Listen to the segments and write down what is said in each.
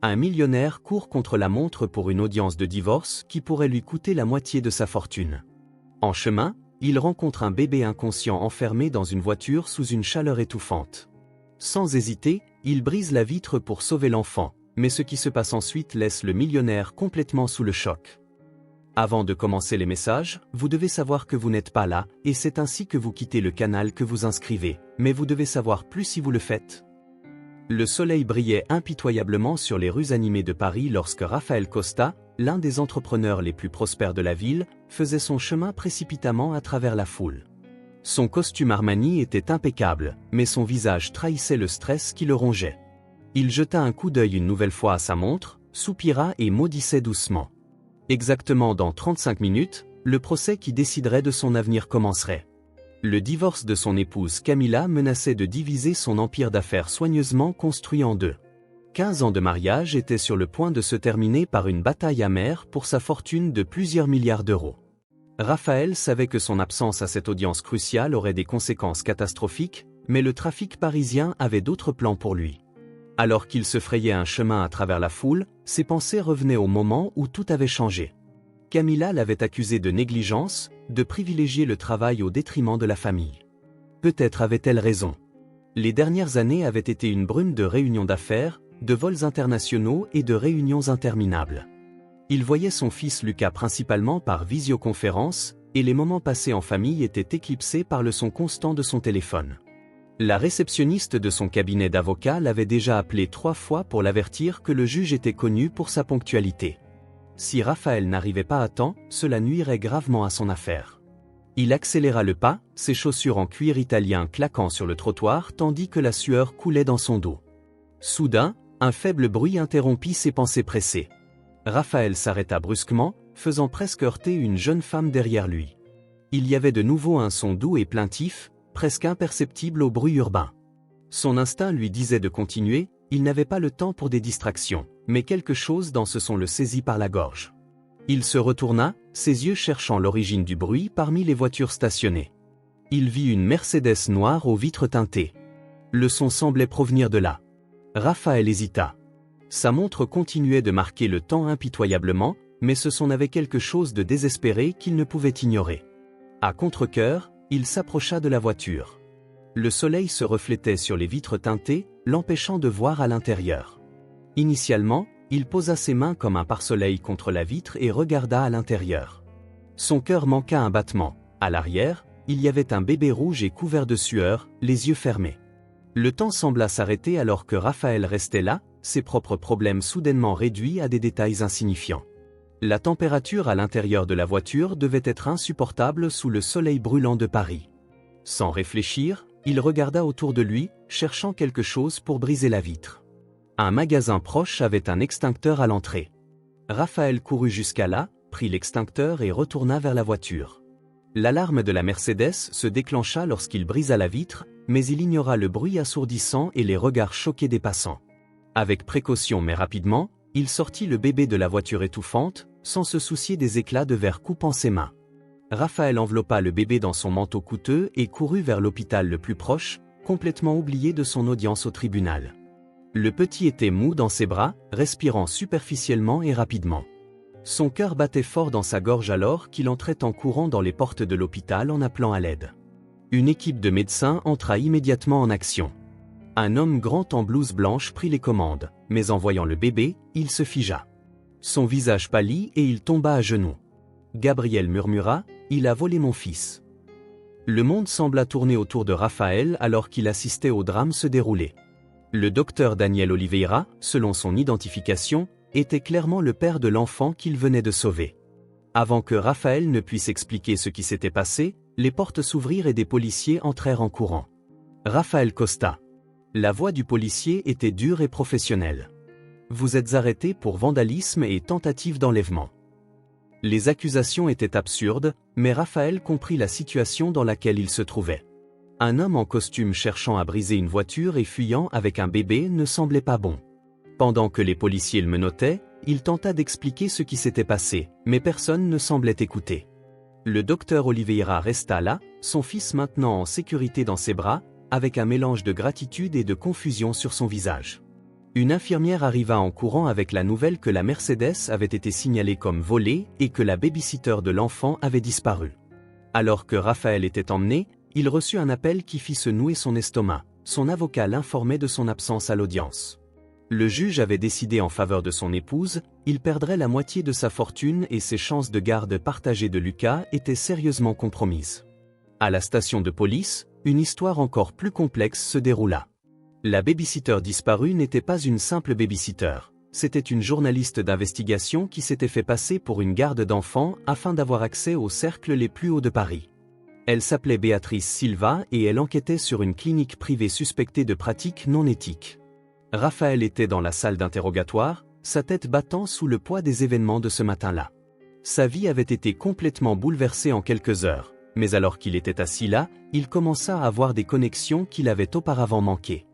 Un millionnaire court contre la montre pour une audience de divorce qui pourrait lui coûter la moitié de sa fortune. En chemin, il rencontre un bébé inconscient enfermé dans une voiture sous une chaleur étouffante. Sans hésiter, il brise la vitre pour sauver l'enfant, mais ce qui se passe ensuite laisse le millionnaire complètement sous le choc. Avant de commencer les messages, vous devez savoir que vous n'êtes pas là, et c'est ainsi que vous quittez le canal que vous inscrivez, mais vous devez savoir plus si vous le faites. Le soleil brillait impitoyablement sur les rues animées de Paris lorsque Rafael Costa, l'un des entrepreneurs les plus prospères de la ville, faisait son chemin précipitamment à travers la foule. Son costume Armani était impeccable, mais son visage trahissait le stress qui le rongeait. Il jeta un coup d'œil une nouvelle fois à sa montre, soupira et maudissait doucement. Exactement dans 35 minutes, le procès qui déciderait de son avenir commencerait. Le divorce de son épouse Camilla menaçait de diviser son empire d'affaires soigneusement construit en deux. 15 ans de mariage étaient sur le point de se terminer par une bataille amère pour sa fortune de plusieurs milliards d'euros. Rafael savait que son absence à cette audience cruciale aurait des conséquences catastrophiques, mais le trafic parisien avait d'autres plans pour lui. Alors qu'il se frayait un chemin à travers la foule, ses pensées revenaient au moment où tout avait changé. Camilla l'avait accusé de négligence, de privilégier le travail au détriment de la famille. Peut-être avait-elle raison. Les dernières années avaient été une brume de réunions d'affaires, de vols internationaux et de réunions interminables. Il voyait son fils Lucas principalement par visioconférence, et les moments passés en famille étaient éclipsés par le son constant de son téléphone. La réceptionniste de son cabinet d'avocat l'avait déjà appelé 3 fois pour l'avertir que le juge était connu pour sa ponctualité. Si Rafael n'arrivait pas à temps, cela nuirait gravement à son affaire. Il accéléra le pas, ses chaussures en cuir italien claquant sur le trottoir tandis que la sueur coulait dans son dos. Soudain, un faible bruit interrompit ses pensées pressées. Rafael s'arrêta brusquement, faisant presque heurter une jeune femme derrière lui. Il y avait de nouveau un son doux et plaintif, presque imperceptible au bruit urbain. Son instinct lui disait de continuer, il n'avait pas le temps pour des distractions, mais quelque chose dans ce son le saisit par la gorge. Il se retourna, ses yeux cherchant l'origine du bruit parmi les voitures stationnées. Il vit une Mercedes noire aux vitres teintées. Le son semblait provenir de là. Rafael hésita. Sa montre continuait de marquer le temps impitoyablement, mais ce son avait quelque chose de désespéré qu'il ne pouvait ignorer. À contre-cœur, il s'approcha de la voiture. Le soleil se reflétait sur les vitres teintées, l'empêchant de voir à l'intérieur. Initialement, il posa ses mains comme un pare-soleil contre la vitre et regarda à l'intérieur. Son cœur manqua un battement. À l'arrière, il y avait un bébé rouge et couvert de sueur, les yeux fermés. Le temps sembla s'arrêter alors que Rafael restait là, ses propres problèmes soudainement réduits à des détails insignifiants. La température à l'intérieur de la voiture devait être insupportable sous le soleil brûlant de Paris. Sans réfléchir, il regarda autour de lui, cherchant quelque chose pour briser la vitre. Un magasin proche avait un extincteur à l'entrée. Rafael courut jusqu'à là, prit l'extincteur et retourna vers la voiture. L'alarme de la Mercedes se déclencha lorsqu'il brisa la vitre, mais il ignora le bruit assourdissant et les regards choqués des passants. Avec précaution mais rapidement, il sortit le bébé de la voiture étouffante, sans se soucier des éclats de verre coupant ses mains. Rafael enveloppa le bébé dans son manteau coûteux et courut vers l'hôpital le plus proche, complètement oublié de son audience au tribunal. Le petit était mou dans ses bras, respirant superficiellement et rapidement. Son cœur battait fort dans sa gorge alors qu'il entrait en courant dans les portes de l'hôpital en appelant à l'aide. Une équipe de médecins entra immédiatement en action. Un homme grand en blouse blanche prit les commandes, mais en voyant le bébé, il se figea. Son visage pâlit et il tomba à genoux. Gabriel murmura, « Il a volé mon fils ». Le monde sembla tourner autour de Rafael alors qu'il assistait au drame se dérouler. Le docteur Daniel Oliveira, selon son identification, était clairement le père de l'enfant qu'il venait de sauver. Avant que Rafael ne puisse expliquer ce qui s'était passé, les portes s'ouvrirent et des policiers entrèrent en courant. Rafael Costa. La voix du policier était dure et professionnelle. « Vous êtes arrêté pour vandalisme et tentative d'enlèvement ». Les accusations étaient absurdes, mais Rafael comprit la situation dans laquelle il se trouvait. Un homme en costume cherchant à briser une voiture et fuyant avec un bébé ne semblait pas bon. Pendant que les policiers le menottaient, il tenta d'expliquer ce qui s'était passé, mais personne ne semblait écouter. Le docteur Oliveira resta là, son fils maintenant en sécurité dans ses bras, avec un mélange de gratitude et de confusion sur son visage. Une infirmière arriva en courant avec la nouvelle que la Mercedes avait été signalée comme volée et que la baby-sitter de l'enfant avait disparu. Alors que Raphaël était emmené, il reçut un appel qui fit se nouer son estomac. Son avocat l'informait de son absence à l'audience. Le juge avait décidé en faveur de son épouse, il perdrait la moitié de sa fortune et ses chances de garde partagée de Lucas étaient sérieusement compromises. À la station de police, une histoire encore plus complexe se déroula. La baby-sitter disparue n'était pas une simple baby-sitter, c'était une journaliste d'investigation qui s'était fait passer pour une garde d'enfants afin d'avoir accès aux cercles les plus hauts de Paris. Elle s'appelait Béatrice Silva et elle enquêtait sur une clinique privée suspectée de pratiques non éthiques. Raphaël était dans la salle d'interrogatoire, sa tête battant sous le poids des événements de ce matin-là. Sa vie avait été complètement bouleversée en quelques heures, mais alors qu'il était assis là, il commença à avoir des connexions qu'il avait auparavant manquées.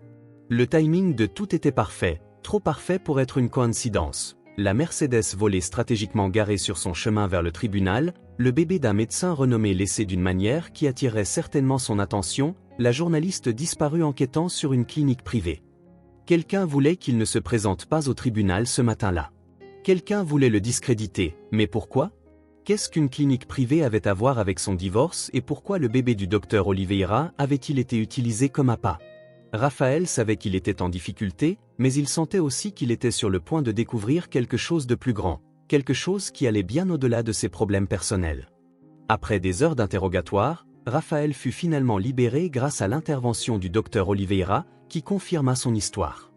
Le timing de tout était parfait, trop parfait pour être une coïncidence. La Mercedes volée stratégiquement garée sur son chemin vers le tribunal, le bébé d'un médecin renommé laissé d'une manière qui attirerait certainement son attention, la journaliste disparue enquêtant sur une clinique privée. Quelqu'un voulait qu'il ne se présente pas au tribunal ce matin-là. Quelqu'un voulait le discréditer, mais pourquoi ? Qu'est-ce qu'une clinique privée avait à voir avec son divorce et pourquoi le bébé du docteur Oliveira avait-il été utilisé comme appât ? Raphaël savait qu'il était en difficulté, mais il sentait aussi qu'il était sur le point de découvrir quelque chose de plus grand, quelque chose qui allait bien au-delà de ses problèmes personnels. Après des heures d'interrogatoire, Raphaël fut finalement libéré grâce à l'intervention du docteur Oliveira, qui confirma son histoire.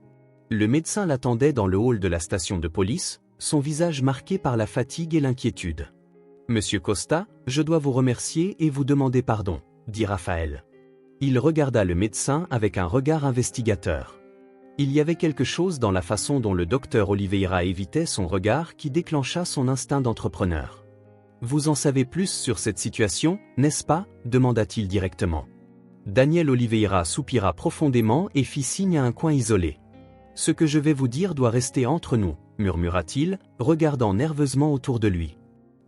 Le médecin l'attendait dans le hall de la station de police, son visage marqué par la fatigue et l'inquiétude. « Monsieur Costa, je dois vous remercier et vous demander pardon », dit Raphaël. Il regarda le médecin avec un regard investigateur. Il y avait quelque chose dans la façon dont le docteur Oliveira évitait son regard qui déclencha son instinct d'entrepreneur. « Vous en savez plus sur cette situation, n'est-ce pas » demanda-t-il directement. Daniel Oliveira soupira profondément et fit signe à un coin isolé. « Ce que je vais vous dire doit rester entre nous » murmura-t-il, regardant nerveusement autour de lui.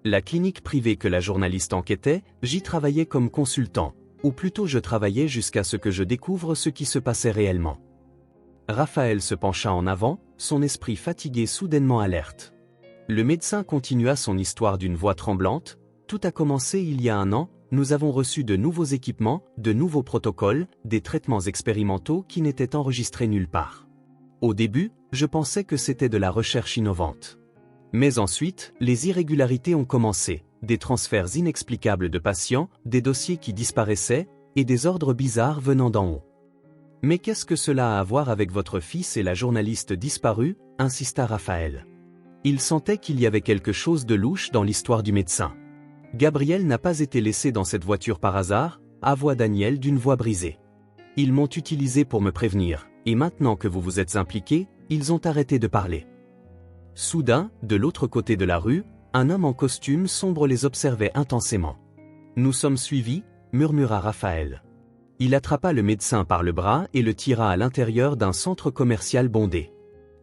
La clinique privée que la journaliste enquêtait, j'y travaillais comme consultant. Ou plutôt je travaillais jusqu'à ce que je découvre ce qui se passait réellement. Raphaël se pencha en avant, son esprit fatigué soudainement alerte. Le médecin continua son histoire d'une voix tremblante. Tout a commencé il y a 1 an, nous avons reçu de nouveaux équipements, de nouveaux protocoles, des traitements expérimentaux qui n'étaient enregistrés nulle part. Au début, je pensais que c'était de la recherche innovante. Mais ensuite, les irrégularités ont commencé. Des transferts inexplicables de patients, des dossiers qui disparaissaient, et des ordres bizarres venant d'en haut. « Mais qu'est-ce que cela a à voir avec votre fils et la journaliste disparue » insista Raphaël. Il sentait qu'il y avait quelque chose de louche dans l'histoire du médecin. « Gabriel n'a pas été laissé dans cette voiture par hasard » avoua Daniel d'une voix brisée. « Ils m'ont utilisé pour me prévenir, et maintenant que vous vous êtes impliqué, ils ont arrêté de parler. » Soudain, de l'autre côté de la rue, un homme en costume sombre les observait intensément. « Nous sommes suivis » murmura Raphaël. Il attrapa le médecin par le bras et le tira à l'intérieur d'un centre commercial bondé.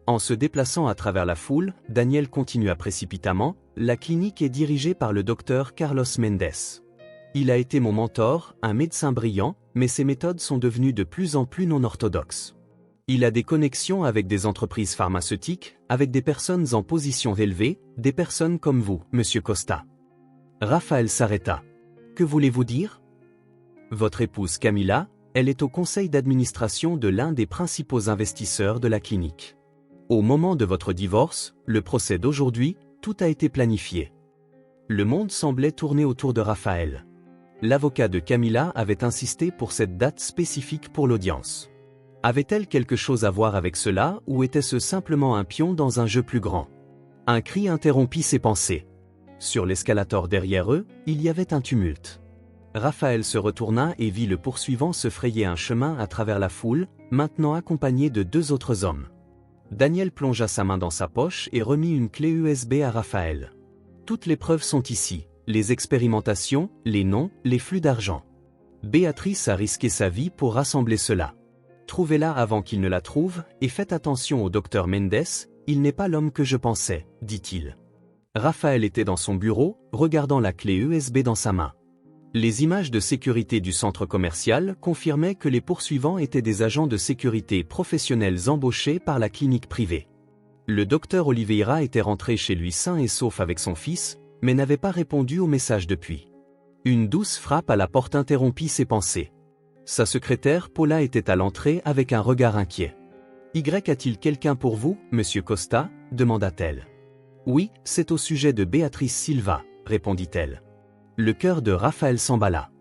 En se déplaçant à travers la foule, Daniel continua précipitamment, « La clinique est dirigée par le docteur Carlos Mendes. Il a été mon mentor, un médecin brillant, mais ses méthodes sont devenues de plus en plus non orthodoxes. Il a des connexions avec des entreprises pharmaceutiques, avec des personnes en position élevée, des personnes comme vous, Monsieur Costa. » Raphaël s'arrêta. « Que voulez-vous dire ? Votre épouse Camilla, elle est au conseil d'administration de l'un des principaux investisseurs de la clinique. Au moment de votre divorce, le procès d'aujourd'hui, tout a été planifié. » Le monde semblait tourner autour de Raphaël. L'avocat de Camilla avait insisté pour cette date spécifique pour l'audience. Avait-elle quelque chose à voir avec cela ou était-ce simplement un pion dans un jeu plus grand ? Un cri interrompit ses pensées. Sur l'escalator derrière eux, il y avait un tumulte. Raphaël se retourna et vit le poursuivant se frayer un chemin à travers la foule, maintenant accompagné de 2 autres hommes. Daniel plongea sa main dans sa poche et remit une clé USB à Raphaël. « Toutes les preuves sont ici, les expérimentations, les noms, les flux d'argent. Béatrice a risqué sa vie pour rassembler cela. Trouvez-la avant qu'il ne la trouve, et faites attention au docteur Mendes, il n'est pas l'homme que je pensais, dit-il. » Raphaël était dans son bureau, regardant la clé USB dans sa main. Les images de sécurité du centre commercial confirmaient que les poursuivants étaient des agents de sécurité professionnels embauchés par la clinique privée. Le docteur Oliveira était rentré chez lui sain et sauf avec son fils, mais n'avait pas répondu au message depuis. Une douce frappe à la porte interrompit ses pensées. Sa secrétaire Paula était à l'entrée avec un regard inquiet. « Y a-t-il quelqu'un pour vous, monsieur Costa » demanda-t-elle. « Oui, c'est au sujet de Béatrice Silva » répondit-elle. Le cœur de Raphaël s'emballa.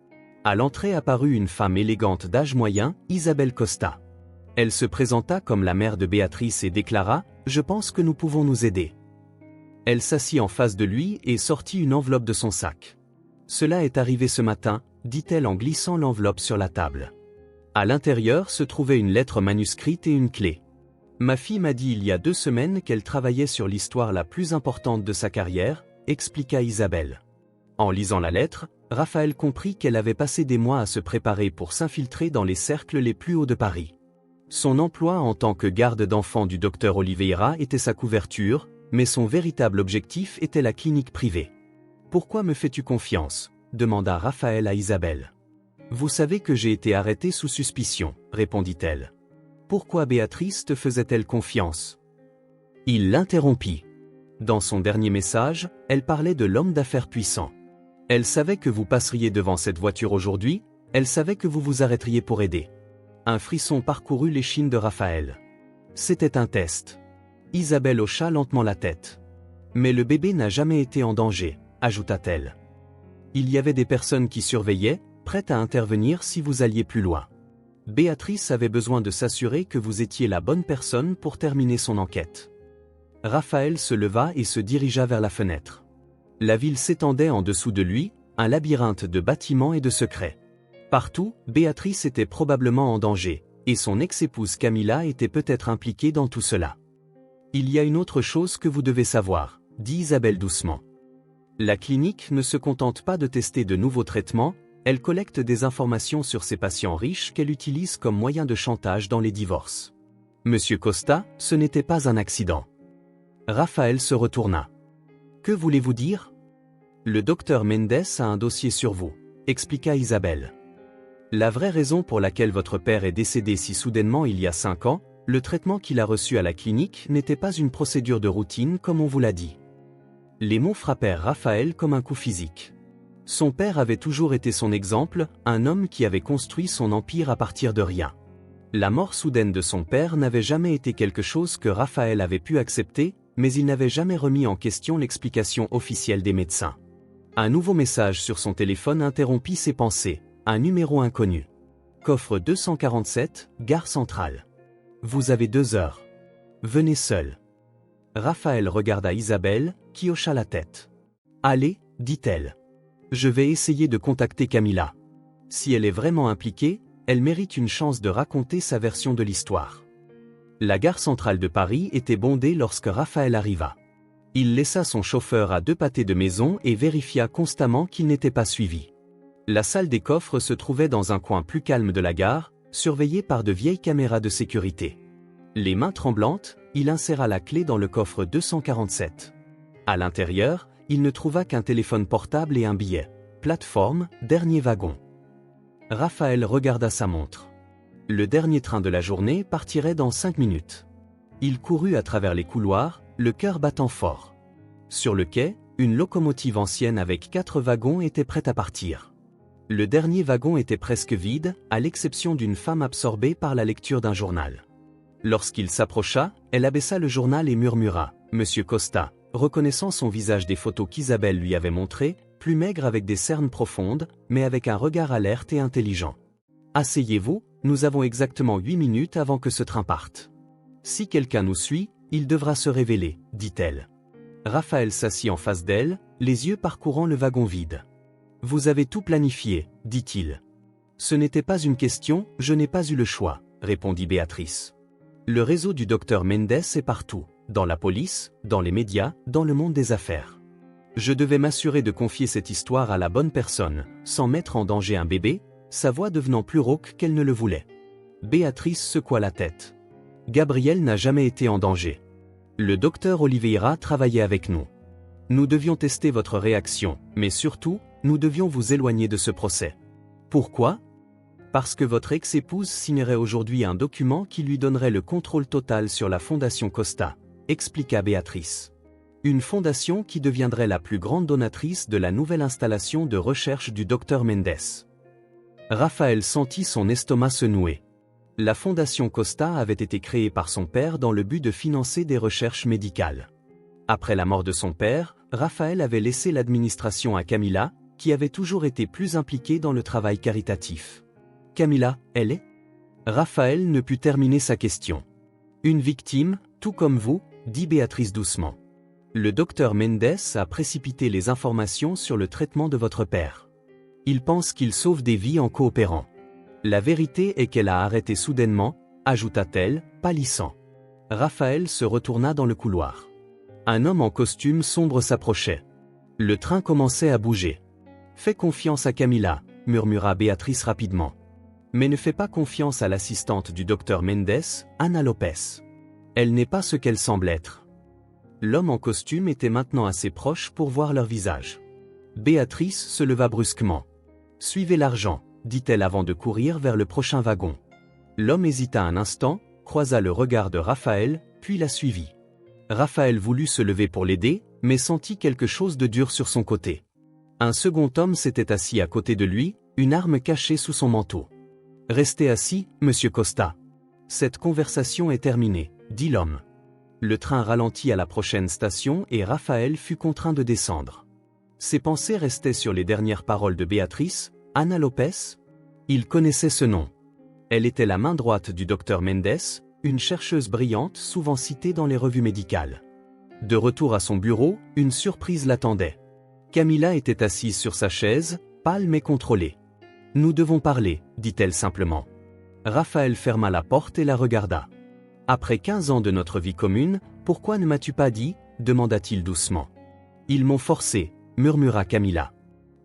À l'entrée apparut une femme élégante d'âge moyen, Isabelle Costa. Elle se présenta comme la mère de Béatrice et déclara « Je pense que nous pouvons nous aider ». Elle s'assit en face de lui et sortit une enveloppe de son sac. « Cela est arrivé ce matin » dit-elle en glissant l'enveloppe sur la table. À l'intérieur se trouvait une lettre manuscrite et une clé. Ma fille m'a dit il y a 2 semaines qu'elle travaillait sur l'histoire la plus importante de sa carrière, expliqua Isabelle. En lisant la lettre, Raphaël comprit qu'elle avait passé des mois à se préparer pour s'infiltrer dans les cercles les plus hauts de Paris. Son emploi en tant que garde d'enfants du docteur Oliveira était sa couverture, mais son véritable objectif était la clinique privée. « Pourquoi me fais-tu confiance » demanda Raphaël à Isabelle. « Vous savez que j'ai été arrêté sous suspicion, répondit-elle. Pourquoi Béatrice te faisait-elle confiance ? Il l'interrompit. Dans son dernier message, elle parlait de l'homme d'affaires puissant. Elle savait que vous passeriez devant cette voiture aujourd'hui, elle savait que vous vous arrêteriez pour aider. Un frisson parcourut l'échine de Raphaël. C'était un test. Isabelle hocha lentement la tête. Mais le bébé n'a jamais été en danger, ajouta-t-elle. Il y avait des personnes qui surveillaient, prêtes à intervenir si vous alliez plus loin. Béatrice avait besoin de s'assurer que vous étiez la bonne personne pour terminer son enquête. Raphaël se leva et se dirigea vers la fenêtre. La ville s'étendait en dessous de lui, un labyrinthe de bâtiments et de secrets. Partout, Béatrice était probablement en danger, et son ex-épouse Camilla était peut-être impliquée dans tout cela. « Il y a une autre chose que vous devez savoir » dit Isabelle doucement. La clinique ne se contente pas de tester de nouveaux traitements, elle collecte des informations sur ses patients riches qu'elle utilise comme moyen de chantage dans les divorces. Monsieur Costa, ce n'était pas un accident. Raphaël se retourna. Que voulez-vous dire ? Le docteur Mendes a un dossier sur vous, expliqua Isabelle. La vraie raison pour laquelle votre père est décédé si soudainement il y a 5 ans, le traitement qu'il a reçu à la clinique n'était pas une procédure de routine comme on vous l'a dit. Les mots frappèrent Raphaël comme un coup physique. Son père avait toujours été son exemple, un homme qui avait construit son empire à partir de rien. La mort soudaine de son père n'avait jamais été quelque chose que Raphaël avait pu accepter, mais il n'avait jamais remis en question l'explication officielle des médecins. Un nouveau message sur son téléphone interrompit ses pensées, un numéro inconnu. Coffre 247, gare centrale. Vous avez 2 heures. Venez seul. Raphaël regarda Isabelle, qui hocha la tête. Allez, dit-elle. Je vais essayer de contacter Camilla. Si elle est vraiment impliquée, elle mérite une chance de raconter sa version de l'histoire. La gare centrale de Paris était bondée lorsque Raphaël arriva. Il laissa son chauffeur à 2 pâtés de maison et vérifia constamment qu'il n'était pas suivi. La salle des coffres se trouvait dans un coin plus calme de la gare, surveillée par de vieilles caméras de sécurité. Les mains tremblantes, il inséra la clé dans le coffre 247. À l'intérieur, il ne trouva qu'un téléphone portable et un billet. Plateforme, dernier wagon. Raphaël regarda sa montre. Le dernier train de la journée partirait dans 5 minutes. Il courut à travers les couloirs, le cœur battant fort. Sur le quai, une locomotive ancienne avec 4 wagons était prête à partir. Le dernier wagon était presque vide, à l'exception d'une femme absorbée par la lecture d'un journal. Lorsqu'il s'approcha, elle abaissa le journal et murmura « Monsieur Costa », reconnaissant son visage des photos qu'Isabelle lui avait montrées, plus maigre avec des cernes profondes, mais avec un regard alerte et intelligent. « Asseyez-vous, nous avons exactement 8 minutes avant que ce train parte. Si quelqu'un nous suit, il devra se révéler, dit-elle. » Raphaël s'assit en face d'elle, les yeux parcourant le wagon vide. « Vous avez tout planifié, dit-il. »« Ce n'était pas une question, je n'ai pas eu le choix, » répondit Béatrice. Le réseau du docteur Mendes est partout, dans la police, dans les médias, dans le monde des affaires. Je devais m'assurer de confier cette histoire à la bonne personne, sans mettre en danger un bébé, sa voix devenant plus rauque qu'elle ne le voulait. Béatrice secoua la tête. Gabriel n'a jamais été en danger. Le docteur Oliveira travaillait avec nous. Nous devions tester votre réaction, mais surtout, nous devions vous éloigner de ce procès. Pourquoi? Parce que votre ex-épouse signerait aujourd'hui un document qui lui donnerait le contrôle total sur la Fondation Costa, expliqua Béatrice. Une fondation qui deviendrait la plus grande donatrice de la nouvelle installation de recherche du Dr Mendes. Raphaël sentit son estomac se nouer. La Fondation Costa avait été créée par son père dans le but de financer des recherches médicales. Après la mort de son père, Raphaël avait laissé l'administration à Camilla, qui avait toujours été plus impliquée dans le travail caritatif. Camilla, elle est? Raphaël ne put terminer sa question. Une victime, tout comme vous, dit Béatrice doucement. Le docteur Mendes a précipité les informations sur le traitement de votre père. Il pense qu'il sauve des vies en coopérant. La vérité est qu'elle a arrêté soudainement, ajouta-t-elle, pâlissant. Raphaël se retourna dans le couloir. Un homme en costume sombre s'approchait. Le train commençait à bouger. Fais confiance à Camilla, murmura Béatrice rapidement. Mais ne fais pas confiance à l'assistante du docteur Mendes, Ana Lopez. Elle n'est pas ce qu'elle semble être. L'homme en costume était maintenant assez proche pour voir leur visage. Béatrice se leva brusquement. « Suivez l'argent », dit-elle avant de courir vers le prochain wagon. L'homme hésita un instant, croisa le regard de Raphaël, puis la suivit. Raphaël voulut se lever pour l'aider, mais sentit quelque chose de dur sur son côté. Un second homme s'était assis à côté de lui, une arme cachée sous son manteau. « Restez assis, monsieur Costa. Cette conversation est terminée, » dit l'homme. Le train ralentit à la prochaine station et Raphaël fut contraint de descendre. Ses pensées restaient sur les dernières paroles de Béatrice, Ana Lopez. Il connaissait ce nom. Elle était la main droite du docteur Mendes, une chercheuse brillante souvent citée dans les revues médicales. De retour à son bureau, une surprise l'attendait. Camilla était assise sur sa chaise, pâle mais contrôlée. « Nous devons parler, » dit-elle simplement. Raphaël ferma la porte et la regarda. « Après 15 ans de notre vie commune, pourquoi ne m'as-tu pas dit ?» demanda-t-il doucement. « Ils m'ont forcé, » murmura Camilla.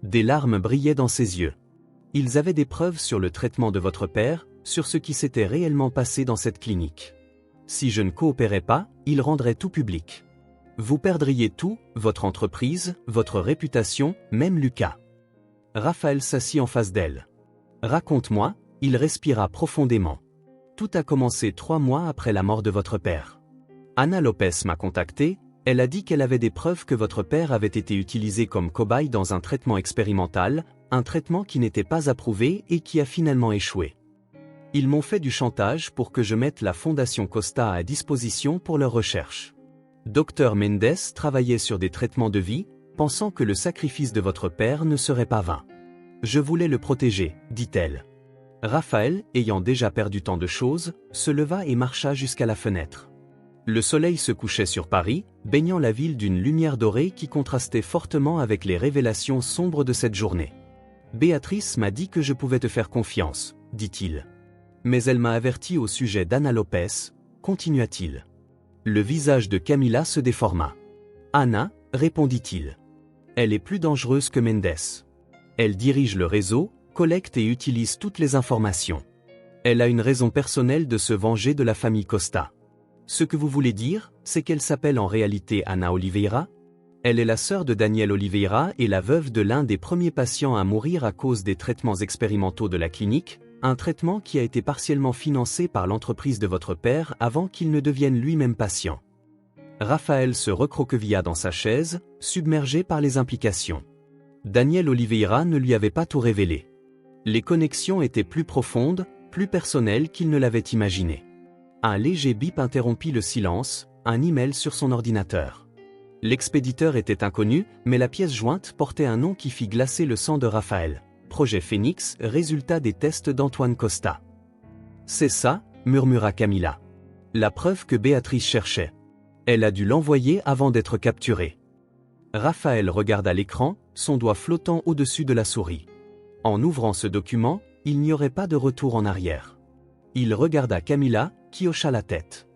Des larmes brillaient dans ses yeux. Ils avaient des preuves sur le traitement de votre père, sur ce qui s'était réellement passé dans cette clinique. Si je ne coopérais pas, ils rendraient tout public. Vous perdriez tout, votre entreprise, votre réputation, même Lucas. Raphaël s'assit en face d'elle. Raconte-moi, il respira profondément. Tout a commencé 3 mois après la mort de votre père. Ana Lopez m'a contacté, elle a dit qu'elle avait des preuves que votre père avait été utilisé comme cobaye dans un traitement expérimental, un traitement qui n'était pas approuvé et qui a finalement échoué. Ils m'ont fait du chantage pour que je mette la Fondation Costa à disposition pour leurs recherches. Dr Mendes travaillait sur des traitements de vie, pensant que le sacrifice de votre père ne serait pas vain. Je voulais le protéger, dit-elle. Raphaël, ayant déjà perdu tant de choses, se leva et marcha jusqu'à la fenêtre. Le soleil se couchait sur Paris, baignant la ville d'une lumière dorée qui contrastait fortement avec les révélations sombres de cette journée. Béatrice m'a dit que je pouvais te faire confiance, dit-il. Mais elle m'a averti au sujet d'Ana Lopez, continua-t-il. Le visage de Camilla se déforma. Anna, répondit-il. Elle est plus dangereuse que Mendes. Elle dirige le réseau, collecte et utilise toutes les informations. Elle a une raison personnelle de se venger de la famille Costa. Ce que vous voulez dire, c'est qu'elle s'appelle en réalité Ana Oliveira? Elle est la sœur de Daniel Oliveira et la veuve de l'un des premiers patients à mourir à cause des traitements expérimentaux de la clinique, un traitement qui a été partiellement financé par l'entreprise de votre père avant qu'il ne devienne lui-même patient. Raphaël se recroquevilla dans sa chaise, submergé par les implications. Daniel Oliveira ne lui avait pas tout révélé. Les connexions étaient plus profondes, plus personnelles qu'il ne l'avait imaginé. Un léger bip interrompit le silence, un email sur son ordinateur. L'expéditeur était inconnu, mais la pièce jointe portait un nom qui fit glacer le sang de Raphaël. Projet Phoenix, résultat des tests d'Antoine Costa. C'est ça, murmura Camilla. La preuve que Béatrice cherchait. Elle a dû l'envoyer avant d'être capturée. Raphaël regarda l'écran, son doigt flottant au-dessus de la souris. En ouvrant ce document, il n'y aurait pas de retour en arrière. Il regarda Camilla, qui hocha la tête.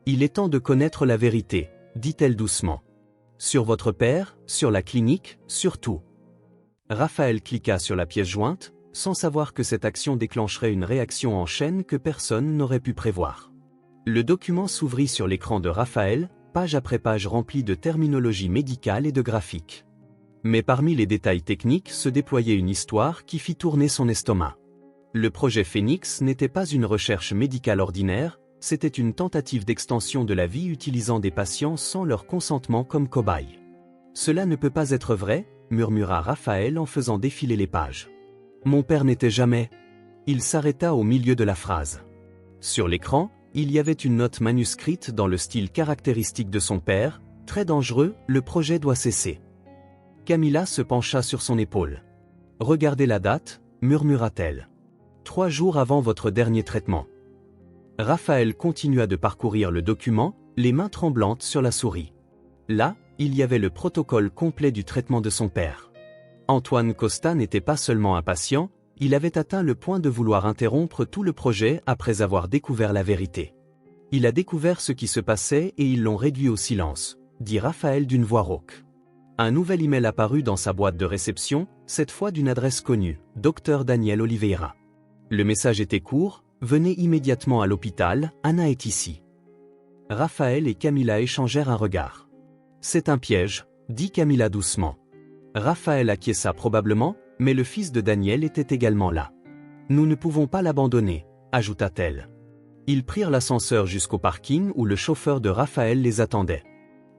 Il est temps de connaître la vérité, dit-elle doucement. Sur votre père, sur la clinique, sur tout. Raphaël cliqua sur la pièce jointe, sans savoir que cette action déclencherait une réaction en chaîne que personne n'aurait pu prévoir. Le document s'ouvrit sur l'écran de Raphaël, page après page remplie de terminologie médicale et de graphiques. Mais parmi les détails techniques se déployait une histoire qui fit tourner son estomac. Le projet Phénix n'était pas une recherche médicale ordinaire, c'était une tentative d'extension de la vie utilisant des patients sans leur consentement comme cobayes. Cela ne peut pas être vrai, murmura Raphaël en faisant défiler les pages. Mon père n'était jamais... Il s'arrêta au milieu de la phrase. Sur l'écran, il y avait une note manuscrite dans le style caractéristique de son père, très dangereux, le projet doit cesser. Camilla se pencha sur son épaule. Regardez la date, murmura-t-elle. 3 jours avant votre dernier traitement. Raphaël continua de parcourir le document, les mains tremblantes sur la souris. Là, il y avait le protocole complet du traitement de son père. Antoine Costa n'était pas seulement un patient, il avait atteint le point de vouloir interrompre tout le projet après avoir découvert la vérité. Il a découvert ce qui se passait et ils l'ont réduit au silence, dit Raphaël d'une voix rauque. Un nouvel email apparut dans sa boîte de réception, cette fois d'une adresse connue, Dr Daniel Oliveira. Le message était court, venez immédiatement à l'hôpital, Anna est ici. Raphaël et Camilla échangèrent un regard. C'est un piège, dit Camilla doucement. Raphaël acquiesça probablement, mais le fils de Daniel était également là. Nous ne pouvons pas l'abandonner, ajouta-t-elle. Ils prirent l'ascenseur jusqu'au parking où le chauffeur de Raphaël les attendait.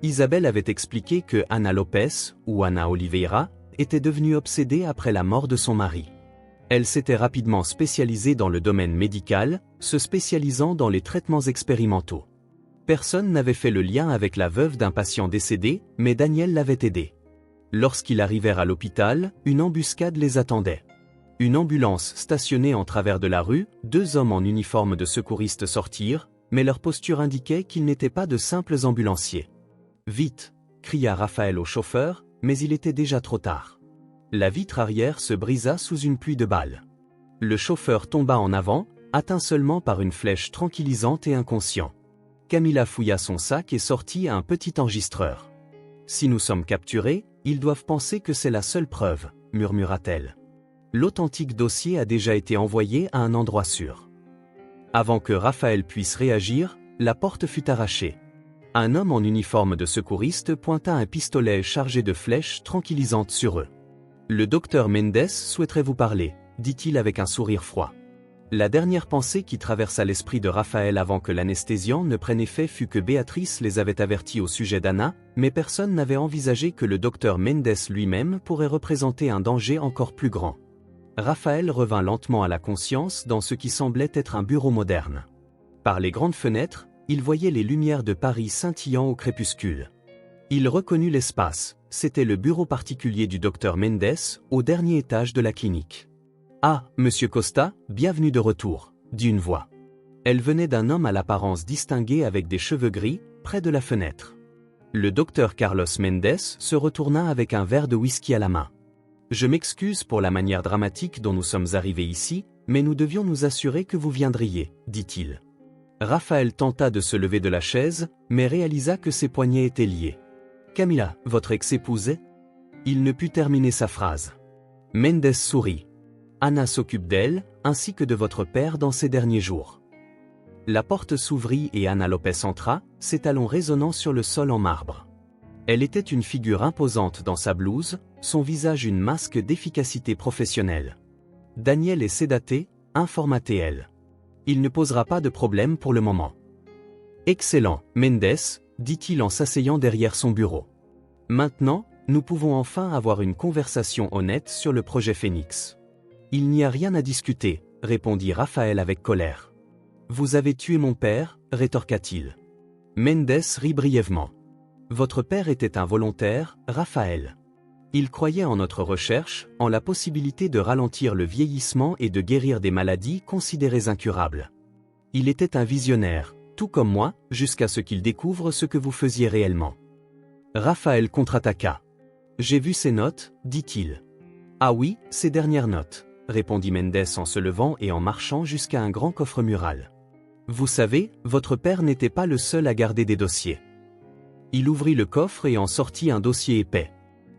Isabelle avait expliqué que Ana Lopez, ou Ana Oliveira, était devenue obsédée après la mort de son mari. Elle s'était rapidement spécialisée dans le domaine médical, se spécialisant dans les traitements expérimentaux. Personne n'avait fait le lien avec la veuve d'un patient décédé, mais Daniel l'avait aidé. Lorsqu'ils arrivèrent à l'hôpital, une embuscade les attendait. Une ambulance stationnait en travers de la rue, 2 hommes en uniforme de secouristes sortirent, mais leur posture indiquait qu'ils n'étaient pas de simples ambulanciers. « Vite !» cria Raphaël au chauffeur, mais il était déjà trop tard. La vitre arrière se brisa sous une pluie de balles. Le chauffeur tomba en avant, atteint seulement par une flèche tranquillisante et inconscient. Camilla fouilla son sac et sortit un petit enregistreur. « Si nous sommes capturés, ils doivent penser que c'est la seule preuve, murmura-t-elle. L'authentique dossier a déjà été envoyé à un endroit sûr. Avant que Raphaël puisse réagir, la porte fut arrachée. Un homme en uniforme de secouriste pointa un pistolet chargé de flèches tranquillisantes sur eux. Le docteur Mendes souhaiterait vous parler, dit-il avec un sourire froid. La dernière pensée qui traversa l'esprit de Raphaël avant que l'anesthésiant ne prenne effet fut que Béatrice les avait avertis au sujet d'Anna, mais personne n'avait envisagé que le docteur Mendes lui-même pourrait représenter un danger encore plus grand. Raphaël revint lentement à la conscience dans ce qui semblait être un bureau moderne. Par les grandes fenêtres, il voyait les lumières de Paris scintillant au crépuscule. Il reconnut l'espace, c'était le bureau particulier du docteur Mendes, au dernier étage de la clinique. « Ah, monsieur Costa, bienvenue de retour », dit une voix. Elle venait d'un homme à l'apparence distinguée avec des cheveux gris, près de la fenêtre. Le docteur Carlos Mendes se retourna avec un verre de whisky à la main. « Je m'excuse pour la manière dramatique dont nous sommes arrivés ici, mais nous devions nous assurer que vous viendriez, dit-il. Raphaël tenta de se lever de la chaise, mais réalisa que ses poignets étaient liés. « Camilla, votre ex-épouse est ?» Il ne put terminer sa phrase. Mendes sourit. Anna s'occupe d'elle, ainsi que de votre père dans ces derniers jours. La porte s'ouvrit et Ana Lopez entra, ses talons résonnant sur le sol en marbre. Elle était une figure imposante dans sa blouse, son visage une masque d'efficacité professionnelle. Daniel est sédaté, informa-t-elle. Il ne posera pas de problème pour le moment. Excellent, Mendes, dit-il en s'asseyant derrière son bureau. Maintenant, nous pouvons enfin avoir une conversation honnête sur le projet Phénix. Il n'y a rien à discuter, répondit Raphaël avec colère. Vous avez tué mon père, rétorqua-t-il. Mendes rit brièvement. Votre père était un volontaire, Raphaël. Il croyait en notre recherche, en la possibilité de ralentir le vieillissement et de guérir des maladies considérées incurables. Il était un visionnaire, tout comme moi, jusqu'à ce qu'il découvre ce que vous faisiez réellement. Raphaël contre-attaqua. J'ai vu ces notes, dit-il. Ah oui, ces dernières notes, répondit Mendes en se levant et en marchant jusqu'à un grand coffre mural. Vous savez, votre père n'était pas le seul à garder des dossiers. Il ouvrit le coffre et en sortit un dossier épais.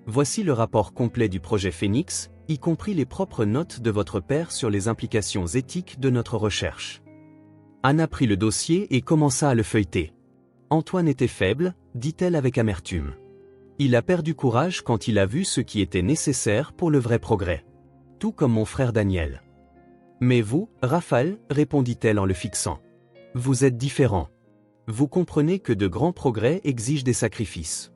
Voici le rapport complet du projet Phénix, y compris les propres notes de votre père sur les implications éthiques de notre recherche. Anna prit le dossier et commença à le feuilleter. Antoine était faible, dit-elle avec amertume. Il a perdu courage quand il a vu ce qui était nécessaire pour le vrai progrès. Tout comme mon frère Daniel. Mais vous, Raphaël, répondit-elle en le fixant. Vous êtes différent. Vous comprenez que de grands progrès exigent des sacrifices.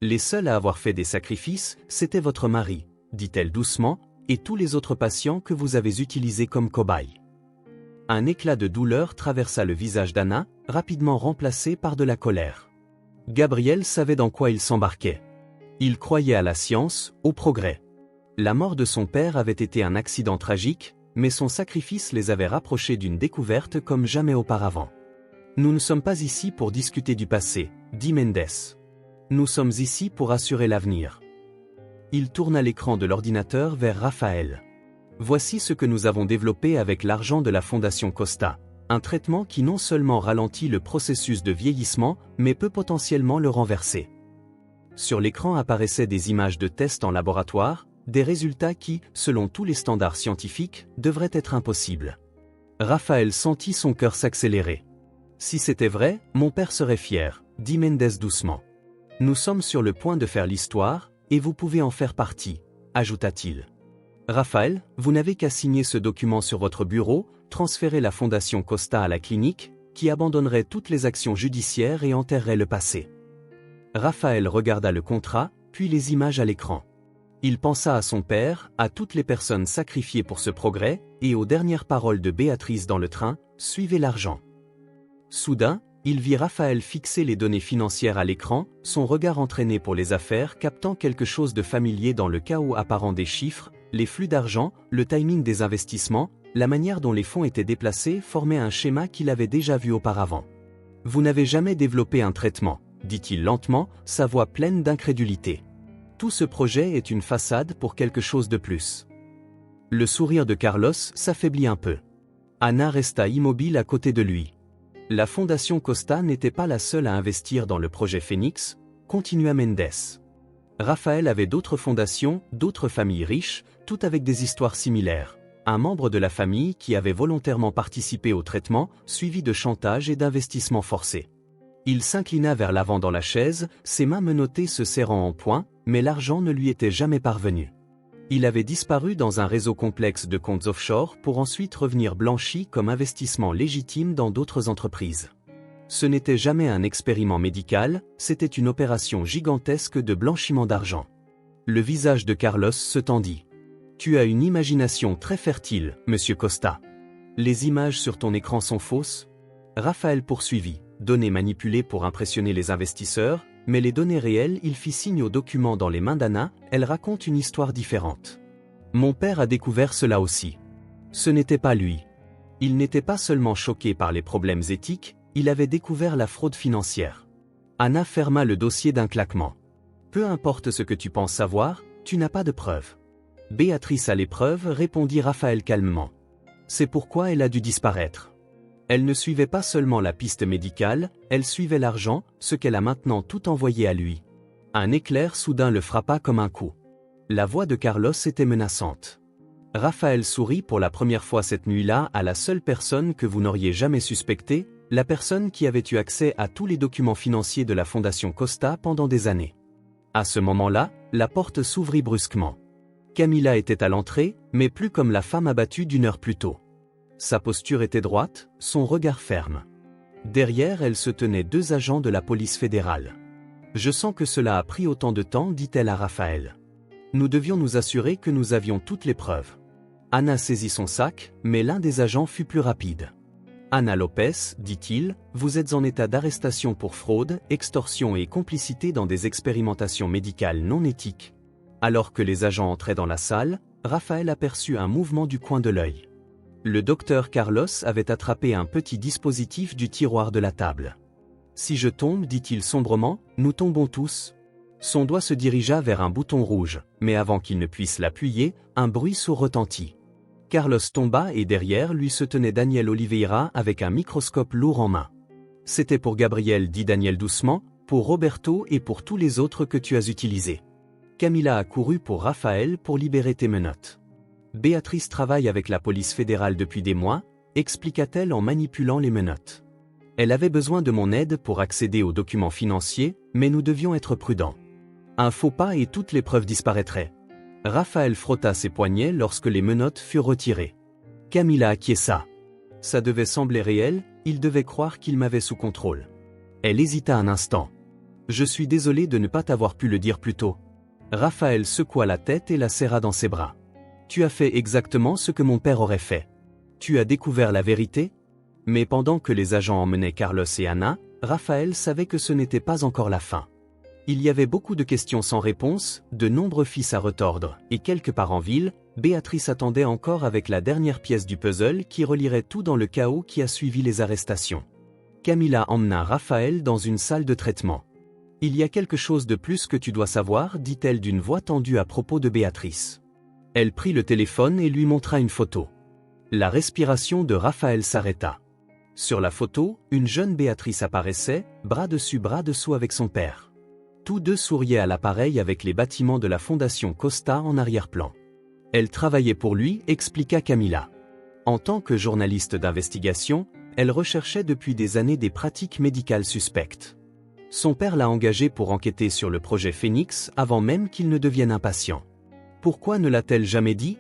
Les seuls à avoir fait des sacrifices, c'était votre mari, dit-elle doucement, et tous les autres patients que vous avez utilisés comme cobayes. Un éclat de douleur traversa le visage d'Anna, rapidement remplacé par de la colère. Gabriel savait dans quoi il s'embarquait. Il croyait à la science, au progrès. La mort de son père avait été un accident tragique, mais son sacrifice les avait rapprochés d'une découverte comme jamais auparavant. Nous ne sommes pas ici pour discuter du passé, dit Mendes. Nous sommes ici pour assurer l'avenir. Il tourna l'écran de l'ordinateur vers Raphaël. Voici ce que nous avons développé avec l'argent de la Fondation Costa. Un traitement qui non seulement ralentit le processus de vieillissement, mais peut potentiellement le renverser. Sur l'écran apparaissaient des images de tests en laboratoire, des résultats qui, selon tous les standards scientifiques, devraient être impossibles. Raphaël sentit son cœur s'accélérer. Si c'était vrai, mon père serait fier, dit Mendes doucement. Nous sommes sur le point de faire l'histoire, et vous pouvez en faire partie, ajouta-t-il. Raphaël, vous n'avez qu'à signer ce document sur votre bureau, transférer la Fondation Costa à la clinique, qui abandonnerait toutes les actions judiciaires et enterrerait le passé. Raphaël regarda le contrat, puis les images à l'écran. Il pensa à son père, à toutes les personnes sacrifiées pour ce progrès, et aux dernières paroles de Béatrice dans le train, « Suivez l'argent ». Soudain, il vit Raphaël fixer les données financières à l'écran, son regard entraîné pour les affaires captant quelque chose de familier dans le chaos apparent des chiffres, les flux d'argent, le timing des investissements, la manière dont les fonds étaient déplacés formait un schéma qu'il avait déjà vu auparavant. « Vous n'avez jamais développé un traitement », dit-il lentement, sa voix pleine d'incrédulité. Tout ce projet est une façade pour quelque chose de plus. Le sourire de Carlos s'affaiblit un peu. Anna resta immobile à côté de lui. La Fondation Costa n'était pas la seule à investir dans le projet Phoenix, continua Mendes. Raphaël avait d'autres fondations, d'autres familles riches, toutes avec des histoires similaires. Un membre de la famille qui avait volontairement participé au traitement, suivi de chantage et d'investissements forcés. Il s'inclina vers l'avant dans la chaise, ses mains menottées se serrant en poing, mais l'argent ne lui était jamais parvenu. Il avait disparu dans un réseau complexe de comptes offshore pour ensuite revenir blanchi comme investissement légitime dans d'autres entreprises. Ce n'était jamais un expériment médical, c'était une opération gigantesque de blanchiment d'argent. Le visage de Carlos se tendit. « Tu as une imagination très fertile, monsieur Costa. Les images sur ton écran sont fausses ?» Raphaël poursuivit. Données manipulées pour impressionner les investisseurs, mais les données réelles, il fit signe au document dans les mains d'Anna, elle raconte une histoire différente. Mon père a découvert cela aussi. Ce n'était pas lui. Il n'était pas seulement choqué par les problèmes éthiques, il avait découvert la fraude financière. Anna ferma le dossier d'un claquement. Peu importe ce que tu penses savoir, tu n'as pas de preuves. Béatrice a les preuves, répondit Raphaël calmement. C'est pourquoi elle a dû disparaître. Elle ne suivait pas seulement la piste médicale, elle suivait l'argent, ce qu'elle a maintenant tout envoyé à lui. Un éclair soudain le frappa comme un coup. La voix de Carlos était menaçante. Raphaël sourit pour la première fois cette nuit-là à la seule personne que vous n'auriez jamais suspectée, la personne qui avait eu accès à tous les documents financiers de la Fondation Costa pendant des années. À ce moment-là, la porte s'ouvrit brusquement. Camilla était à l'entrée, mais plus comme la femme abattue d'une heure plus tôt. Sa posture était droite, son regard ferme. Derrière elle se tenaient 2 agents de la police fédérale. « Je sens que cela a pris autant de temps, dit-elle à Raphaël. Nous devions nous assurer que nous avions toutes les preuves. » Anna saisit son sac, mais l'un des agents fut plus rapide. « Anna Lopez, dit-il, vous êtes en état d'arrestation pour fraude, extorsion et complicité dans des expérimentations médicales non éthiques. » Alors que les agents entraient dans la salle, Raphaël aperçut un mouvement du coin de l'œil. Le docteur Carlos avait attrapé un petit dispositif du tiroir de la table. « Si je tombe, dit-il sombrement, nous tombons tous. » Son doigt se dirigea vers un bouton rouge, mais avant qu'il ne puisse l'appuyer, un bruit sourd retentit. Carlos tomba et derrière lui se tenait Daniel Oliveira avec un microscope lourd en main. « C'était pour Gabriel, dit Daniel doucement, pour Roberto et pour tous les autres que tu as utilisés. Camilla a couru pour Raphaël pour libérer tes menottes. Béatrice travaille avec la police fédérale depuis des mois, expliqua-t-elle en manipulant les menottes. Elle avait besoin de mon aide pour accéder aux documents financiers, mais nous devions être prudents. Un faux pas et toutes les preuves disparaîtraient. Raphaël frotta ses poignets lorsque les menottes furent retirées. Camilla acquiesça. Ça devait sembler réel, il devait croire qu'il m'avait sous contrôle. Elle hésita un instant. Je suis désolé de ne pas t'avoir pu le dire plus tôt. Raphaël secoua la tête et la serra dans ses bras. Tu as fait exactement ce que mon père aurait fait. Tu as découvert la vérité? Mais pendant que les agents emmenaient Carlos et Anna, Raphaël savait que ce n'était pas encore la fin. Il y avait beaucoup de questions sans réponse, de nombreux fils à retordre, et quelque part en ville, Béatrice attendait encore avec la dernière pièce du puzzle qui relierait tout dans le chaos qui a suivi les arrestations. Camilla emmena Raphaël dans une salle de traitement. « Il y a quelque chose de plus que tu dois savoir », dit-elle d'une voix tendue à propos de Béatrice. Elle prit le téléphone et lui montra une photo. La respiration de Raphaël s'arrêta. Sur la photo, une jeune Béatrice apparaissait, bras dessus bras dessous avec son père. Tous deux souriaient à l'appareil avec les bâtiments de la Fondation Costa en arrière-plan. Elle travaillait pour lui, expliqua Camilla. En tant que journaliste d'investigation, elle recherchait depuis des années des pratiques médicales suspectes. Son père l'a engagée pour enquêter sur le projet Phoenix avant même qu'il ne devienne un patient. Pourquoi ne l'a-t-elle jamais dit?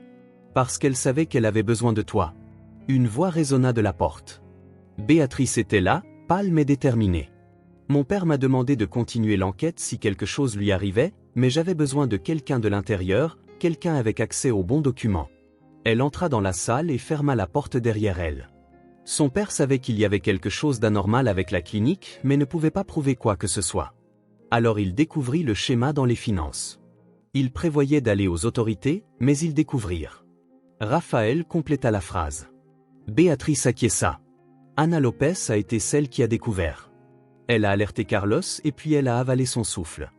Parce qu'elle savait qu'elle avait besoin de toi. Une voix résonna de la porte. Béatrice était là, pâle mais déterminée. Mon père m'a demandé de continuer l'enquête si quelque chose lui arrivait, mais j'avais besoin de quelqu'un de l'intérieur, quelqu'un avec accès aux bons documents. Elle entra dans la salle et ferma la porte derrière elle. Son père savait qu'il y avait quelque chose d'anormal avec la clinique, mais ne pouvait pas prouver quoi que ce soit. Alors il découvrit le schéma dans les finances. Il prévoyait d'aller aux autorités, mais ils découvrirent. Raphaël compléta la phrase. Béatrice acquiesça. Anna Lopez a été celle qui a découvert. Elle a alerté Carlos et puis elle a avalé son souffle.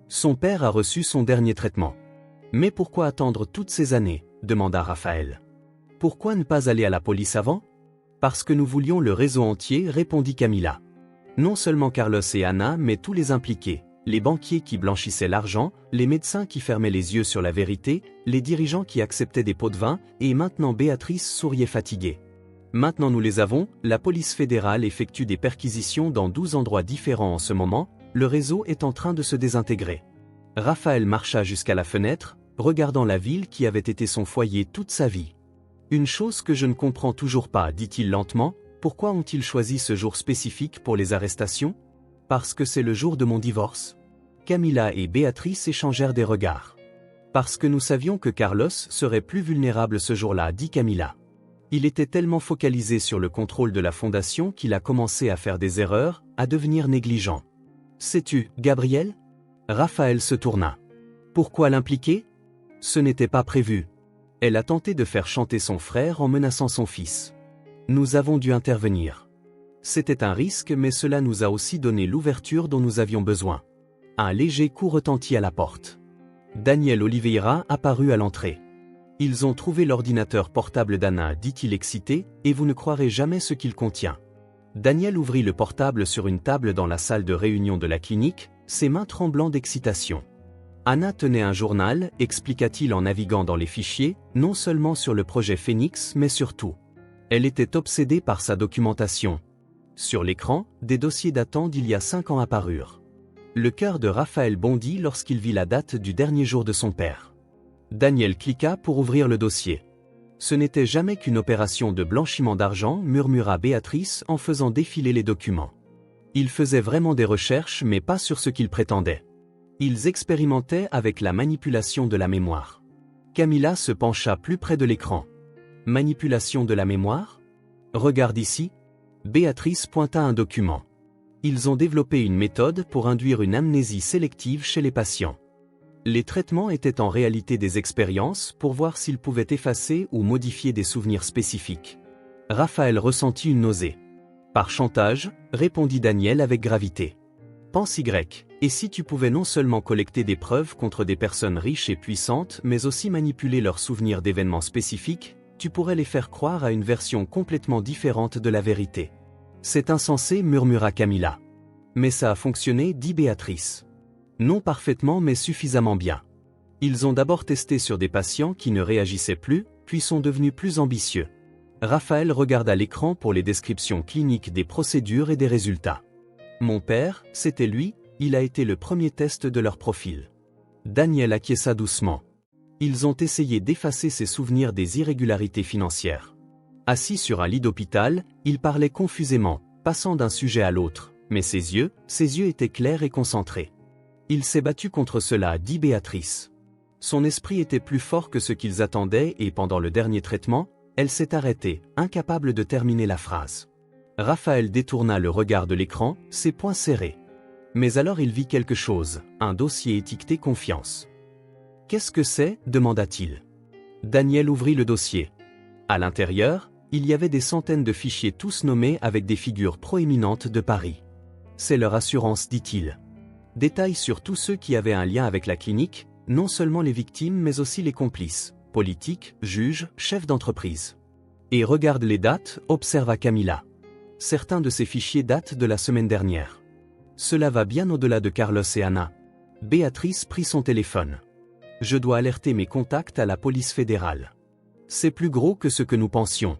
Son père a reçu son dernier traitement. Mais pourquoi attendre toutes ces années? Demanda Raphaël. Pourquoi ne pas aller à la police avant? Parce que nous voulions le réseau entier, répondit Camilla. Non seulement Carlos et Anna, mais tous les impliqués, les banquiers qui blanchissaient l'argent, les médecins qui fermaient les yeux sur la vérité, les dirigeants qui acceptaient des pots de vin, et maintenant Béatrice souriait fatiguée. Maintenant nous les avons, la police fédérale effectue des perquisitions dans 12 endroits différents en ce moment, le réseau est en train de se désintégrer. Raphaël marcha jusqu'à la fenêtre, regardant la ville qui avait été son foyer toute sa vie. Une chose que je ne comprends toujours pas, dit-il lentement, pourquoi ont-ils choisi ce jour spécifique pour les arrestations? Parce que c'est le jour de mon divorce. Camilla et Béatrice échangèrent des regards. Parce que nous savions que Carlos serait plus vulnérable ce jour-là, dit Camilla. Il était tellement focalisé sur le contrôle de la fondation qu'il a commencé à faire des erreurs, à devenir négligent. Sais-tu, Gabriel? Raphaël se tourna. Pourquoi l'impliquer? Ce n'était pas prévu. Elle a tenté de faire chanter son frère en menaçant son fils. Nous avons dû intervenir. C'était un risque, mais cela nous a aussi donné l'ouverture dont nous avions besoin. Un léger coup retentit à la porte. Daniel Oliveira apparut à l'entrée. Ils ont trouvé l'ordinateur portable d'Anna, dit-il excité, et vous ne croirez jamais ce qu'il contient. Daniel ouvrit le portable sur une table dans la salle de réunion de la clinique, ses mains tremblant d'excitation. Anna tenait un journal, expliqua-t-il en naviguant dans les fichiers, non seulement sur le projet Phoenix mais surtout. Elle était obsédée par sa documentation. Sur l'écran, des dossiers datant d'il y a 5 ans apparurent. Le cœur de Raphaël bondit lorsqu'il vit la date du dernier jour de son père. Daniel cliqua pour ouvrir le dossier. Ce n'était jamais qu'une opération de blanchiment d'argent, murmura Béatrice en faisant défiler les documents. Ils faisaient vraiment des recherches mais pas sur ce qu'ils prétendaient. Ils expérimentaient avec la manipulation de la mémoire. Camilla se pencha plus près de l'écran. Manipulation de la mémoire? Regarde ici. Béatrice pointa un document. Ils ont développé une méthode pour induire une amnésie sélective chez les patients. Les traitements étaient en réalité des expériences pour voir s'ils pouvaient effacer ou modifier des souvenirs spécifiques. Raphaël ressentit une nausée. Par chantage, répondit Daniel avec gravité. Pense Y, et si tu pouvais non seulement collecter des preuves contre des personnes riches et puissantes, mais aussi manipuler leurs souvenirs d'événements spécifiques, tu pourrais les faire croire à une version complètement différente de la vérité. C'est insensé, murmura Camilla. Mais ça a fonctionné, dit Béatrice. Non parfaitement mais suffisamment bien. Ils ont d'abord testé sur des patients qui ne réagissaient plus, puis sont devenus plus ambitieux. Raphaël regarda l'écran pour les descriptions cliniques des procédures et des résultats. Mon père, c'était lui, il a été le premier test de leur profil. Daniel acquiesça doucement. Ils ont essayé d'effacer ses souvenirs des irrégularités financières. Assis sur un lit d'hôpital, il parlait confusément, passant d'un sujet à l'autre, mais ses yeux étaient clairs et concentrés. Il s'est battu contre cela, dit Béatrice. Son esprit était plus fort que ce qu'ils attendaient et pendant le dernier traitement, elle s'est arrêtée, incapable de terminer la phrase. Raphaël détourna le regard de l'écran, ses poings serrés. Mais alors il vit quelque chose, un dossier étiqueté confiance. Qu'est-ce que c'est ? Demanda-t-il. Daniel ouvrit le dossier. À l'intérieur, il y avait des centaines de fichiers tous nommés avec des figures proéminentes de Paris. C'est leur assurance, dit-il. Détails sur tous ceux qui avaient un lien avec la clinique, non seulement les victimes mais aussi les complices, politiques, juges, chefs d'entreprise. Et regarde les dates, observa Camilla. Certains de ces fichiers datent de la semaine dernière. Cela va bien au-delà de Carlos et Anna. Béatrice prit son téléphone. Je dois alerter mes contacts à la police fédérale. C'est plus gros que ce que nous pensions.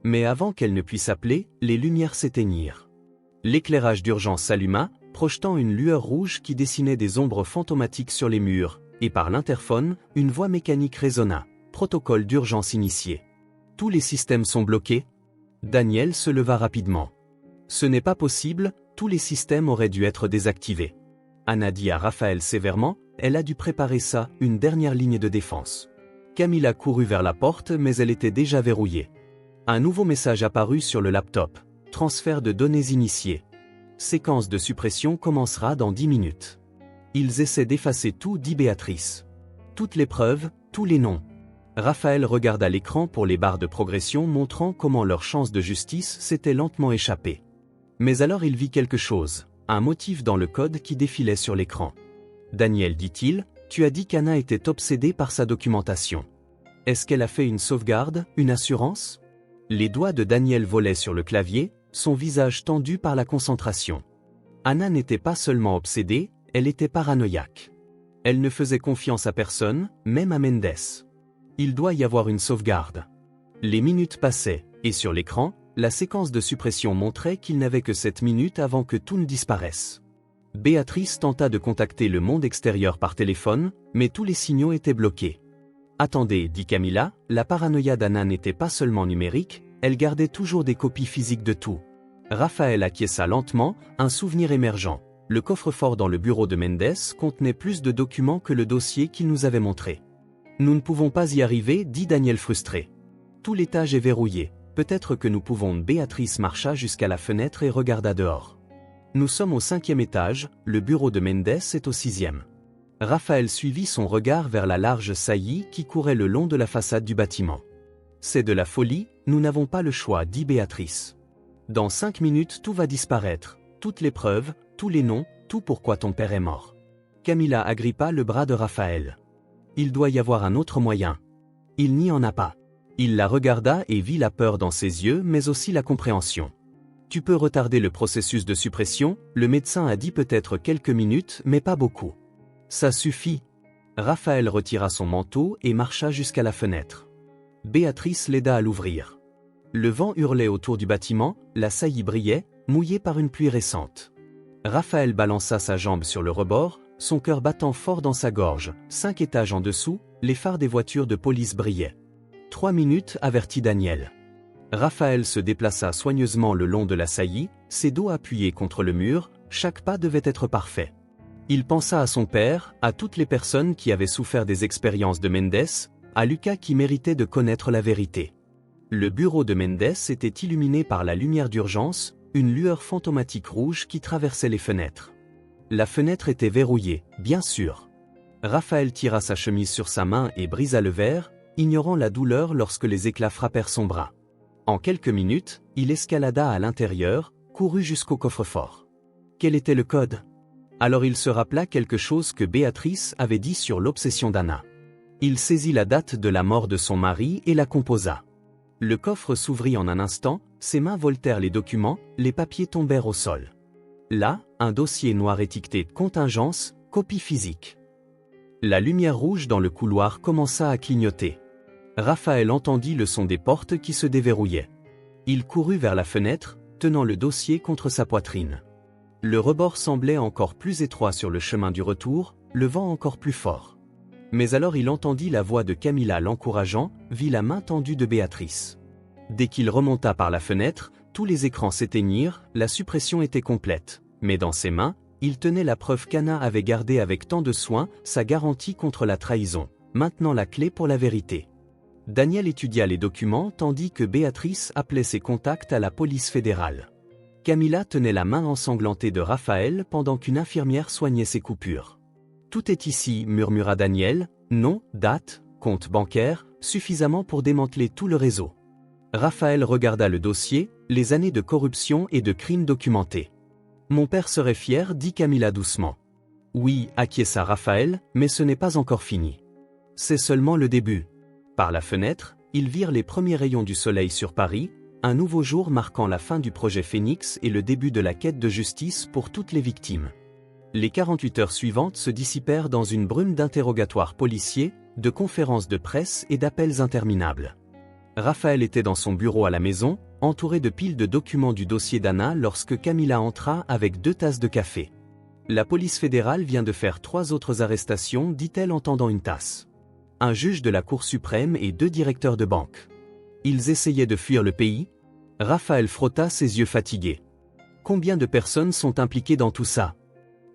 Mais avant qu'elle ne puisse appeler, les lumières s'éteignirent. L'éclairage d'urgence s'alluma, projetant une lueur rouge qui dessinait des ombres fantomatiques sur les murs, et par l'interphone, une voix mécanique résonna. Protocole d'urgence initié. Tous les systèmes sont bloqués. Daniel se leva rapidement. Ce n'est pas possible, tous les systèmes auraient dû être désactivés. Anna dit à Raphaël sévèrement, elle a dû préparer ça, une dernière ligne de défense. Camilla courut vers la porte mais elle était déjà verrouillée. Un nouveau message apparut sur le laptop. Transfert de données initié. Séquence de suppression commencera dans 10 minutes. Ils essaient d'effacer tout, dit Béatrice. Toutes les preuves, tous les noms. Raphaël regarda l'écran pour les barres de progression montrant comment leur chance de justice s'était lentement échappée. Mais alors il vit quelque chose, un motif dans le code qui défilait sur l'écran. Daniel, dit-il, tu as dit qu'Anna était obsédée par sa documentation. Est-ce qu'elle a fait une sauvegarde, une assurance ? Les doigts de Daniel volaient sur le clavier, son visage tendu par la concentration. Anna n'était pas seulement obsédée, elle était paranoïaque. Elle ne faisait confiance à personne, même à Mendes. Il doit y avoir une sauvegarde. Les minutes passaient, et sur l'écran, la séquence de suppression montrait qu'il n'avait que 7 minutes avant que tout ne disparaisse. Béatrice tenta de contacter le monde extérieur par téléphone, mais tous les signaux étaient bloqués. Attendez, dit Camilla, la paranoïa d'Anna n'était pas seulement numérique, elle gardait toujours des copies physiques de tout. Raphaël acquiesça lentement, un souvenir émergent. Le coffre-fort dans le bureau de Mendes contenait plus de documents que le dossier qu'il nous avait montré. Nous ne pouvons pas y arriver, dit Daniel frustré. Tout l'étage est verrouillé, peut-être que nous pouvons. Béatrice marcha jusqu'à la fenêtre et regarda dehors. Nous sommes au 5e étage, le bureau de Mendes est au 6e. Raphaël suivit son regard vers la large saillie qui courait le long de la façade du bâtiment. C'est de la folie, nous n'avons pas le choix, dit Béatrice. Dans 5 minutes tout va disparaître, toutes les preuves, tous les noms, tout pourquoi ton père est mort. Camilla agrippa le bras de Raphaël. Il doit y avoir un autre moyen. Il n'y en a pas. Il la regarda et vit la peur dans ses yeux mais aussi la compréhension. Tu peux retarder le processus de suppression, le médecin a dit peut-être quelques minutes mais pas beaucoup. Ça suffit. Raphaël retira son manteau et marcha jusqu'à la fenêtre. Béatrice l'aida à l'ouvrir. Le vent hurlait autour du bâtiment, la saillie brillait, mouillée par une pluie récente. Raphaël balança sa jambe sur le rebord, son cœur battant fort dans sa gorge. 5 étages en dessous, les phares des voitures de police brillaient. 3 minutes, avertit Daniel. Raphaël se déplaça soigneusement le long de la saillie, ses dos appuyés contre le mur, chaque pas devait être parfait. Il pensa à son père, à toutes les personnes qui avaient souffert des expériences de Mendes, à Lucas qui méritait de connaître la vérité. Le bureau de Mendes était illuminé par la lumière d'urgence, une lueur fantomatique rouge qui traversait les fenêtres. La fenêtre était verrouillée, bien sûr. Raphaël tira sa chemise sur sa main et brisa le verre, ignorant la douleur lorsque les éclats frappèrent son bras. En quelques minutes, il escalada à l'intérieur, courut jusqu'au coffre-fort. Quel était le code ? Alors il se rappela quelque chose que Béatrice avait dit sur l'obsession d'Anna. Il saisit la date de la mort de son mari et la composa. Le coffre s'ouvrit en un instant, ses mains voltèrent les documents, les papiers tombèrent au sol. Là, un dossier noir étiqueté « Contingence, copie physique ». La lumière rouge dans le couloir commença à clignoter. Raphaël entendit le son des portes qui se déverrouillaient. Il courut vers la fenêtre, tenant le dossier contre sa poitrine. Le rebord semblait encore plus étroit sur le chemin du retour, le vent encore plus fort. Mais alors il entendit la voix de Camilla l'encourageant, vit la main tendue de Béatrice. Dès qu'il remonta par la fenêtre, tous les écrans s'éteignirent, la suppression était complète. Mais dans ses mains, il tenait la preuve qu'Anna avait gardée avec tant de soin, sa garantie contre la trahison. Maintenant la clé pour la vérité. Daniel étudia les documents tandis que Béatrice appelait ses contacts à la police fédérale. Camilla tenait la main ensanglantée de Raphaël pendant qu'une infirmière soignait ses coupures. Tout est ici, murmura Daniel, nom, date, compte bancaire, suffisamment pour démanteler tout le réseau. Raphaël regarda le dossier, les années de corruption et de crimes documentés. Mon père serait fier, dit Camilla doucement. Oui, acquiesça Raphaël, mais ce n'est pas encore fini. C'est seulement le début. Par la fenêtre, ils virent les premiers rayons du soleil sur Paris, un nouveau jour marquant la fin du projet Phénix et le début de la quête de justice pour toutes les victimes. Les 48 heures suivantes se dissipèrent dans une brume d'interrogatoires policiers, de conférences de presse et d'appels interminables. Raphaël était dans son bureau à la maison, entouré de piles de documents du dossier d'Anna lorsque Camilla entra avec 2 tasses de café. La police fédérale vient de faire 3 autres arrestations, dit-elle en tendant une tasse. Un juge de la Cour suprême et 2 directeurs de banque. Ils essayaient de fuir le pays. Raphaël frotta ses yeux fatigués. Combien de personnes sont impliquées dans tout ça?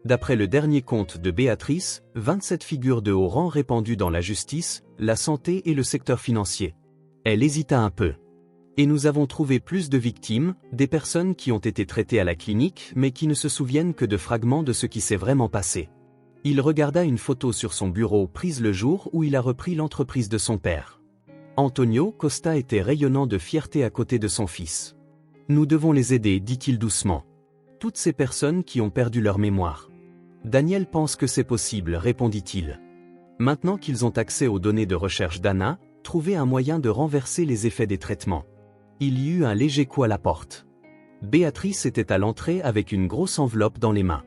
D'après le dernier compte de Béatrice, 27 figures de haut rang répandues dans la justice, la santé et le secteur financier. Elle hésita un peu. Et nous avons trouvé plus de victimes, des personnes qui ont été traitées à la clinique mais qui ne se souviennent que de fragments de ce qui s'est vraiment passé. Il regarda une photo sur son bureau prise le jour où il a repris l'entreprise de son père. Antonio Costa était rayonnant de fierté à côté de son fils. Nous devons les aider, dit-il doucement. Toutes ces personnes qui ont perdu leur mémoire. Daniel pense que c'est possible, répondit-il. Maintenant qu'ils ont accès aux données de recherche d'Anna, trouver un moyen de renverser les effets des traitements. Il y eut un léger coup à la porte. Béatrice était à l'entrée avec une grosse enveloppe dans les mains.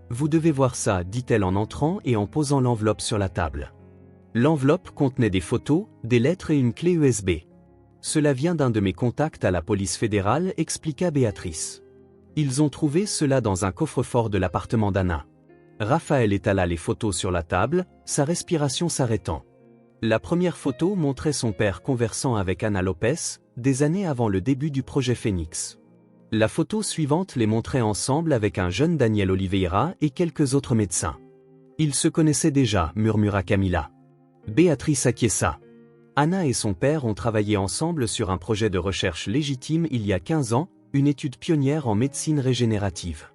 Vous devez voir ça, dit-elle en entrant et en posant l'enveloppe sur la table. L'enveloppe contenait des photos, des lettres et une clé USB. Cela vient d'un de mes contacts à la police fédérale, expliqua Béatrice. Ils ont trouvé cela dans un coffre-fort de l'appartement d'Anna. Raphaël étala les photos sur la table, sa respiration s'arrêtant. La première photo montrait son père conversant avec Anna Lopez, des années avant le début du projet Phénix. La photo suivante les montrait ensemble avec un jeune Daniel Oliveira et quelques autres médecins. Ils se connaissaient déjà, murmura Camilla. Béatrice acquiesça. Anna et son père ont travaillé ensemble sur un projet de recherche légitime il y a 15 ans, une étude pionnière en médecine régénérative.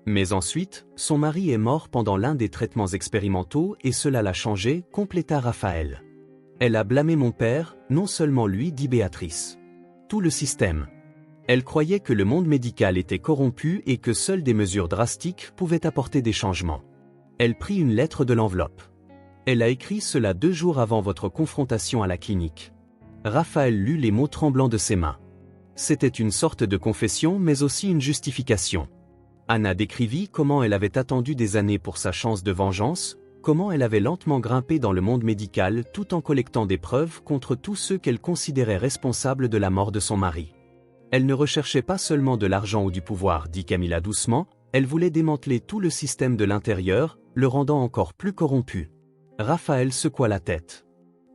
Mais ensuite, son mari est mort pendant l'un des traitements expérimentaux et cela l'a changé, compléta Raphaël. Elle a blâmé mon père, non seulement lui, dit Béatrice. Tout le système. Elle croyait que le monde médical était corrompu et que seules des mesures drastiques pouvaient apporter des changements. Elle prit une lettre de l'enveloppe. Elle a écrit cela 2 jours avant votre confrontation à la clinique. Raphaël lut les mots tremblants de ses mains. C'était une sorte de confession mais aussi une justification. Anna décrivit comment elle avait attendu des années pour sa chance de vengeance, comment elle avait lentement grimpé dans le monde médical tout en collectant des preuves contre tous ceux qu'elle considérait responsables de la mort de son mari. Elle ne recherchait pas seulement de l'argent ou du pouvoir, dit Camilla doucement, elle voulait démanteler tout le système de l'intérieur, le rendant encore plus corrompu. Raphaël secoua la tête.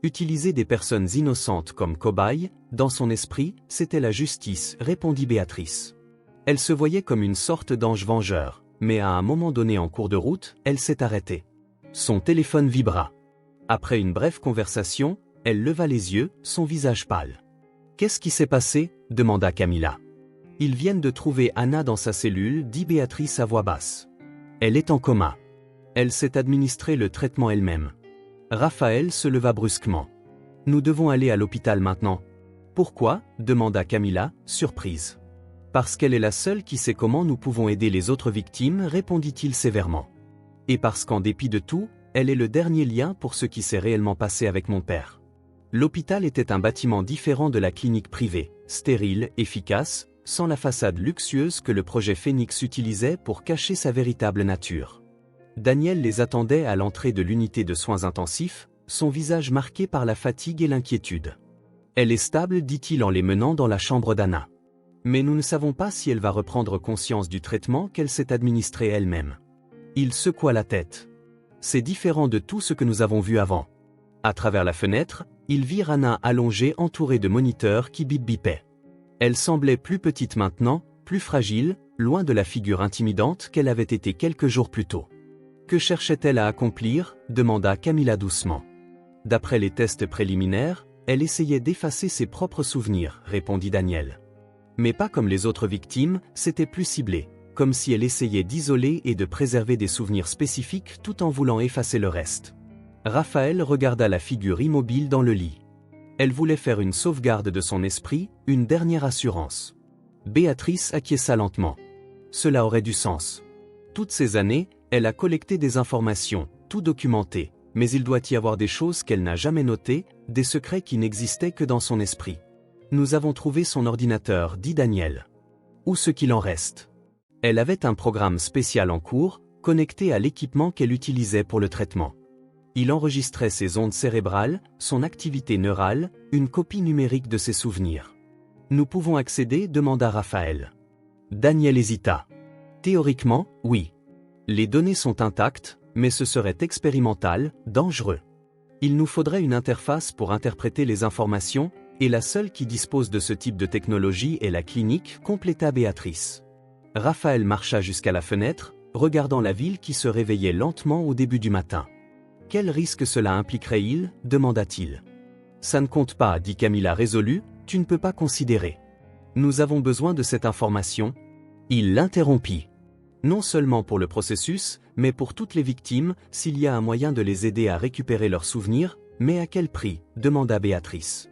Utiliser des personnes innocentes comme cobayes, dans son esprit, c'était la justice, répondit Béatrice. Elle se voyait comme une sorte d'ange vengeur, mais à un moment donné en cours de route, elle s'est arrêtée. Son téléphone vibra. Après une brève conversation, elle leva les yeux, son visage pâle. « Qu'est-ce qui s'est passé ?» demanda Camilla. « Ils viennent de trouver Anna dans sa cellule, dit Béatrice à voix basse. Elle est en coma. Elle s'est administré le traitement elle-même. » Raphaël se leva brusquement. « Nous devons aller à l'hôpital maintenant. »« Pourquoi ?» demanda Camilla, surprise. « Parce qu'elle est la seule qui sait comment nous pouvons aider les autres victimes, répondit-il sévèrement. Et parce qu'en dépit de tout, elle est le dernier lien pour ce qui s'est réellement passé avec mon père. » L'hôpital était un bâtiment différent de la clinique privée, stérile, efficace, sans la façade luxueuse que le projet Phénix utilisait pour cacher sa véritable nature. Daniel les attendait à l'entrée de l'unité de soins intensifs, son visage marqué par la fatigue et l'inquiétude. « Elle est stable, dit-il en les menant dans la chambre d'Anna. Mais nous ne savons pas si elle va reprendre conscience du traitement qu'elle s'est administré elle-même. » Il secoua la tête. « c'est différent de tout ce que nous avons vu avant. À travers la fenêtre, il vit Anna allongée entourée de moniteurs qui bip-bipaient. Elle semblait plus petite maintenant, plus fragile, loin de la figure intimidante qu'elle avait été quelques jours plus tôt. Que cherchait-elle à accomplir? Demanda Camilla doucement. D'après les tests préliminaires, elle essayait d'effacer ses propres souvenirs, répondit Daniel. Mais pas comme les autres victimes, c'était plus ciblé, comme si elle essayait d'isoler et de préserver des souvenirs spécifiques tout en voulant effacer le reste. Raphaël regarda la figure immobile dans le lit. Elle voulait faire une sauvegarde de son esprit, une dernière assurance. Béatrice acquiesça lentement. Cela aurait du sens. Toutes ces années, elle a collecté des informations, tout documenté, mais il doit y avoir des choses qu'elle n'a jamais notées, des secrets qui n'existaient que dans son esprit. Nous avons trouvé son ordinateur, dit Daniel. Ou ce qu'il en reste. Elle avait un programme spécial en cours, connecté à l'équipement qu'elle utilisait pour le traitement. Il enregistrait ses ondes cérébrales, son activité neurale, une copie numérique de ses souvenirs. Nous pouvons accéder? Demanda Raphaël. Daniel hésita. Théoriquement, oui. Les données sont intactes, mais ce serait expérimental, dangereux. Il nous faudrait une interface pour interpréter les informations, et la seule qui dispose de ce type de technologie est la clinique, compléta Béatrice. Raphaël marcha jusqu'à la fenêtre, regardant la ville qui se réveillait lentement au début du matin. Quel risque cela impliquerait-il? Demanda-t-il. Ça ne compte pas, dit Camilla résolue, tu ne peux pas considérer. Nous avons besoin de cette information. Il l'interrompit. Non seulement pour le processus, mais pour toutes les victimes, s'il y a un moyen de les aider à récupérer leurs souvenirs, mais à quel prix? Demanda Béatrice.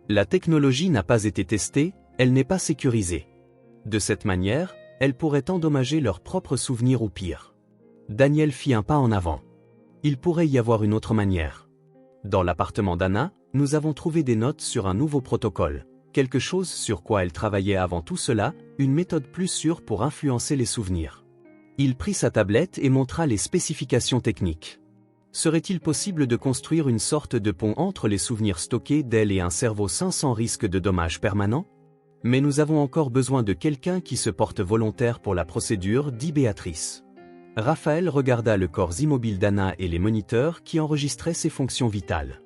La technologie n'a pas été testée, elle n'est pas sécurisée. De cette manière, elle pourrait endommager leurs propres souvenirs ou pire. Daniel fit un pas en avant. Il pourrait y avoir une autre manière. Dans l'appartement d'Anna, nous avons trouvé des notes sur un nouveau protocole, quelque chose sur quoi elle travaillait avant tout cela, une méthode plus sûre pour influencer les souvenirs. Il prit sa tablette et montra les spécifications techniques. Serait-il possible de construire une sorte de pont entre les souvenirs stockés d'elle et un cerveau sain sans risque de dommages permanents? Mais nous avons encore besoin de quelqu'un qui se porte volontaire pour la procédure, dit Béatrice. Raphaël regarda le corps immobile d'Anna et les moniteurs qui enregistraient ses fonctions vitales.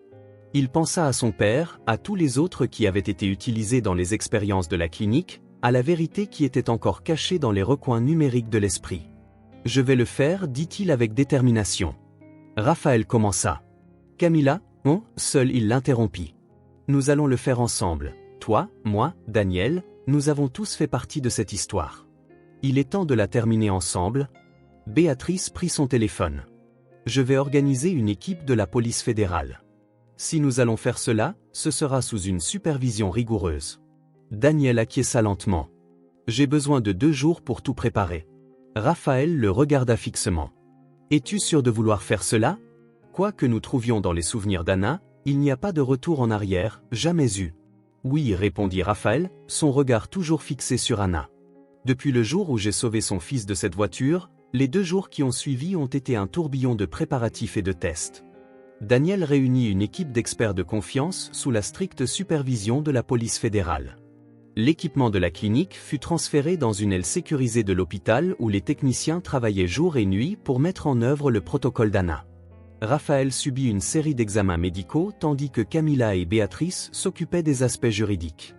Il pensa à son père, à tous les autres qui avaient été utilisés dans les expériences de la clinique, à la vérité qui était encore cachée dans les recoins numériques de l'esprit. « Je vais le faire », dit-il avec détermination. Raphaël commença. Camilla, non, seul il l'interrompit. « Nous allons le faire ensemble. Toi, moi, Daniel, nous avons tous fait partie de cette histoire. Il est temps de la terminer ensemble. » Béatrice prit son téléphone. « Je vais organiser une équipe de la police fédérale. Si nous allons faire cela, ce sera sous une supervision rigoureuse. » Daniel acquiesça lentement. « J'ai besoin de 2 jours pour tout préparer. » Raphaël le regarda fixement. « Es-tu sûr de vouloir faire cela? Quoi que nous trouvions dans les souvenirs d'Anna, il n'y a pas de retour en arrière, jamais eu. » Oui, répondit Raphaël, son regard toujours fixé sur Anna. « Depuis le jour où j'ai sauvé son fils de cette voiture, les 2 jours qui ont suivi ont été un tourbillon de préparatifs et de tests. » Daniel réunit une équipe d'experts de confiance sous la stricte supervision de la police fédérale. L'équipement de la clinique fut transféré dans une aile sécurisée de l'hôpital où les techniciens travaillaient jour et nuit pour mettre en œuvre le protocole d'Anna. Raphaël subit une série d'examens médicaux tandis que Camilla et Béatrice s'occupaient des aspects juridiques.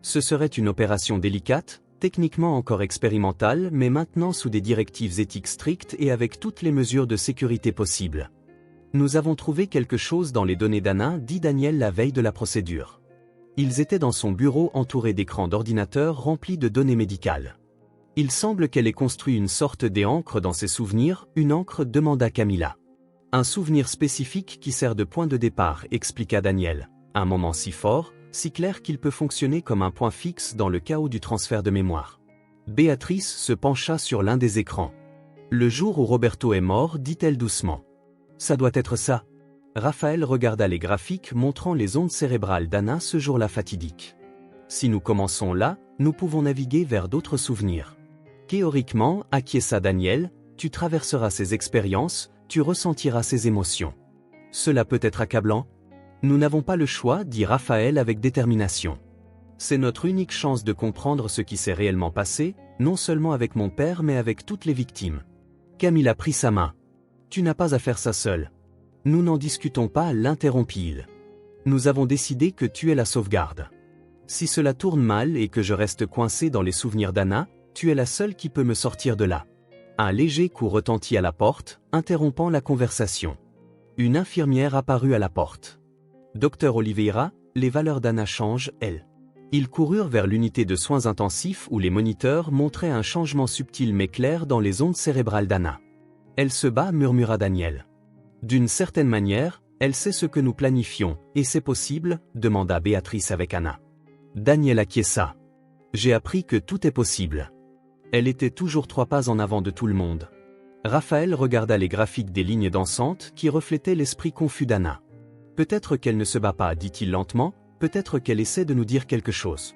Ce serait une opération délicate, techniquement encore expérimentale mais maintenant sous des directives éthiques strictes et avec toutes les mesures de sécurité possibles. Nous avons trouvé quelque chose dans les données d'Anna, dit Daniel la veille de la procédure. Ils étaient dans son bureau entouré d'écrans d'ordinateur remplis de données médicales. Il semble qu'elle ait construit une sorte d'encre dans ses souvenirs, une encre, demanda Camilla. Un souvenir spécifique qui sert de point de départ, expliqua Daniel. Un moment si fort, si clair qu'il peut fonctionner comme un point fixe dans le chaos du transfert de mémoire. Béatrice se pencha sur l'un des écrans. Le jour où Roberto est mort, dit-elle doucement. Ça doit être ça. Raphaël regarda les graphiques montrant les ondes cérébrales d'Anna ce jour-là fatidique. Si nous commençons là, nous pouvons naviguer vers d'autres souvenirs. Théoriquement, acquiesça Daniel, tu traverseras ces expériences, tu ressentiras ces émotions. Cela peut être accablant. Nous n'avons pas le choix, dit Raphaël avec détermination. C'est notre unique chance de comprendre ce qui s'est réellement passé, non seulement avec mon père mais avec toutes les victimes. Camilla prit sa main. Tu n'as pas à faire ça seul. Nous n'en discutons pas, l'interrompit-il. Nous avons décidé que tu es la sauvegarde. Si cela tourne mal et que je reste coincé dans les souvenirs d'Anna, tu es la seule qui peut me sortir de là. Un léger coup retentit à la porte, interrompant la conversation. Une infirmière apparut à la porte. Docteur Oliveira, les valeurs d'Anna changent, elle. Ils coururent vers l'unité de soins intensifs où les moniteurs montraient un changement subtil mais clair dans les ondes cérébrales d'Anna. Elle se bat, murmura Daniel. D'une certaine manière, elle sait ce que nous planifions, et c'est possible, demanda Béatrice avec Anna. Daniel acquiesça. J'ai appris que tout est possible. Elle était toujours 3 pas en avant de tout le monde. Raphaël regarda les graphiques des lignes dansantes qui reflétaient l'esprit confus d'Anna. Peut-être qu'elle ne se bat pas, dit-il lentement, peut-être qu'elle essaie de nous dire quelque chose.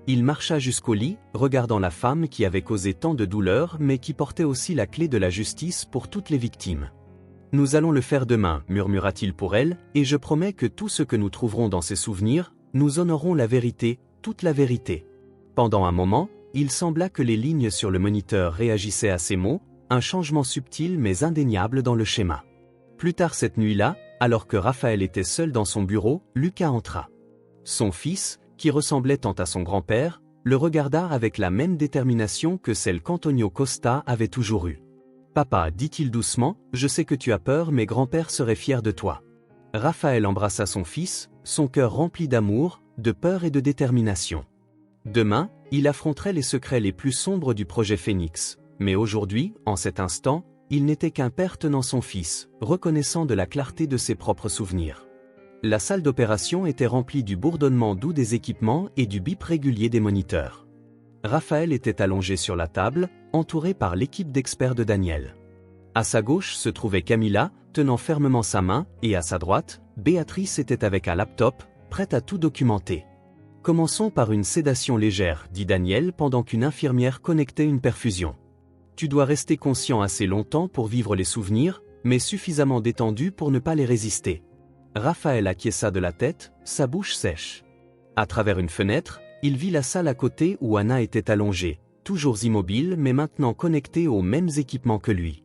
Il marcha jusqu'au lit, regardant la femme qui avait causé tant de douleur mais qui portait aussi la clé de la justice pour toutes les victimes. Nous allons le faire demain, murmura-t-il pour elle, et je promets que tout ce que nous trouverons dans ses souvenirs, nous honorons la vérité, toute la vérité. Pendant un moment, il sembla que les lignes sur le moniteur réagissaient à ces mots, un changement subtil mais indéniable dans le schéma. Plus tard cette nuit-là, alors que Raphaël était seul dans son bureau, Lucas entra. Son fils, qui ressemblait tant à son grand-père, le regarda avec la même détermination que celle qu'Antonio Costa avait toujours eue. « Papa, dit-il doucement, je sais que tu as peur mais grand-père serait fier de toi. » Raphaël embrassa son fils, son cœur rempli d'amour, de peur et de détermination. Demain, il affronterait les secrets les plus sombres du projet Phénix, mais aujourd'hui, en cet instant, il n'était qu'un père tenant son fils, reconnaissant de la clarté de ses propres souvenirs. La salle d'opération était remplie du bourdonnement doux des équipements et du bip régulier des moniteurs. Raphaël était allongé sur la table, entouré par l'équipe d'experts de Daniel. À sa gauche se trouvait Camilla, tenant fermement sa main, et à sa droite, Béatrice était avec un laptop, prête à tout documenter. « Commençons par une sédation légère, dit Daniel pendant qu'une infirmière connectait une perfusion. Tu dois rester conscient assez longtemps pour vivre les souvenirs, mais suffisamment détendu pour ne pas les résister. » Raphaël acquiesça de la tête, sa bouche sèche. À travers une fenêtre, il vit la salle à côté où Anna était allongée, toujours immobile mais maintenant connectée aux mêmes équipements que lui.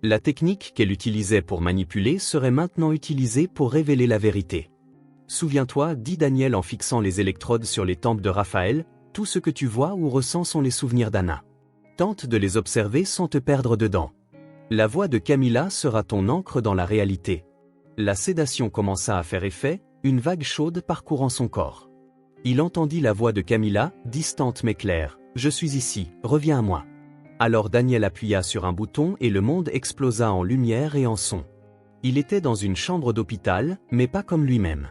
La technique qu'elle utilisait pour manipuler serait maintenant utilisée pour révéler la vérité. « Souviens-toi, dit Daniel en fixant les électrodes sur les tempes de Raphaël, tout ce que tu vois ou ressens sont les souvenirs d'Anna. Tente de les observer sans te perdre dedans. La voix de Camilla sera ton encre dans la réalité. » La sédation commença à faire effet, une vague chaude parcourant son corps. Il entendit la voix de Camilla, distante mais claire. « Je suis ici, reviens à moi. » Alors Daniel appuya sur un bouton et le monde explosa en lumière et en son. Il était dans une chambre d'hôpital, mais pas comme lui-même.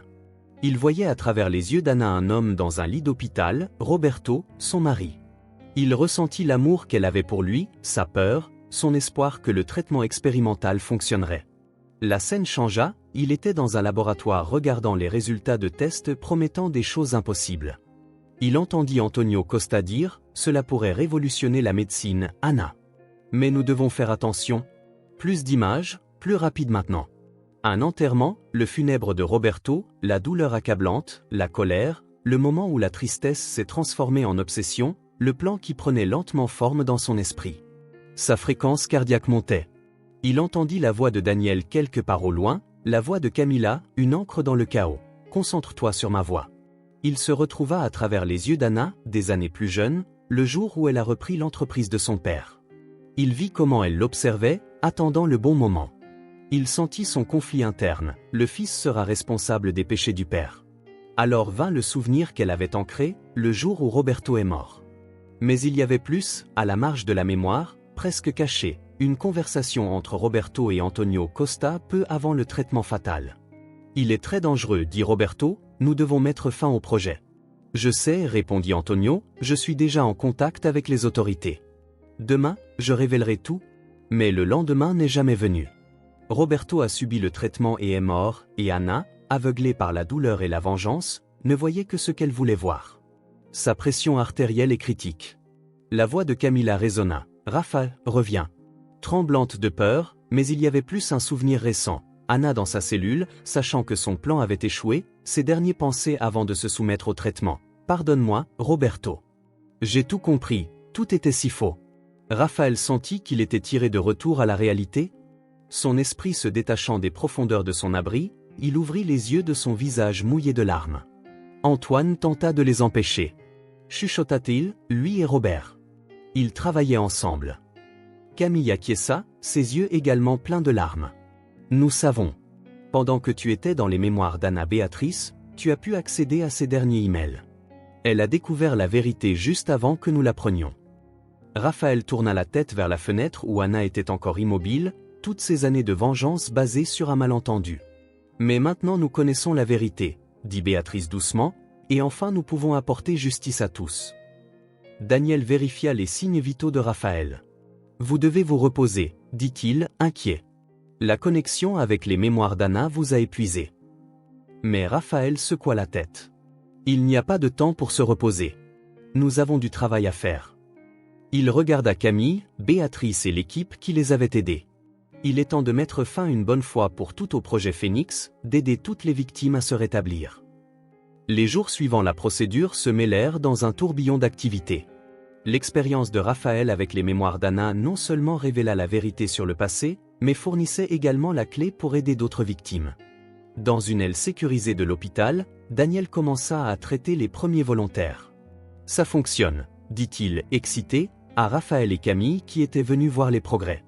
Il voyait à travers les yeux d'Anna un homme dans un lit d'hôpital, Roberto, son mari. Il ressentit l'amour qu'elle avait pour lui, sa peur, son espoir que le traitement expérimental fonctionnerait. La scène changea, il était dans un laboratoire regardant les résultats de tests promettant des choses impossibles. Il entendit Antonio Costa dire « Cela pourrait révolutionner la médecine, Anna. Mais nous devons faire attention. Plus d'images, plus rapide maintenant. » Un enterrement, le funèbre de Roberto, la douleur accablante, la colère, le moment où la tristesse s'est transformée en obsession, le plan qui prenait lentement forme dans son esprit. Sa fréquence cardiaque montait. Il entendit la voix de Daniel quelque part au loin, la voix de Camilla, une encre dans le chaos. « Concentre-toi sur ma voix. » Il se retrouva à travers les yeux d'Anna, des années plus jeune, le jour où elle a repris l'entreprise de son père. Il vit comment elle l'observait, attendant le bon moment. Il sentit son conflit interne, le fils sera responsable des péchés du père. Alors vint le souvenir qu'elle avait ancré, le jour où Roberto est mort. Mais il y avait plus, à la marge de la mémoire, presque caché, une conversation entre Roberto et Antonio Costa peu avant le traitement fatal. « Il est très dangereux, dit Roberto, nous devons mettre fin au projet. »« Je sais, répondit Antonio, je suis déjà en contact avec les autorités. Demain, je révélerai tout. » Mais le lendemain n'est jamais venu. Roberto a subi le traitement et est mort, et Anna, aveuglée par la douleur et la vengeance, ne voyait que ce qu'elle voulait voir. Sa pression artérielle est critique. La voix de Camilla résonna. « Raphaël, reviens. » Tremblante de peur, mais il y avait plus un souvenir récent. Anna dans sa cellule, sachant que son plan avait échoué, ses derniers pensaient avant de se soumettre au traitement. « Pardonne-moi, Roberto. J'ai tout compris, tout était si faux. » Raphaël sentit qu'il était tiré de retour à la réalité. Son esprit se détachant des profondeurs de son abri, il ouvrit les yeux de son visage mouillé de larmes. Antoine tenta de les empêcher. Chuchota-t-il, lui et Robert. Ils travaillaient ensemble. Camille acquiesça, ses yeux également pleins de larmes. Nous savons. Pendant que tu étais dans les mémoires d'Anna Béatrice, tu as pu accéder à ces derniers emails. Elle a découvert la vérité juste avant que nous l'apprenions. Raphaël tourna la tête vers la fenêtre où Anna était encore immobile, toutes ces années de vengeance basées sur un malentendu. Mais maintenant nous connaissons la vérité, dit Béatrice doucement, et enfin nous pouvons apporter justice à tous. Daniel vérifia les signes vitaux de Raphaël. Vous devez vous reposer, dit-il, inquiet. La connexion avec les mémoires d'Anna vous a épuisé. Mais Raphaël secoua la tête. Il n'y a pas de temps pour se reposer. Nous avons du travail à faire. Il regarda Camille, Béatrice et l'équipe qui les avait aidés. Il est temps de mettre fin une bonne fois pour tout au projet Phénix, d'aider toutes les victimes à se rétablir. Les jours suivant la procédure se mêlèrent dans un tourbillon d'activités. L'expérience de Raphaël avec les mémoires d'Anna non seulement révéla la vérité sur le passé, mais fournissait également la clé pour aider d'autres victimes. Dans une aile sécurisée de l'hôpital, Daniel commença à traiter les premiers volontaires. « Ça fonctionne », dit-il, excité, à Raphaël et Camille qui étaient venus voir les progrès.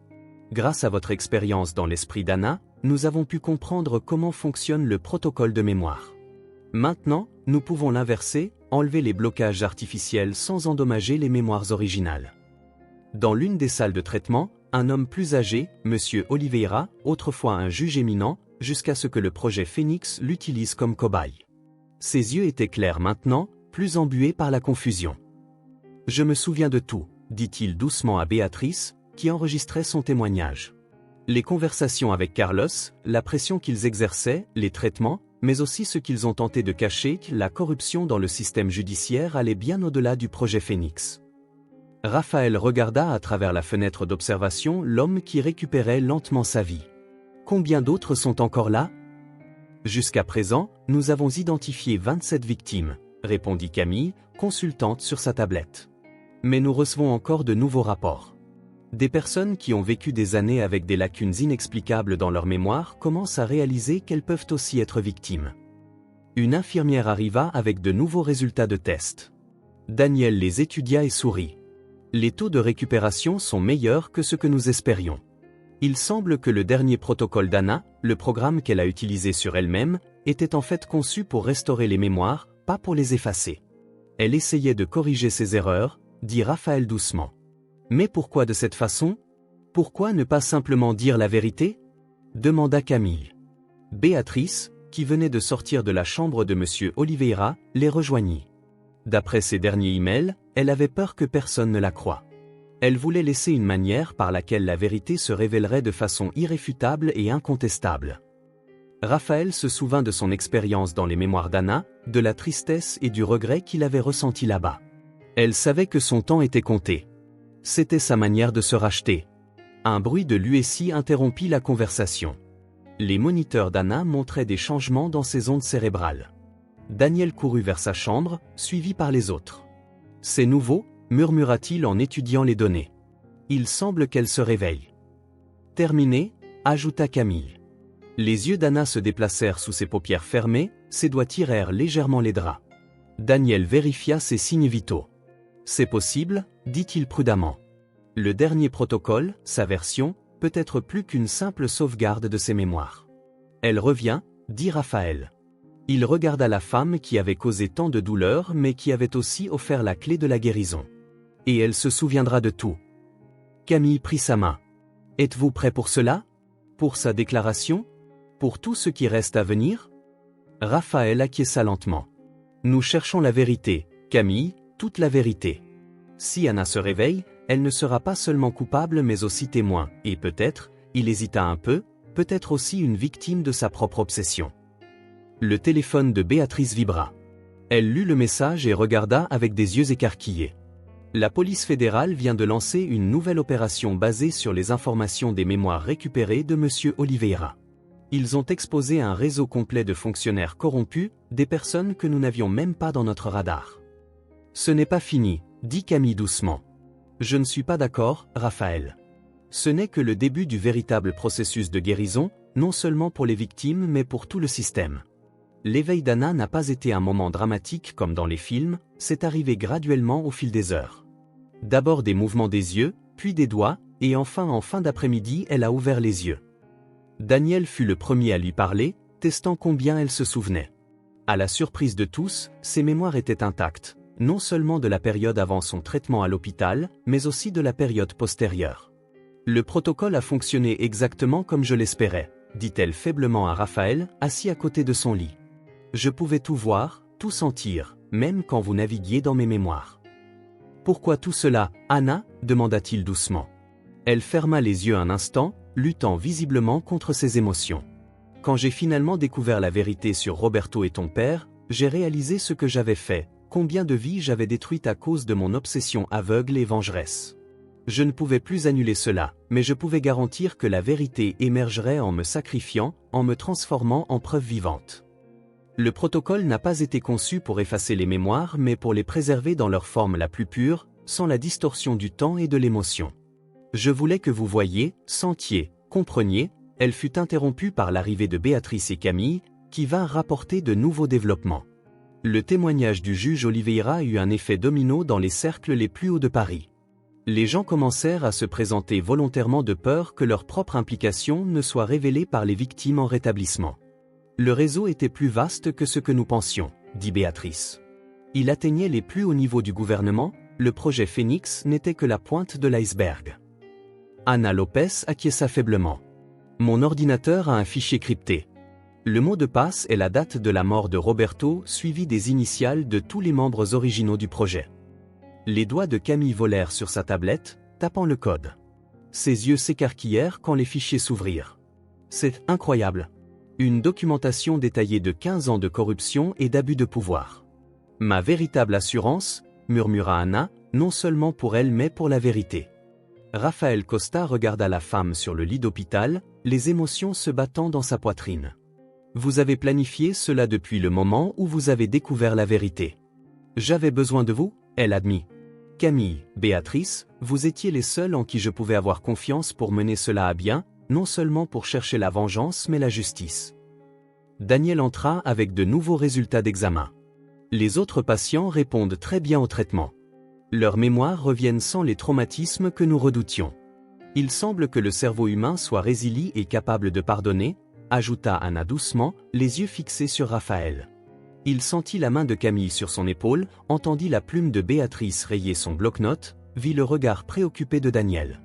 Grâce à votre expérience dans l'esprit d'Anna, nous avons pu comprendre comment fonctionne le protocole de mémoire. Maintenant, nous pouvons l'inverser, enlever les blocages artificiels sans endommager les mémoires originales. Dans l'une des salles de traitement, un homme plus âgé, M. Oliveira, autrefois un juge éminent, jusqu'à ce que le projet Phénix l'utilise comme cobaye. Ses yeux étaient clairs maintenant, plus embués par la confusion. « Je me souviens de tout », dit-il doucement à Béatrice, qui enregistrait son témoignage. Les conversations avec Carlos, la pression qu'ils exerçaient, les traitements, mais aussi ce qu'ils ont tenté de cacher, la corruption dans le système judiciaire allait bien au-delà du projet Phénix. Raphaël regarda à travers la fenêtre d'observation l'homme qui récupérait lentement sa vie. Combien d'autres sont encore là? Jusqu'à présent, nous avons identifié 27 victimes, répondit Camille, consultante sur sa tablette. Mais nous recevons encore de nouveaux rapports. Des personnes qui ont vécu des années avec des lacunes inexplicables dans leur mémoire commencent à réaliser qu'elles peuvent aussi être victimes. Une infirmière arriva avec de nouveaux résultats de tests. Daniel les étudia et sourit. Les taux de récupération sont meilleurs que ce que nous espérions. Il semble que le dernier protocole d'Anna, le programme qu'elle a utilisé sur elle-même, était en fait conçu pour restaurer les mémoires, pas pour les effacer. Elle essayait de corriger ses erreurs, dit Raphaël doucement. Mais pourquoi de cette façon? Pourquoi ne pas simplement dire la vérité? Demanda Camille. Béatrice, qui venait de sortir de la chambre de M. Oliveira, les rejoignit. D'après ses derniers emails, elle avait peur que personne ne la croie. Elle voulait laisser une manière par laquelle la vérité se révélerait de façon irréfutable et incontestable. Raphaël se souvint de son expérience dans les mémoires d'Anna, de la tristesse et du regret qu'il avait ressenti là-bas. Elle savait que son temps était compté. C'était sa manière de se racheter. Un bruit de l'USI interrompit la conversation. Les moniteurs d'Anna montraient des changements dans ses ondes cérébrales. Daniel courut vers sa chambre, suivi par les autres. « C'est nouveau », murmura-t-il en étudiant les données. « Il semble qu'elle se réveille. »« Terminé », ajouta Camille. Les yeux d'Anna se déplacèrent sous ses paupières fermées, ses doigts tirèrent légèrement les draps. Daniel vérifia ses signes vitaux. « C'est possible », dit-il prudemment. Le dernier protocole, sa version, peut être plus qu'une simple sauvegarde de ses mémoires. Elle revient, dit Raphaël. Il regarda la femme qui avait causé tant de douleur mais qui avait aussi offert la clé de la guérison. Et elle se souviendra de tout. Camille prit sa main. Êtes-vous prêt pour cela? Pour sa déclaration? Pour tout ce qui reste à venir? Raphaël acquiesça lentement. Nous cherchons la vérité, Camille, toute la vérité. Si Anna se réveille, elle ne sera pas seulement coupable mais aussi témoin, et peut-être, il hésita un peu, peut-être aussi une victime de sa propre obsession. Le téléphone de Béatrice vibra. Elle lut le message et regarda avec des yeux écarquillés. La police fédérale vient de lancer une nouvelle opération basée sur les informations des mémoires récupérées de M. Oliveira. Ils ont exposé un réseau complet de fonctionnaires corrompus, des personnes que nous n'avions même pas dans notre radar. Ce n'est pas fini, dit Camille doucement. Je ne suis pas d'accord, Raphaël. Ce n'est que le début du véritable processus de guérison, non seulement pour les victimes mais pour tout le système. L'éveil d'Anna n'a pas été un moment dramatique comme dans les films, c'est arrivé graduellement au fil des heures. D'abord des mouvements des yeux, puis des doigts, et enfin en fin d'après-midi elle a ouvert les yeux. Daniel fut le premier à lui parler, testant combien elle se souvenait. À la surprise de tous, ses mémoires étaient intactes, non seulement de la période avant son traitement à l'hôpital, mais aussi de la période postérieure. Le protocole a fonctionné exactement comme je l'espérais, dit-elle faiblement à Raphaël, assis à côté de son lit. Je pouvais tout voir, tout sentir, même quand vous naviguiez dans mes mémoires. Pourquoi tout cela, Anna ? Demanda-t-il doucement. Elle ferma les yeux un instant, luttant visiblement contre ses émotions. Quand j'ai finalement découvert la vérité sur Roberto et ton père, j'ai réalisé ce que j'avais fait, combien de vies j'avais détruites à cause de mon obsession aveugle et vengeresse. Je ne pouvais plus annuler cela, mais je pouvais garantir que la vérité émergerait en me sacrifiant, en me transformant en preuve vivante. Le protocole n'a pas été conçu pour effacer les mémoires mais pour les préserver dans leur forme la plus pure, sans la distorsion du temps et de l'émotion. Je voulais que vous voyiez, sentiez, compreniez. Elle fut interrompue par l'arrivée de Béatrice et Camille, qui vinrent rapporter de nouveaux développements. Le témoignage du juge Oliveira eut un effet domino dans les cercles les plus hauts de Paris. Les gens commencèrent à se présenter volontairement de peur que leur propre implication ne soit révélée par les victimes en rétablissement. Le réseau était plus vaste que ce que nous pensions, dit Béatrice. Il atteignait les plus hauts niveaux du gouvernement, le projet Phoenix n'était que la pointe de l'iceberg. Ana Lopez acquiesça faiblement. Mon ordinateur a un fichier crypté. Le mot de passe est la date de la mort de Roberto suivi des initiales de tous les membres originaux du projet. Les doigts de Camille volèrent sur sa tablette, tapant le code. Ses yeux s'écarquillèrent quand les fichiers s'ouvrirent. C'est incroyable. Une documentation détaillée de 15 ans de corruption et d'abus de pouvoir. Ma véritable assurance, murmura Anna, non seulement pour elle mais pour la vérité. Raphaël Costa regarda la femme sur le lit d'hôpital, les émotions se battant dans sa poitrine. Vous avez planifié cela depuis le moment où vous avez découvert la vérité. J'avais besoin de vous, elle admit. Camille, Béatrice, vous étiez les seuls en qui je pouvais avoir confiance pour mener cela à bien, non seulement pour chercher la vengeance mais la justice. Daniel entra avec de nouveaux résultats d'examen. Les autres patients répondent très bien au traitement. Leurs mémoires reviennent sans les traumatismes que nous redoutions. Il semble que le cerveau humain soit résilient et capable de pardonner, ajouta Anna doucement, les yeux fixés sur Raphaël. Il sentit la main de Camille sur son épaule, entendit la plume de Béatrice rayer son bloc-notes, vit le regard préoccupé de Daniel.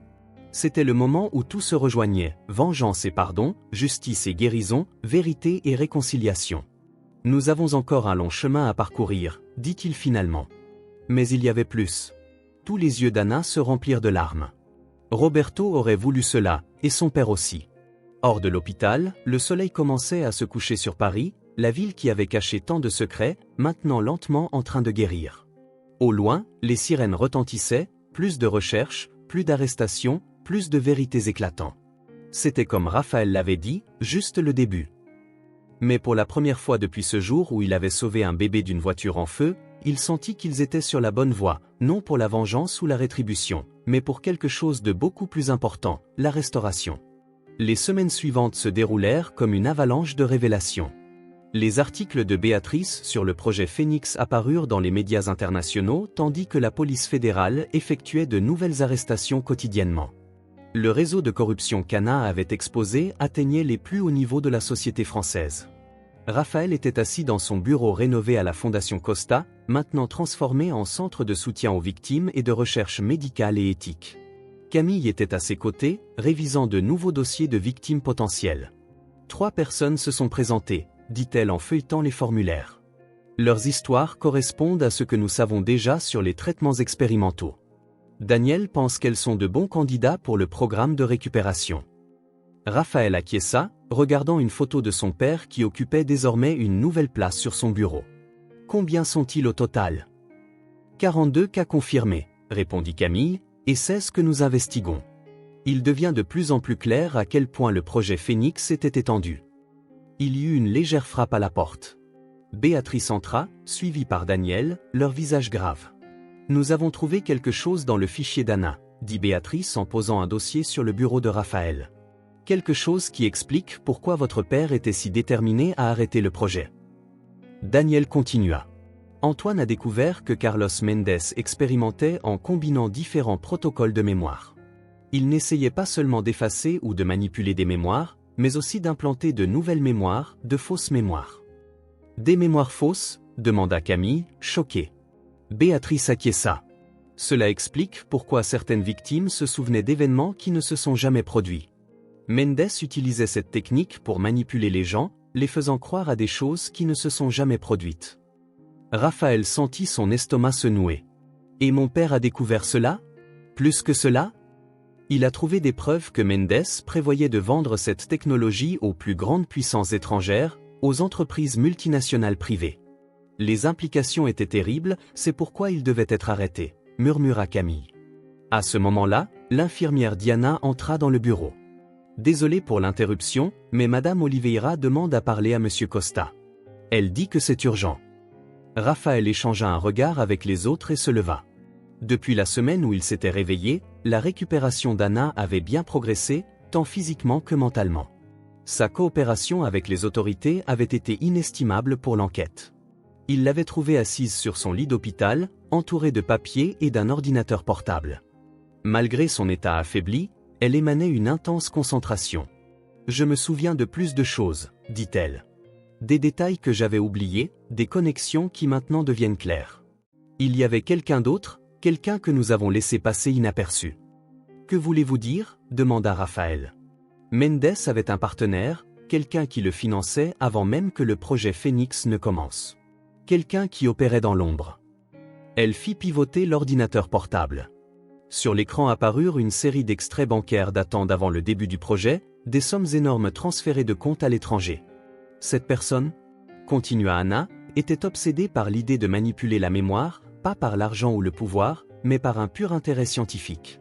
C'était le moment où tout se rejoignait, vengeance et pardon, justice et guérison, vérité et réconciliation. Nous avons encore un long chemin à parcourir, dit-il finalement. Mais il y avait plus. Tous les yeux d'Anna se remplirent de larmes. Roberto aurait voulu cela, et son père aussi. Hors de l'hôpital, le soleil commençait à se coucher sur Paris, la ville qui avait caché tant de secrets, maintenant lentement en train de guérir. Au loin, les sirènes retentissaient, plus de recherches, plus d'arrestations, plus de vérités éclatantes. C'était comme Raphaël l'avait dit, juste le début. Mais pour la première fois depuis ce jour où il avait sauvé un bébé d'une voiture en feu, il sentit qu'ils étaient sur la bonne voie, non pour la vengeance ou la rétribution, mais pour quelque chose de beaucoup plus important, la restauration. Les semaines suivantes se déroulèrent comme une avalanche de révélations. Les articles de Béatrice sur le projet Phoenix apparurent dans les médias internationaux tandis que la police fédérale effectuait de nouvelles arrestations quotidiennement. Le réseau de corruption qu'Anna avait exposé atteignait les plus hauts niveaux de la société française. Raphaël était assis dans son bureau rénové à la Fondation Costa, maintenant transformé en centre de soutien aux victimes et de recherche médicale et éthique. Camille était à ses côtés, révisant de nouveaux dossiers de victimes potentielles. 3 personnes se sont présentées, dit-elle en feuilletant les formulaires. Leurs histoires correspondent à ce que nous savons déjà sur les traitements expérimentaux. Daniel pense qu'elles sont de bons candidats pour le programme de récupération. Raphaël acquiesça, regardant une photo de son père qui occupait désormais une nouvelle place sur son bureau. Combien sont-ils au total ? 42 cas confirmés, répondit Camille, et c'est ce que nous investiguons. Il devient de plus en plus clair à quel point le projet Phoenix était étendu. Il y eut une légère frappe à la porte. Béatrice entra, suivie par Daniel, leur visage grave. Nous avons trouvé quelque chose dans le fichier d'Anna, dit Béatrice en posant un dossier sur le bureau de Raphaël. Quelque chose qui explique pourquoi votre père était si déterminé à arrêter le projet. Daniel continua. Antoine a découvert que Carlos Mendes expérimentait en combinant différents protocoles de mémoire. Il n'essayait pas seulement d'effacer ou de manipuler des mémoires, mais aussi d'implanter de nouvelles mémoires, de fausses mémoires. Des mémoires fausses ? Demanda Camille, choquée. Béatrice acquiesça. Cela explique pourquoi certaines victimes se souvenaient d'événements qui ne se sont jamais produits. Mendes utilisait cette technique pour manipuler les gens, les faisant croire à des choses qui ne se sont jamais produites. Raphaël sentit son estomac se nouer. Et mon père a découvert cela ? Plus que cela ? Il a trouvé des preuves que Mendes prévoyait de vendre cette technologie aux plus grandes puissances étrangères, aux entreprises multinationales privées. Les implications étaient terribles, c'est pourquoi il devait être arrêté, murmura Camille. À ce moment-là, l'infirmière Diana entra dans le bureau. Désolé pour l'interruption, mais Madame Oliveira demande à parler à Monsieur Costa. Elle dit que c'est urgent. Raphaël échangea un regard avec les autres et se leva. Depuis la semaine où il s'était réveillé, la récupération d'Anna avait bien progressé, tant physiquement que mentalement. Sa coopération avec les autorités avait été inestimable pour l'enquête. Il l'avait trouvée assise sur son lit d'hôpital, entourée de papiers et d'un ordinateur portable. Malgré son état affaibli, elle émanait une intense concentration. « Je me souviens de plus de choses, » dit-elle. Des détails que j'avais oubliés, des connexions qui maintenant deviennent claires. Il y avait quelqu'un d'autre, quelqu'un que nous avons laissé passer inaperçu. « Que voulez-vous dire » demanda Raphaël. Mendes avait un partenaire, quelqu'un qui le finançait avant même que le projet Phoenix ne commence. Quelqu'un qui opérait dans l'ombre. Elle fit pivoter l'ordinateur portable. Sur l'écran apparurent une série d'extraits bancaires datant d'avant le début du projet, des sommes énormes transférées de comptes à l'étranger. Cette personne, continua Anna, était obsédée par l'idée de manipuler la mémoire, pas par l'argent ou le pouvoir, mais par un pur intérêt scientifique.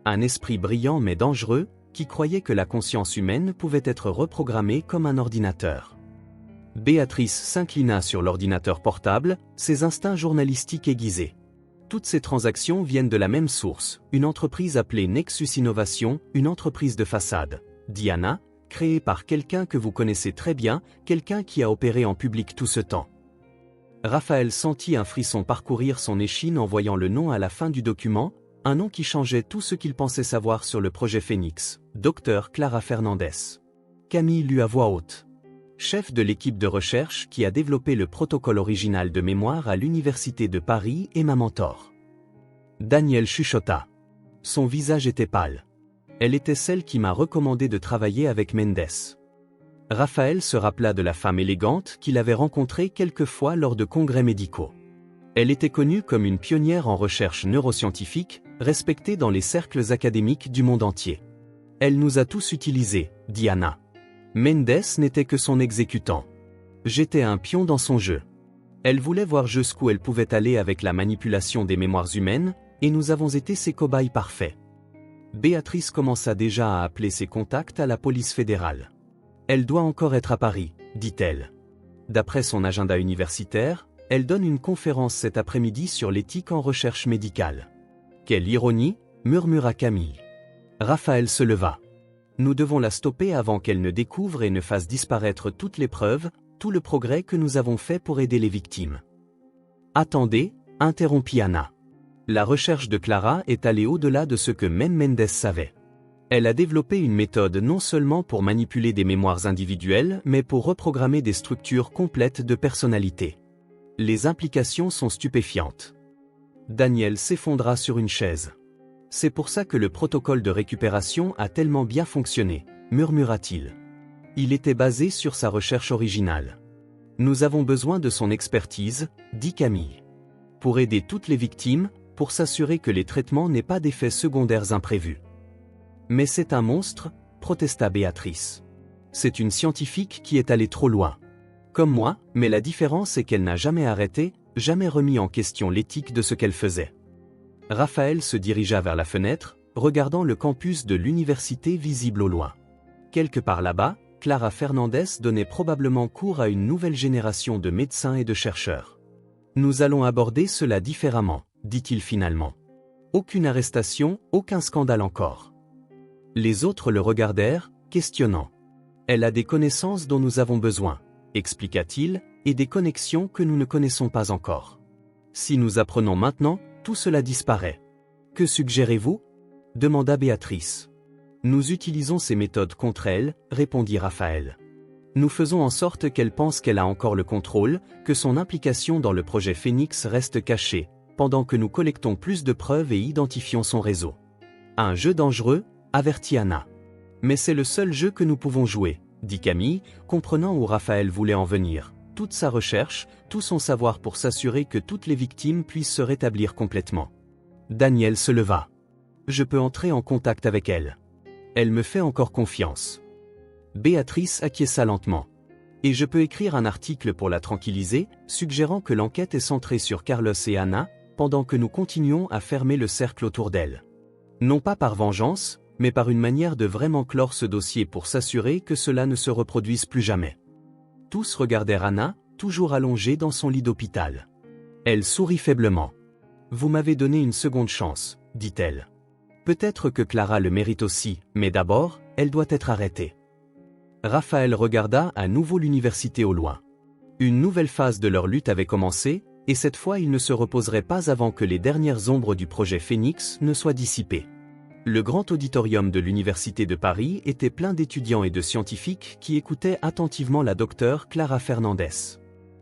Un esprit brillant mais dangereux, qui croyait que la conscience humaine pouvait être reprogrammée comme un ordinateur. Béatrice s'inclina sur l'ordinateur portable, ses instincts journalistiques aiguisés. Toutes ces transactions viennent de la même source, une entreprise appelée Nexus Innovation, une entreprise de façade, dit Anna, créée par quelqu'un que vous connaissez très bien, quelqu'un qui a opéré en public tout ce temps. Raphaël sentit un frisson parcourir son échine en voyant le nom à la fin du document, un nom qui changeait tout ce qu'il pensait savoir sur le projet Phoenix, Dr Clara Fernandez. Camille lut à voix haute. Chef de l'équipe de recherche qui a développé le protocole original de mémoire à l'Université de Paris et ma mentor. Daniel chuchota. Son visage était pâle. Elle était celle qui m'a recommandé de travailler avec Mendes. Raphaël se rappela de la femme élégante qu'il avait rencontrée quelques fois lors de congrès médicaux. Elle était connue comme une pionnière en recherche neuroscientifique, respectée dans les cercles académiques du monde entier. Elle nous a tous utilisés, dit Anna. Mendes n'était que son exécutant. J'étais un pion dans son jeu. Elle voulait voir jusqu'où elle pouvait aller avec la manipulation des mémoires humaines, et nous avons été ses cobayes parfaits. Béatrice commença déjà à appeler ses contacts à la police fédérale. Elle doit encore être à Paris, dit-elle. D'après son agenda universitaire, elle donne une conférence cet après-midi sur l'éthique en recherche médicale. Quelle ironie, murmura Camille. Raphaël se leva. Nous devons la stopper avant qu'elle ne découvre et ne fasse disparaître toutes les preuves, tout le progrès que nous avons fait pour aider les victimes. Attendez, interrompit Anna. La recherche de Clara est allée au-delà de ce que même Mendes savait. Elle a développé une méthode non seulement pour manipuler des mémoires individuelles, mais pour reprogrammer des structures complètes de personnalité. Les implications sont stupéfiantes. Daniel s'effondra sur une chaise. C'est pour ça que le protocole de récupération a tellement bien fonctionné, murmura-t-il. Il était basé sur sa recherche originale. Nous avons besoin de son expertise, dit Camille. Pour aider toutes les victimes, pour s'assurer que les traitements n'aient pas d'effets secondaires imprévus. Mais c'est un monstre, protesta Béatrice. C'est une scientifique qui est allée trop loin. Comme moi, mais la différence est qu'elle n'a jamais arrêté, jamais remis en question l'éthique de ce qu'elle faisait. Raphaël se dirigea vers la fenêtre, regardant le campus de l'université visible au loin. Quelque part là-bas, Clara Fernandez donnait probablement cours à une nouvelle génération de médecins et de chercheurs. Nous allons aborder cela différemment, dit-il finalement. Aucune arrestation, aucun scandale encore. Les autres le regardèrent, questionnant. Elle a des connaissances dont nous avons besoin, expliqua-t-il, et des connexions que nous ne connaissons pas encore. Si nous apprenons maintenant, tout cela disparaît. Que suggérez-vous ? Demanda Béatrice. Nous utilisons ces méthodes contre elle, répondit Raphaël. Nous faisons en sorte qu'elle pense qu'elle a encore le contrôle, que son implication dans le projet Phénix reste cachée, pendant que nous collectons plus de preuves et identifions son réseau. Un jeu dangereux, avertit Anna. Mais c'est le seul jeu que nous pouvons jouer, dit Camille, comprenant où Raphaël voulait en venir. Toute sa recherche, tout son savoir pour s'assurer que toutes les victimes puissent se rétablir complètement. Daniel se leva. Je peux entrer en contact avec elle. Elle me fait encore confiance. Béatrice acquiesça lentement. Et je peux écrire un article pour la tranquilliser, suggérant que l'enquête est centrée sur Carlos et Anna, pendant que nous continuons à fermer le cercle autour d'elle. Non pas par vengeance, mais par une manière de vraiment clore ce dossier pour s'assurer que cela ne se reproduise plus jamais. Tous regardèrent Anna, toujours allongée dans son lit d'hôpital. Elle sourit faiblement. « Vous m'avez donné une seconde chance, dit-elle. Peut-être que Clara le mérite aussi, mais d'abord, elle doit être arrêtée. » Raphaël regarda à nouveau l'université au loin. Une nouvelle phase de leur lutte avait commencé, et cette fois ils ne se reposeraient pas avant que les dernières ombres du projet Phénix ne soient dissipées. Le grand auditorium de l'Université de Paris était plein d'étudiants et de scientifiques qui écoutaient attentivement la docteure Clara Fernandez.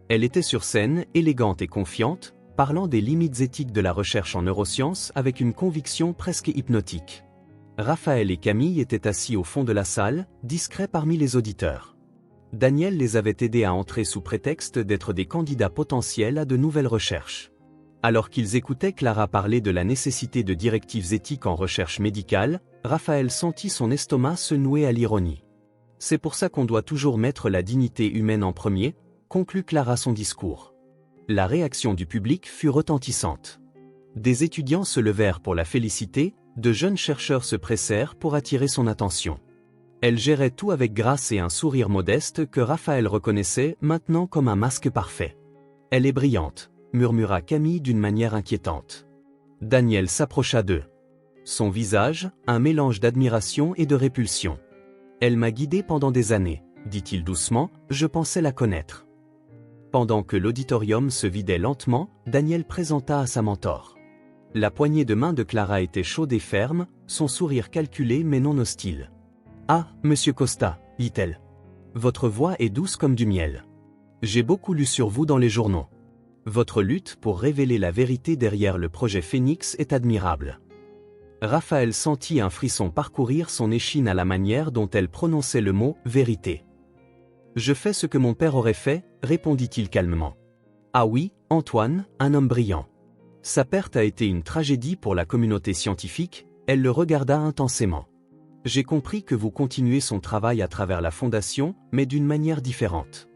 Elle était sur scène, élégante et confiante, parlant des limites éthiques de la recherche en neurosciences avec une conviction presque hypnotique. Raphaël et Camille étaient assis au fond de la salle, discrets parmi les auditeurs. Daniel les avait aidés à entrer sous prétexte d'être des candidats potentiels à de nouvelles recherches. Alors qu'ils écoutaient Clara parler de la nécessité de directives éthiques en recherche médicale, Raphaël sentit son estomac se nouer à l'ironie. C'est pour ça qu'on doit toujours mettre la dignité humaine en premier, conclut Clara son discours. La réaction du public fut retentissante. Des étudiants se levèrent pour la féliciter, de jeunes chercheurs se pressèrent pour attirer son attention. Elle gérait tout avec grâce et un sourire modeste que Raphaël reconnaissait maintenant comme un masque parfait. « Elle est brillante », murmura Camille d'une manière inquiétante. Daniel s'approcha d'eux. Son visage, un mélange d'admiration et de répulsion. « Elle m'a guidé pendant des années, dit-il doucement, je pensais la connaître. » Pendant que l'auditorium se vidait lentement, Daniel présenta à sa mentor. La poignée de main de Clara était chaude et ferme, son sourire calculé mais non hostile. « Ah, monsieur Costa, dit-elle. Votre voix est douce comme du miel. J'ai beaucoup lu sur vous dans les journaux. Votre lutte pour révéler la vérité derrière le projet Phénix est admirable. » Raphaël sentit un frisson parcourir son échine à la manière dont elle prononçait le mot « vérité ». « Je fais ce que mon père aurait fait », répondit-il calmement. « Ah oui, Antoine, un homme brillant. Sa perte a été une tragédie pour la communauté scientifique, » elle le regarda intensément. « J'ai compris que vous continuez son travail à travers la fondation, mais d'une manière différente. »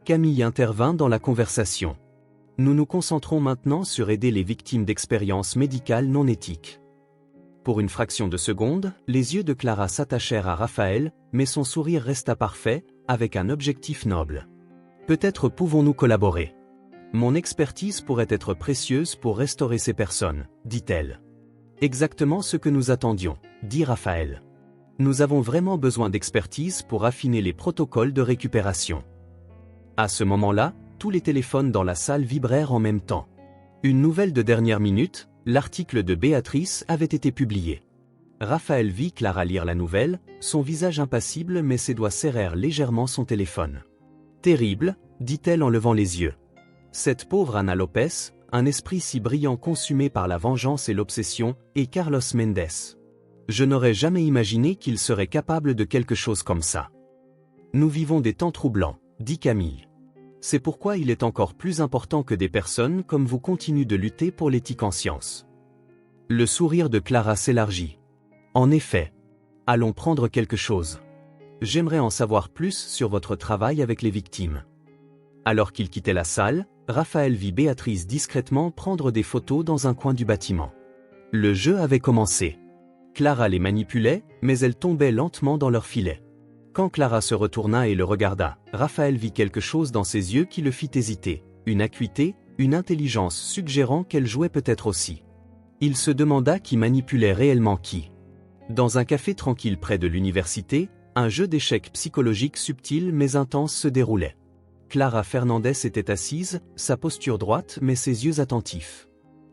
Camille intervint dans la conversation. « Nous nous concentrons maintenant sur aider les victimes d'expériences médicales non éthiques. » Pour une fraction de seconde, les yeux de Clara s'attachèrent à Raphaël, mais son sourire resta parfait, avec un objectif noble. « Peut-être pouvons-nous collaborer. Mon expertise pourrait être précieuse pour restaurer ces personnes, » dit-elle. « Exactement ce que nous attendions, » dit Raphaël. « Nous avons vraiment besoin d'expertise pour affiner les protocoles de récupération. » À ce moment-là, tous les téléphones dans la salle vibrèrent en même temps. Une nouvelle de dernière minute, l'article de Béatrice avait été publié. Raphaël vit Clara lire la nouvelle, son visage impassible mais ses doigts serrèrent légèrement son téléphone. « Terrible, » dit-elle en levant les yeux. Cette pauvre Anna Lopez, un esprit si brillant consumé par la vengeance et l'obsession, et Carlos Mendes. Je n'aurais jamais imaginé qu'il serait capable de quelque chose comme ça. Nous vivons des temps troublants, dit Camille. C'est pourquoi il est encore plus important que des personnes comme vous continuent de lutter pour l'éthique en sciences. Le sourire de Clara s'élargit. En effet. Allons prendre quelque chose. J'aimerais en savoir plus sur votre travail avec les victimes. Alors qu'il quittait la salle, Raphaël vit Béatrice discrètement prendre des photos dans un coin du bâtiment. Le jeu avait commencé. Clara les manipulait, mais elles tombaient lentement dans leur filet. Quand Clara se retourna et le regarda, Raphaël vit quelque chose dans ses yeux qui le fit hésiter, une acuité, une intelligence suggérant qu'elle jouait peut-être aussi. Il se demanda qui manipulait réellement qui. Dans un café tranquille près de l'université, un jeu d'échecs psychologique subtil mais intense se déroulait. Clara Fernandez était assise, sa posture droite mais ses yeux attentifs.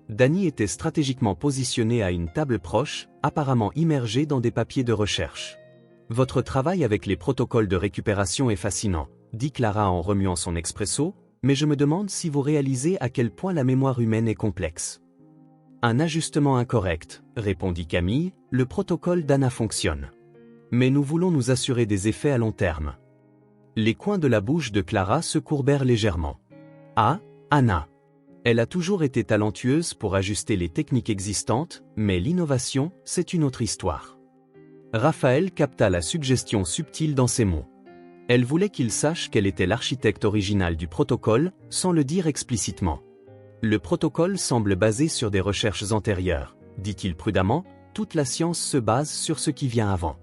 Danny était stratégiquement positionné à une table proche, apparemment immergé dans des papiers de recherche. « Votre travail avec les protocoles de récupération est fascinant », dit Clara en remuant son expresso, mais je me demande si vous réalisez à quel point la mémoire humaine est complexe. Un ajustement incorrect, répondit Camille, le protocole d'Anna fonctionne. Mais nous voulons nous assurer des effets à long terme. Les coins de la bouche de Clara se courbèrent légèrement. Ah, Anna. Elle a toujours été talentueuse pour ajuster les techniques existantes, mais l'innovation, c'est une autre histoire. Raphaël capta la suggestion subtile dans ses mots. Elle voulait qu'il sache qu'elle était l'architecte original du protocole, sans le dire explicitement. Le protocole semble basé sur des recherches antérieures, dit-il prudemment, toute la science se base sur ce qui vient avant.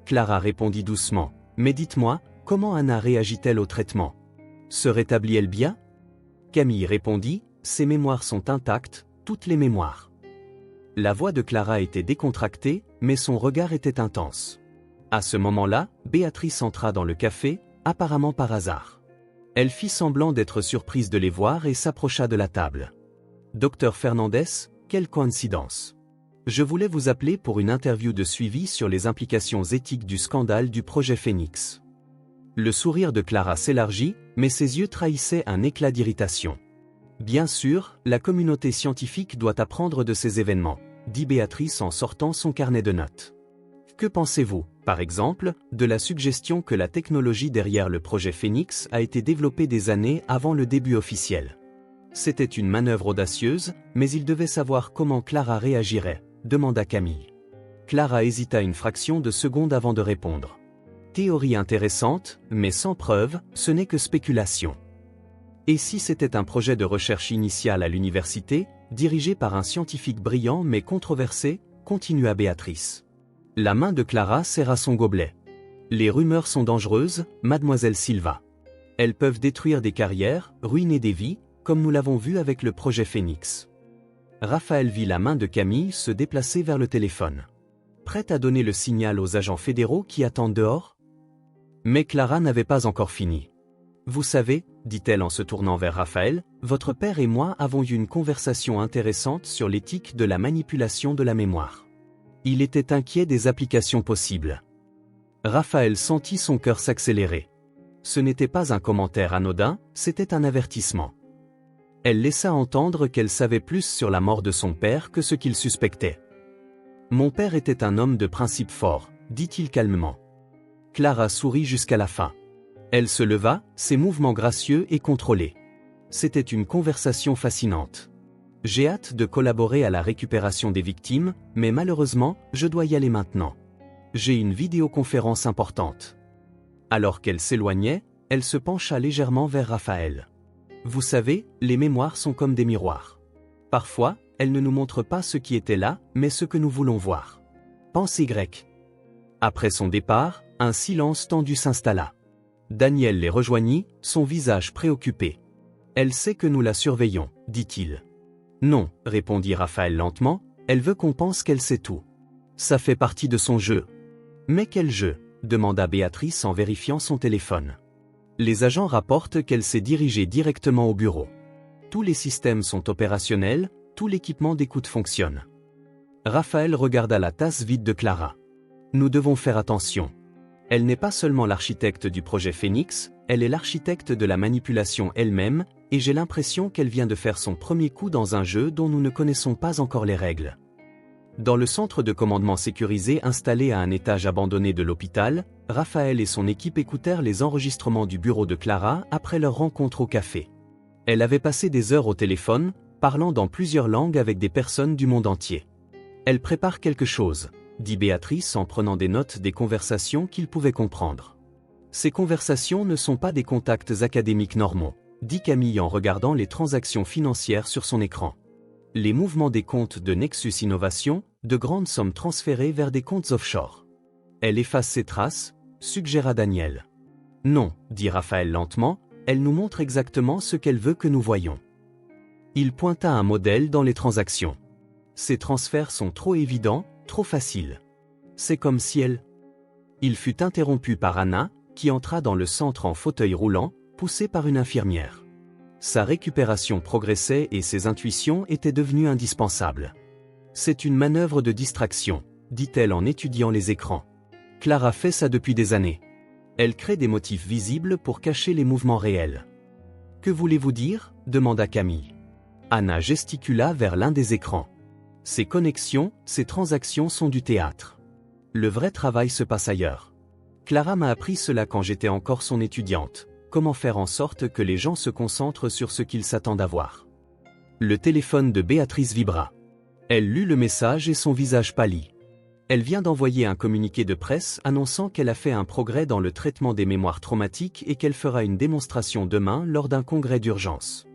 Clara répondit doucement, mais dites-moi, comment Anna réagit-elle au traitement? Se rétablit-elle bien? Camille répondit, ses mémoires sont intactes, toutes les mémoires. La voix de Clara était décontractée, mais son regard était intense. À ce moment-là, Béatrice entra dans le café, apparemment par hasard. Elle fit semblant d'être surprise de les voir et s'approcha de la table. « Docteur Fernandez, quelle coïncidence. Je voulais vous appeler pour une interview de suivi sur les implications éthiques du scandale du projet Phénix. » Le sourire de Clara s'élargit, mais ses yeux trahissaient un éclat d'irritation. « Bien sûr, la communauté scientifique doit apprendre de ces événements, » dit Béatrice en sortant son carnet de notes. « Que pensez-vous, par exemple, de la suggestion que la technologie derrière le projet Phénix a été développée des années avant le début officiel? C'était une manœuvre audacieuse, mais il devait savoir comment Clara réagirait, demanda Camille. Clara hésita une fraction de seconde avant de répondre. Théorie intéressante, mais sans preuve, ce n'est que spéculation. Et si c'était un projet de recherche initial à l'université, dirigé par un scientifique brillant mais controversé, continua Béatrice. La main de Clara serra son gobelet. Les rumeurs sont dangereuses, mademoiselle Silva. Elles peuvent détruire des carrières, ruiner des vies, comme nous l'avons vu avec le projet Phénix. Raphaël vit la main de Camille se déplacer vers le téléphone. Prête à donner le signal aux agents fédéraux qui attendent dehors? Mais Clara n'avait pas encore fini. Vous savez, dit-elle en se tournant vers Raphaël, votre père et moi avons eu une conversation intéressante sur l'éthique de la manipulation de la mémoire. Il était inquiet des applications possibles. Raphaël sentit son cœur s'accélérer. Ce n'était pas un commentaire anodin, c'était un avertissement. Elle laissa entendre qu'elle savait plus sur la mort de son père que ce qu'il suspectait. Mon père était un homme de principe fort, dit-il calmement. Clara sourit jusqu'à la fin. Elle se leva, ses mouvements gracieux et contrôlés. C'était une conversation fascinante. J'ai hâte de collaborer à la récupération des victimes, mais malheureusement, je dois y aller maintenant. J'ai une vidéoconférence importante. Alors qu'elle s'éloignait, elle se pencha légèrement vers Raphaël. Vous savez, les mémoires sont comme des miroirs. Parfois, elles ne nous montrent pas ce qui était là, mais ce que nous voulons voir. Pense Y. Après son départ, un silence tendu s'installa. Daniel les rejoignit, son visage préoccupé. Elle sait que nous la surveillons, dit-il. Non, répondit Raphaël lentement, elle veut qu'on pense qu'elle sait tout. Ça fait partie de son jeu. Mais quel jeu? Demanda Béatrice en vérifiant son téléphone. Les agents rapportent qu'elle s'est dirigée directement au bureau. Tous les systèmes sont opérationnels, tout l'équipement d'écoute fonctionne. Raphaël regarda la tasse vide de Clara. Nous devons faire attention. Elle n'est pas seulement l'architecte du projet Phénix, elle est l'architecte de la manipulation elle-même, et j'ai l'impression qu'elle vient de faire son premier coup dans un jeu dont nous ne connaissons pas encore les règles. Dans le centre de commandement sécurisé installé à un étage abandonné de l'hôpital, Raphaël et son équipe écoutèrent les enregistrements du bureau de Clara après leur rencontre au café. Elle avait passé des heures au téléphone, parlant dans plusieurs langues avec des personnes du monde entier. Elle prépare quelque chose, dit Béatrice en prenant des notes des conversations qu'il pouvait comprendre. Ces conversations ne sont pas des contacts académiques normaux, dit Camille en regardant les transactions financières sur son écran. Les mouvements des comptes de Nexus Innovation, de grandes sommes transférées vers des comptes offshore. Elle efface ses traces, suggéra Daniel. Non, dit Raphaël lentement, elle nous montre exactement ce qu'elle veut que nous voyions. Il pointa un modèle dans les transactions. Ces transferts sont trop évidents, trop faciles. C'est comme si elle... Il fut interrompu par Anna, qui entra dans le centre en fauteuil roulant, poussée par une infirmière. Sa récupération progressait et ses intuitions étaient devenues indispensables. C'est une manœuvre de distraction, dit-elle en étudiant les écrans. Clara fait ça depuis des années. Elle crée des motifs visibles pour cacher les mouvements réels. Que voulez-vous dire ? Demanda Camille. Anna gesticula vers l'un des écrans. Ces connexions, ces transactions sont du théâtre. Le vrai travail se passe ailleurs. Clara m'a appris cela quand j'étais encore son étudiante. Comment faire en sorte que les gens se concentrent sur ce qu'ils s'attendent à voir. Le téléphone de Béatrice vibra. Elle lut le message et son visage pâlit. Elle vient d'envoyer un communiqué de presse annonçant qu'elle a fait un progrès dans le traitement des mémoires traumatiques et qu'elle fera une démonstration demain lors d'un congrès d'urgence.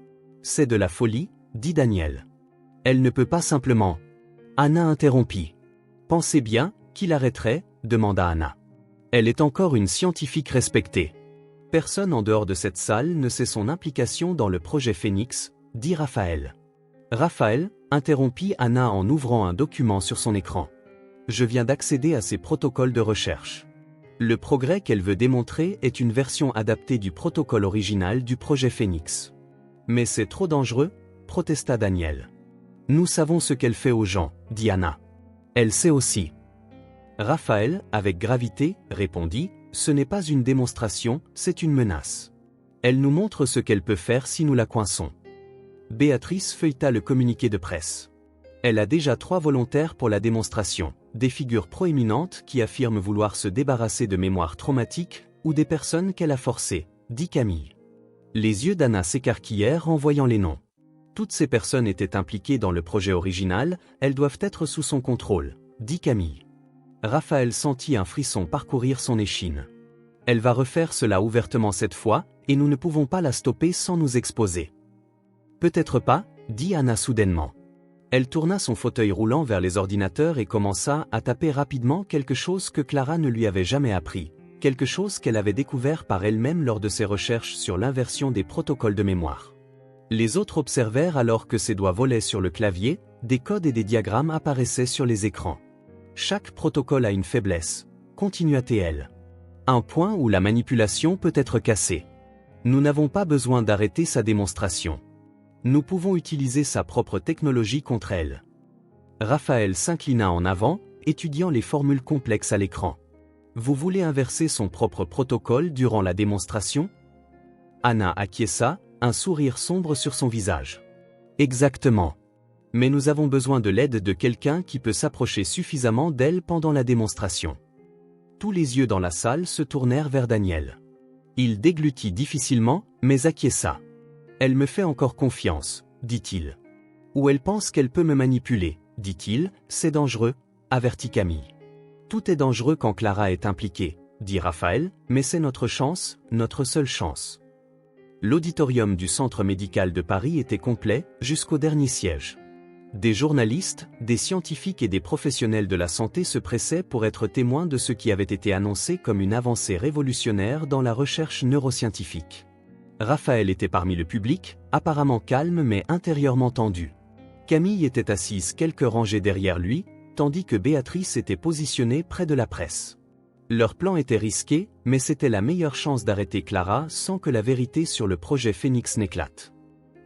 C'est de la folie, dit Daniel. Elle ne peut pas simplement. Anna interrompit. Pensez bien, qui l'arrêterait ? Demanda Anna. Elle est encore une scientifique respectée. Personne en dehors de cette salle ne sait son implication dans le projet Phénix, dit Raphaël. Raphaël, interrompit Anna en ouvrant un document sur son écran. Je viens d'accéder à ses protocoles de recherche. Le progrès qu'elle veut démontrer est une version adaptée du protocole original du projet Phénix. Mais c'est trop dangereux, protesta Daniel. Nous savons ce qu'elle fait aux gens, dit Anna. Elle sait aussi. Raphaël, avec gravité, répondit, ce n'est pas une démonstration, c'est une menace. Elle nous montre ce qu'elle peut faire si nous la coinçons. Béatrice feuilleta le communiqué de presse. Elle a déjà 3 volontaires pour la démonstration, des figures proéminentes qui affirment vouloir se débarrasser de mémoires traumatiques, ou des personnes qu'elle a forcées, dit Camille. Les yeux d'Anna s'écarquillèrent en voyant les noms. Toutes ces personnes étaient impliquées dans le projet original, elles doivent être sous son contrôle, dit Camille. Raphaël sentit un frisson parcourir son échine. Elle va refaire cela ouvertement cette fois, et nous ne pouvons pas la stopper sans nous exposer. Peut-être pas, dit Anna soudainement. Elle tourna son fauteuil roulant vers les ordinateurs et commença à taper rapidement quelque chose que Clara ne lui avait jamais appris, quelque chose qu'elle avait découvert par elle-même lors de ses recherches sur l'inversion des protocoles de mémoire. Les autres observèrent alors que ses doigts volaient sur le clavier, des codes et des diagrammes apparaissaient sur les écrans. Chaque protocole a une faiblesse, continua-t-elle. Un point où la manipulation peut être cassée. Nous n'avons pas besoin d'arrêter sa démonstration. Nous pouvons utiliser sa propre technologie contre elle. Raphaël s'inclina en avant, étudiant les formules complexes à l'écran. Vous voulez inverser son propre protocole durant la démonstration ? Anna acquiesça, un sourire sombre sur son visage. Exactement. Mais nous avons besoin de l'aide de quelqu'un qui peut s'approcher suffisamment d'elle pendant la démonstration. Tous les yeux dans la salle se tournèrent vers Daniel. Il déglutit difficilement, mais acquiesça. Elle me fait encore confiance, dit-il. Ou elle pense qu'elle peut me manipuler, dit-il, c'est dangereux, avertit Camille. Tout est dangereux quand Clara est impliquée, dit Raphaël, mais c'est notre chance, notre seule chance. L'auditorium du centre médical de Paris était complet, jusqu'au dernier siège. Des journalistes, des scientifiques et des professionnels de la santé se pressaient pour être témoins de ce qui avait été annoncé comme une avancée révolutionnaire dans la recherche neuroscientifique. Raphaël était parmi le public, apparemment calme mais intérieurement tendu. Camille était assise quelques rangées derrière lui, tandis que Béatrice était positionnée près de la presse. Leur plan était risqué, mais c'était la meilleure chance d'arrêter Clara sans que la vérité sur le projet Phénix n'éclate.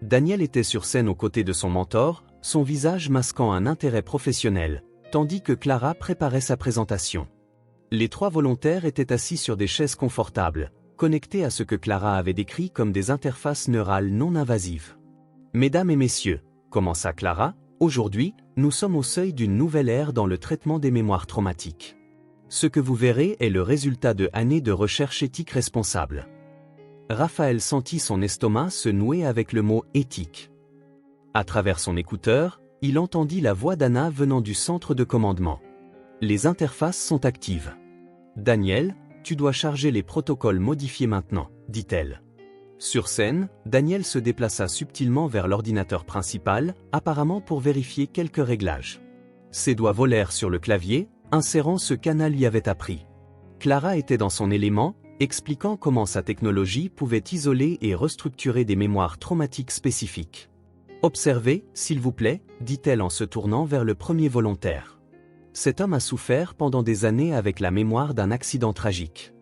Daniel était sur scène aux côtés de son mentor, son visage masquant un intérêt professionnel, tandis que Clara préparait sa présentation. Les 3 volontaires étaient assis sur des chaises confortables, connectés à ce que Clara avait décrit comme des interfaces neurales non invasives. « Mesdames et messieurs, commença Clara, aujourd'hui, nous sommes au seuil d'une nouvelle ère dans le traitement des mémoires traumatiques. Ce que vous verrez est le résultat de années de recherche éthique responsable. » Raphaël sentit son estomac se nouer avec le mot « éthique ». À travers son écouteur, il entendit la voix d'Anna venant du centre de commandement. Les interfaces sont actives. Daniel, tu dois charger les protocoles modifiés maintenant, dit-elle. Sur scène, Daniel se déplaça subtilement vers l'ordinateur principal, apparemment pour vérifier quelques réglages. Ses doigts volèrent sur le clavier, insérant ce qu'Anna lui avait appris. Clara était dans son élément, expliquant comment sa technologie pouvait isoler et restructurer des mémoires traumatiques spécifiques. Observez, s'il vous plaît, dit-elle en se tournant vers le premier volontaire. Cet homme a souffert pendant des années avec la mémoire d'un accident tragique.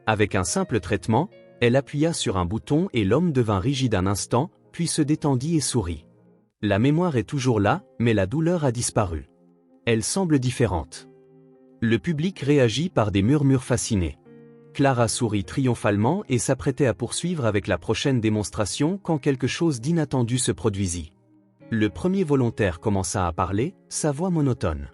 Avec un simple traitement, elle appuya sur un bouton et l'homme devint rigide un instant, puis se détendit et sourit. La mémoire est toujours là, mais la douleur a disparu. Elle semble différente. Le public réagit par des murmures fascinés. Clara sourit triomphalement et s'apprêtait à poursuivre avec la prochaine démonstration quand quelque chose d'inattendu se produisit. Le premier volontaire commença à parler, sa voix monotone.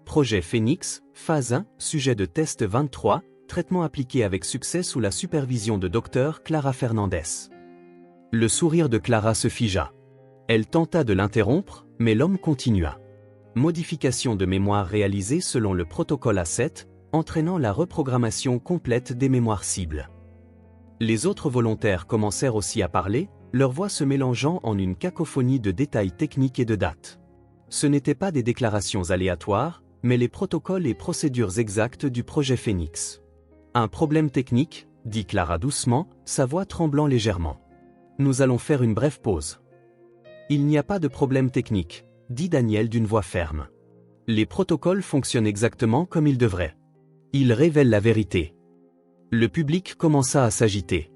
Projet Phoenix, phase 1, sujet de test 23, traitement appliqué avec succès sous la supervision de Dr Clara Fernandez. Le sourire de Clara se figea. Elle tenta de l'interrompre, mais l'homme continua. Modification de mémoire réalisée selon le protocole A7, entraînant la reprogrammation complète des mémoires cibles. Les autres volontaires commencèrent aussi à parler, leur voix se mélangeant en une cacophonie de détails techniques et de dates. Ce n'étaient pas des déclarations aléatoires, mais les protocoles et procédures exactes du projet Phoenix. Un problème technique, dit Clara doucement, sa voix tremblant légèrement. Nous allons faire une brève pause. Il n'y a pas de problème technique, dit Daniel d'une voix ferme. Les protocoles fonctionnent exactement comme ils devraient. Ils révèlent la vérité. Le public commença à s'agiter.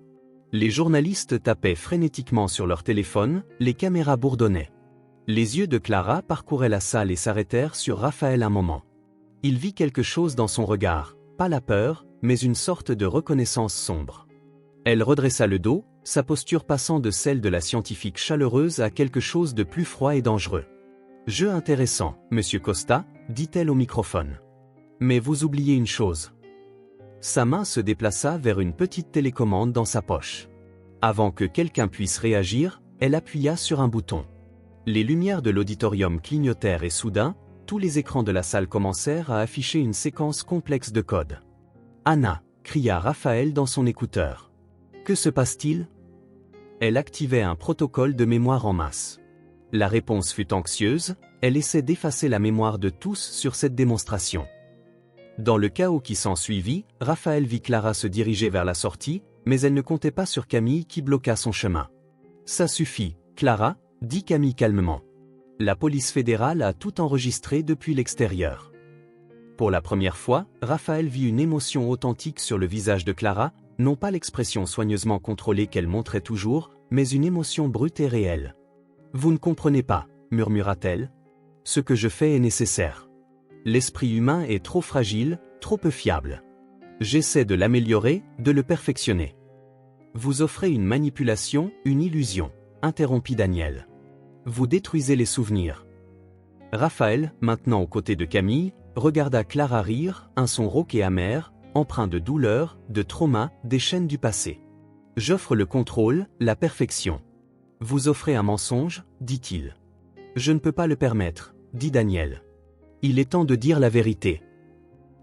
Les journalistes tapaient frénétiquement sur leur téléphone, les caméras bourdonnaient. Les yeux de Clara parcouraient la salle et s'arrêtèrent sur Raphaël un moment. Il vit quelque chose dans son regard, pas la peur, mais une sorte de reconnaissance sombre. Elle redressa le dos, sa posture passant de celle de la scientifique chaleureuse à quelque chose de plus froid et dangereux. « Jeu intéressant, Monsieur Costa, dit-elle au microphone. Mais vous oubliez une chose. » Sa main se déplaça vers une petite télécommande dans sa poche. Avant que quelqu'un puisse réagir, elle appuya sur un bouton. Les lumières de l'auditorium clignotèrent et soudain, tous les écrans de la salle commencèrent à afficher une séquence complexe de codes. « Anna !» cria Raphaël dans son écouteur. « Que se passe-t-il » Elle activait un protocole de mémoire en masse. La réponse fut anxieuse, elle essaie d'effacer la mémoire de tous sur cette démonstration. Dans le chaos qui s'ensuivit, Raphaël vit Clara se diriger vers la sortie, mais elle ne comptait pas sur Camille qui bloqua son chemin. « Ça suffit, Clara », dit Camille calmement. La police fédérale a tout enregistré depuis l'extérieur. Pour la première fois, Raphaël vit une émotion authentique sur le visage de Clara, non pas l'expression soigneusement contrôlée qu'elle montrait toujours, mais une émotion brute et réelle. « Vous ne comprenez pas, » murmura-t-elle. « Ce que je fais est nécessaire. L'esprit humain est trop fragile, trop peu fiable. J'essaie de l'améliorer, de le perfectionner. » Vous offrez une manipulation, une illusion, interrompit Daniel. Vous détruisez les souvenirs. Raphaël, maintenant aux côtés de Camille, regarda Clara rire, un son rauque et amer, empreint de douleur, de trauma, des chaînes du passé. J'offre le contrôle, la perfection. Vous offrez un mensonge, dit-il. Je ne peux pas le permettre, dit Daniel. Il est temps de dire la vérité.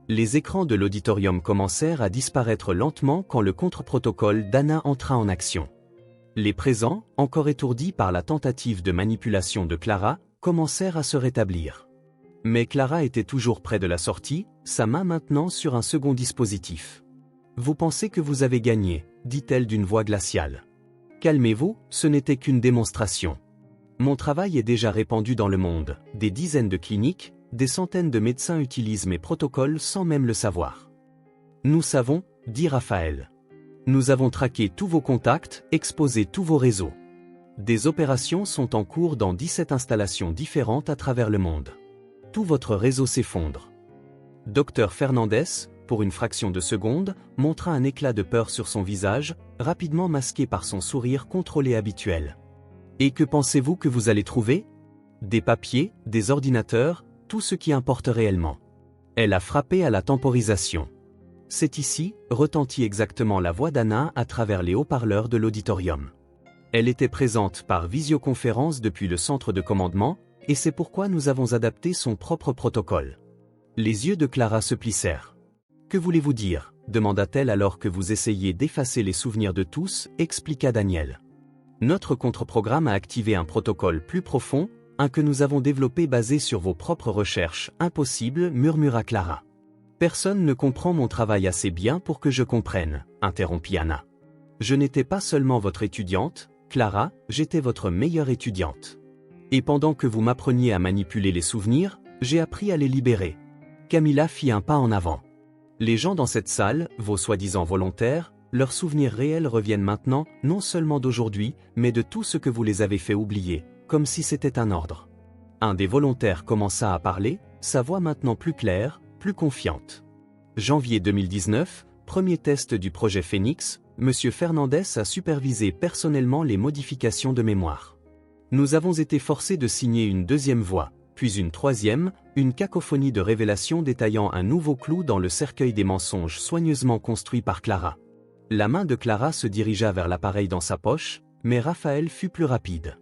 Les écrans de l'auditorium commencèrent à disparaître lentement quand le contre-protocole d'Anna entra en action. Les présents, encore étourdis par la tentative de manipulation de Clara, commencèrent à se rétablir. Mais Clara était toujours près de la sortie, sa main maintenant sur un second dispositif. « Vous pensez que vous avez gagné », dit-elle d'une voix glaciale. « Calmez-vous, ce n'était qu'une démonstration. Mon travail est déjà répandu dans le monde, des dizaines de cliniques, des centaines de médecins utilisent mes protocoles sans même le savoir. »« Nous savons, » dit Raphaël. « Nous avons traqué tous vos contacts, exposé tous vos réseaux. Des opérations sont en cours dans 17 installations différentes à travers le monde. Tout votre réseau s'effondre. » Dr Fernandez, pour une fraction de seconde, montra un éclat de peur sur son visage, rapidement masqué par son sourire contrôlé habituel. « Et que pensez-vous que vous allez trouver ? Des papiers, des ordinateurs, tout ce qui importe réellement. » Elle a frappé à la temporisation. « C'est ici », retentit exactement la voix d'Anna à travers les haut-parleurs de l'auditorium. Elle était présente par visioconférence depuis le centre de commandement, et c'est pourquoi nous avons adapté son propre protocole. Les yeux de Clara se plissèrent. « Que voulez-vous dire ?» demanda-t-elle alors que vous essayiez d'effacer les souvenirs de tous, expliqua Daniel. « Notre contre-programme a activé un protocole plus profond, un que nous avons développé basé sur vos propres recherches. Impossible, murmura Clara. Personne ne comprend mon travail assez bien pour que je comprenne, interrompit Anna. Je n'étais pas seulement votre étudiante, Clara, j'étais votre meilleure étudiante. Et pendant que vous m'appreniez à manipuler les souvenirs, j'ai appris à les libérer. Camilla fit un pas en avant. Les gens dans cette salle, vos soi-disant volontaires, leurs souvenirs réels reviennent maintenant, non seulement d'aujourd'hui, mais de tout ce que vous les avez fait oublier, comme si c'était un ordre. Un des volontaires commença à parler, sa voix maintenant plus claire, plus confiante. Janvier 2019, premier test du projet Phoenix, M. Fernandez a supervisé personnellement les modifications de mémoire. Nous avons été forcés de signer une deuxième voix, puis une troisième, une cacophonie de révélations détaillant un nouveau clou dans le cercueil des mensonges soigneusement construit par Clara. La main de Clara se dirigea vers l'appareil dans sa poche, mais Raphaël fut plus rapide.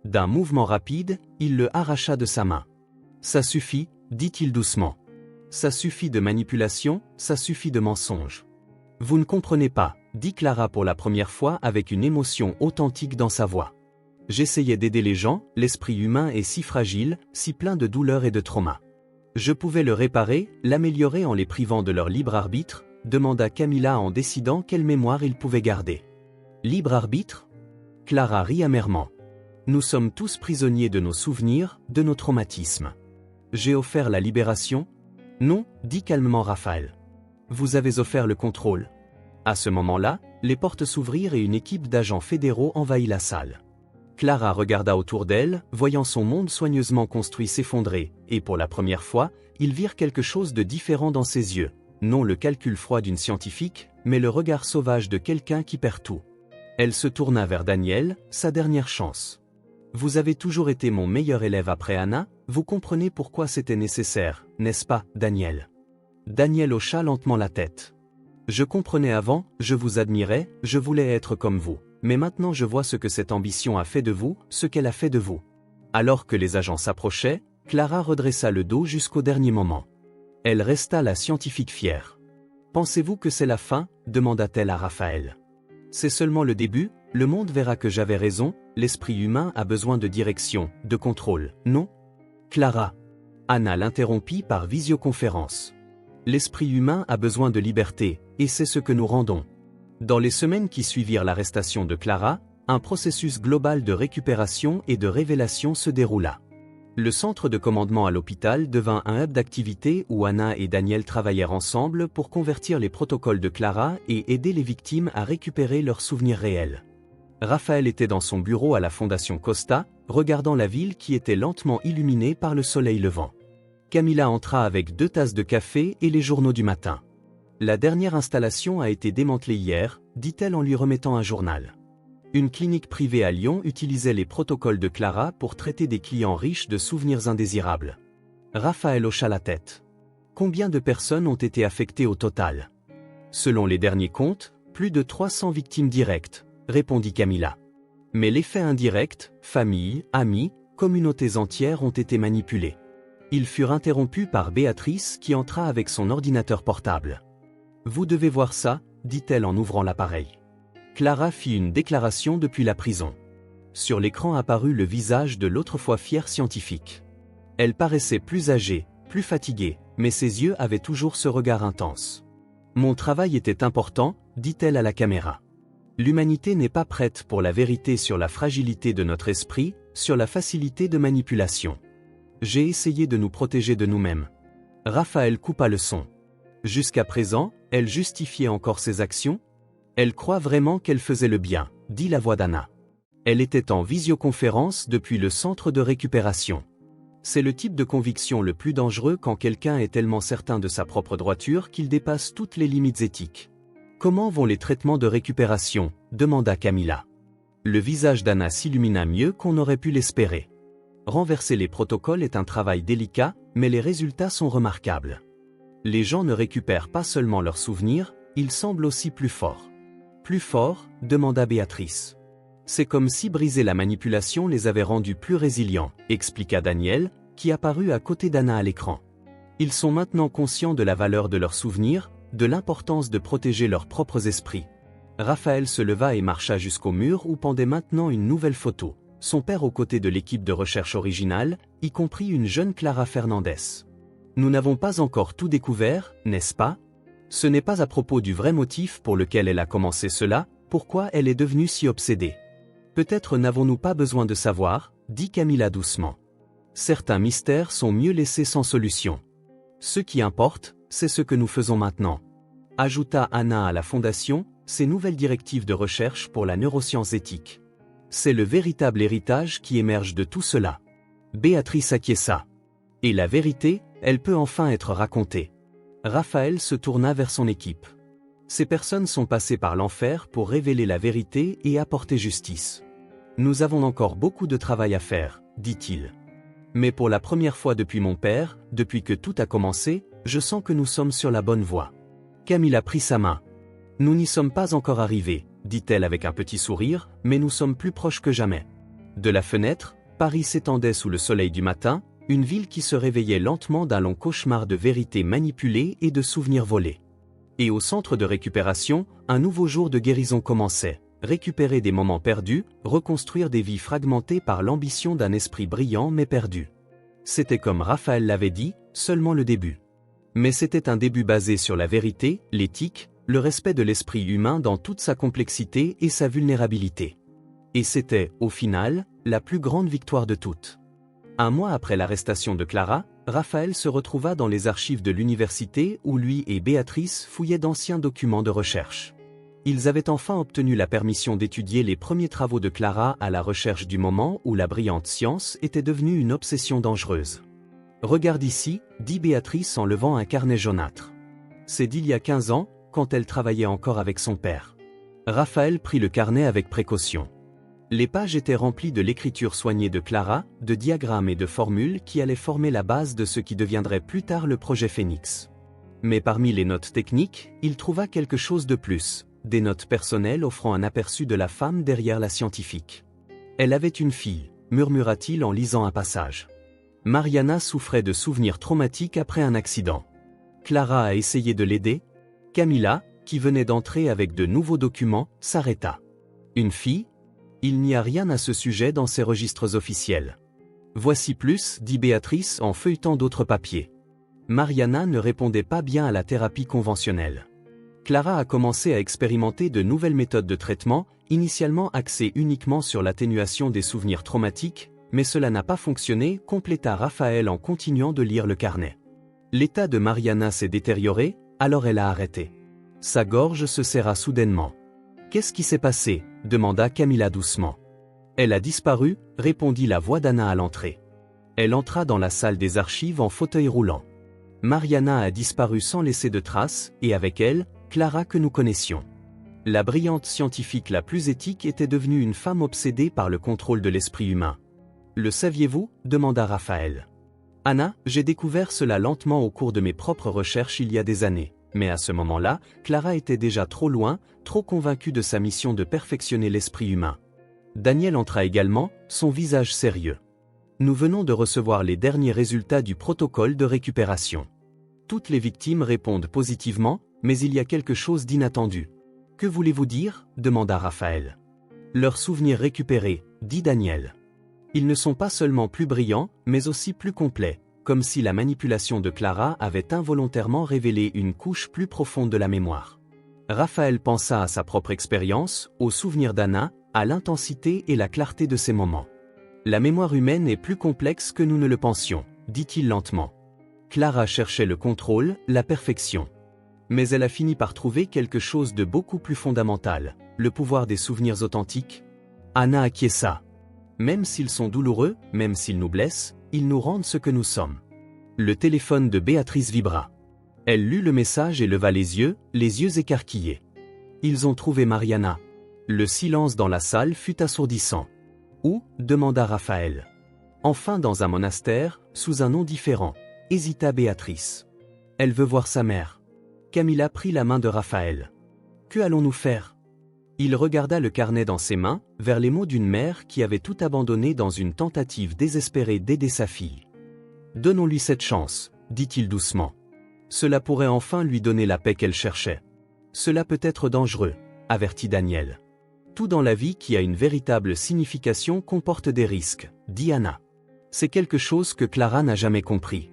D'un mouvement rapide, il le arracha de sa main. « Ça suffit », dit-il doucement. « Ça suffit de manipulation, ça suffit de mensonge. » « Vous ne comprenez pas, » dit Clara pour la première fois avec une émotion authentique dans sa voix. « J'essayais d'aider les gens, l'esprit humain est si fragile, si plein de douleurs et de traumas. Je pouvais le réparer, l'améliorer en les privant de leur libre arbitre, demanda Camilla en décidant quelle mémoire ils pouvaient garder. Libre arbitre ? Clara rit amèrement. Nous sommes tous prisonniers de nos souvenirs, de nos traumatismes. J'ai offert la libération ? Non, dit calmement Raphaël. Vous avez offert le contrôle. À ce moment-là, les portes s'ouvrirent et une équipe d'agents fédéraux envahit la salle. Clara regarda autour d'elle, voyant son monde soigneusement construit s'effondrer, et pour la première fois, ils virent quelque chose de différent dans ses yeux. Non le calcul froid d'une scientifique, mais le regard sauvage de quelqu'un qui perd tout. Elle se tourna vers Daniel, sa dernière chance. Vous avez toujours été mon meilleur élève après Anna, vous comprenez pourquoi c'était nécessaire, n'est-ce pas, Daniel ? Daniel hocha lentement la tête. Je comprenais avant, je vous admirais, je voulais être comme vous. Mais maintenant je vois ce que cette ambition a fait de vous, ce qu'elle a fait de vous. Alors que les agents s'approchaient, Clara redressa le dos jusqu'au dernier moment. Elle resta la scientifique fière. Pensez-vous que c'est la fin ? Demanda-t-elle à Raphaël. C'est seulement le début, le monde verra que j'avais raison, l'esprit humain a besoin de direction, de contrôle, non ? Clara. Anna l'interrompit par visioconférence. L'esprit humain a besoin de liberté, et c'est ce que nous rendons. Dans les semaines qui suivirent l'arrestation de Clara, un processus global de récupération et de révélation se déroula. Le centre de commandement à l'hôpital devint un hub d'activité où Anna et Daniel travaillèrent ensemble pour convertir les protocoles de Clara et aider les victimes à récupérer leurs souvenirs réels. Raphaël était dans son bureau à la Fondation Costa, regardant la ville qui était lentement illuminée par le soleil levant. Camilla entra avec 2 tasses de café et les journaux du matin. La dernière installation a été démantelée hier, dit-elle en lui remettant un journal. Une clinique privée à Lyon utilisait les protocoles de Clara pour traiter des clients riches de souvenirs indésirables. Raphaël hocha la tête. Combien de personnes ont été affectées au total ? Selon les derniers comptes, plus de 300 victimes directes, répondit Camilla. Mais l'effet indirect, familles, amis, communautés entières ont été manipulés. Ils furent interrompus par Béatrice qui entra avec son ordinateur portable. Vous devez voir ça, dit-elle en ouvrant l'appareil. Clara fit une déclaration depuis la prison. Sur l'écran apparut le visage de l'autrefois fière scientifique. Elle paraissait plus âgée, plus fatiguée, mais ses yeux avaient toujours ce regard intense. Mon travail était important, dit-elle à la caméra. L'humanité n'est pas prête pour la vérité sur la fragilité de notre esprit, sur la facilité de manipulation. J'ai essayé de nous protéger de nous-mêmes. Raphaël coupa le son. Jusqu'à présent, elle justifiait encore ses actions ? Elle croit vraiment qu'elle faisait le bien, dit la voix d'Anna. Elle était en visioconférence depuis le centre de récupération. C'est le type de conviction le plus dangereux quand quelqu'un est tellement certain de sa propre droiture qu'il dépasse toutes les limites éthiques. Comment vont les traitements de récupération ? Demanda Camilla. Le visage d'Anna s'illumina mieux qu'on n'aurait pu l'espérer. Renverser les protocoles est un travail délicat, mais les résultats sont remarquables. Les gens ne récupèrent pas seulement leurs souvenirs, ils semblent aussi plus forts. Plus forts ? Demanda Béatrice. C'est comme si briser la manipulation les avait rendus plus résilients, expliqua Daniel, qui apparut à côté d'Anna à l'écran. Ils sont maintenant conscients de la valeur de leurs souvenirs, de l'importance de protéger leurs propres esprits. Raphaël se leva et marcha jusqu'au mur où pendait maintenant une nouvelle photo, son père aux côtés de l'équipe de recherche originale, y compris une jeune Clara Fernandez. Nous n'avons pas encore tout découvert, n'est-ce pas ? Ce n'est pas à propos du vrai motif pour lequel elle a commencé cela, pourquoi elle est devenue si obsédée. Peut-être n'avons-nous pas besoin de savoir, dit Camilla doucement. Certains mystères sont mieux laissés sans solution. Ce qui importe, c'est ce que nous faisons maintenant. Ajouta Anna à la Fondation, ses nouvelles directives de recherche pour la neuroscience éthique. C'est le véritable héritage qui émerge de tout cela. Béatrice acquiesça. Et la vérité, elle peut enfin être racontée. Raphaël se tourna vers son équipe. Ces personnes sont passées par l'enfer pour révéler la vérité et apporter justice. Nous avons encore beaucoup de travail à faire, dit-il. Mais pour la première fois depuis mon père, depuis que tout a commencé, je sens que nous sommes sur la bonne voie. Camilla prit sa main. Nous n'y sommes pas encore arrivés, dit-elle avec un petit sourire, mais nous sommes plus proches que jamais. De la fenêtre, Paris s'étendait sous le soleil du matin, une ville qui se réveillait lentement d'un long cauchemar de vérités manipulées et de souvenirs volés. Et au centre de récupération, un nouveau jour de guérison commençait. Récupérer des moments perdus, reconstruire des vies fragmentées par l'ambition d'un esprit brillant mais perdu. C'était comme Raphaël l'avait dit, seulement le début. Mais c'était un début basé sur la vérité, l'éthique, le respect de l'esprit humain dans toute sa complexité et sa vulnérabilité. Et c'était, au final, la plus grande victoire de toutes. Un mois après l'arrestation de Clara, Raphaël se retrouva dans les archives de l'université où lui et Béatrice fouillaient d'anciens documents de recherche. Ils avaient enfin obtenu la permission d'étudier les premiers travaux de Clara à la recherche du moment où la brillante science était devenue une obsession dangereuse. « Regarde ici », dit Béatrice en levant un carnet jaunâtre. C'est d'il y a 15 ans, quand elle travaillait encore avec son père. Raphaël prit le carnet avec précaution. Les pages étaient remplies de l'écriture soignée de Clara, de diagrammes et de formules qui allaient former la base de ce qui deviendrait plus tard le projet Phénix. Mais parmi les notes techniques, il trouva quelque chose de plus. Des notes personnelles offrant un aperçu de la femme derrière la scientifique. Elle avait une fille, murmura-t-il en lisant un passage. Mariana souffrait de souvenirs traumatiques après un accident. Clara a essayé de l'aider. Camilla, qui venait d'entrer avec de nouveaux documents, s'arrêta. Une fille ? Il n'y a rien à ce sujet dans ces registres officiels. Voici plus, dit Béatrice en feuilletant d'autres papiers. Mariana ne répondait pas bien à la thérapie conventionnelle. Clara a commencé à expérimenter de nouvelles méthodes de traitement, initialement axées uniquement sur l'atténuation des souvenirs traumatiques, mais cela n'a pas fonctionné, compléta Raphaël en continuant de lire le carnet. L'état de Mariana s'est détérioré, alors elle a arrêté. Sa gorge se serra soudainement. Qu'est-ce qui s'est passé ? Demanda Camilla doucement. Elle a disparu, répondit la voix d'Anna à l'entrée. Elle entra dans la salle des archives en fauteuil roulant. Mariana a disparu sans laisser de traces, et avec elle, Clara que nous connaissions. La brillante scientifique la plus éthique était devenue une femme obsédée par le contrôle de l'esprit humain. Le saviez-vous ? Demanda Raphaël. Anna, j'ai découvert cela lentement au cours de mes propres recherches il y a des années. Mais à ce moment-là, Clara était déjà trop loin, trop convaincue de sa mission de perfectionner l'esprit humain. Daniel entra également, son visage sérieux. Nous venons de recevoir les derniers résultats du protocole de récupération. Toutes les victimes répondent positivement, mais il y a quelque chose d'inattendu. Que voulez-vous dire ? Demanda Raphaël. Leurs souvenirs récupérés, dit Daniel. Ils ne sont pas seulement plus brillants, mais aussi plus complets, comme si la manipulation de Clara avait involontairement révélé une couche plus profonde de la mémoire. Raphaël pensa à sa propre expérience, aux souvenirs d'Anna, à l'intensité et la clarté de ces moments. La mémoire humaine est plus complexe que nous ne le pensions, dit-il lentement. Clara cherchait le contrôle, la perfection. Mais elle a fini par trouver quelque chose de beaucoup plus fondamental, le pouvoir des souvenirs authentiques. Anna acquiesça. Même s'ils sont douloureux, même s'ils nous blessent, ils nous rendent ce que nous sommes. Le téléphone de Béatrice vibra. Elle lut le message et leva les yeux écarquillés. Ils ont trouvé Mariana. Le silence dans la salle fut assourdissant. Où ? Demanda Raphaël. Enfin dans un monastère, sous un nom différent, hésita Béatrice. Elle veut voir sa mère. Camilla prit la main de Raphaël. Que allons-nous faire ? Il regarda le carnet dans ses mains, vers les mots d'une mère qui avait tout abandonné dans une tentative désespérée d'aider sa fille. Donnons-lui cette chance, dit-il doucement. Cela pourrait enfin lui donner la paix qu'elle cherchait. Cela peut être dangereux, avertit Daniel. Tout dans la vie qui a une véritable signification comporte des risques, dit Anna. C'est quelque chose que Clara n'a jamais compris.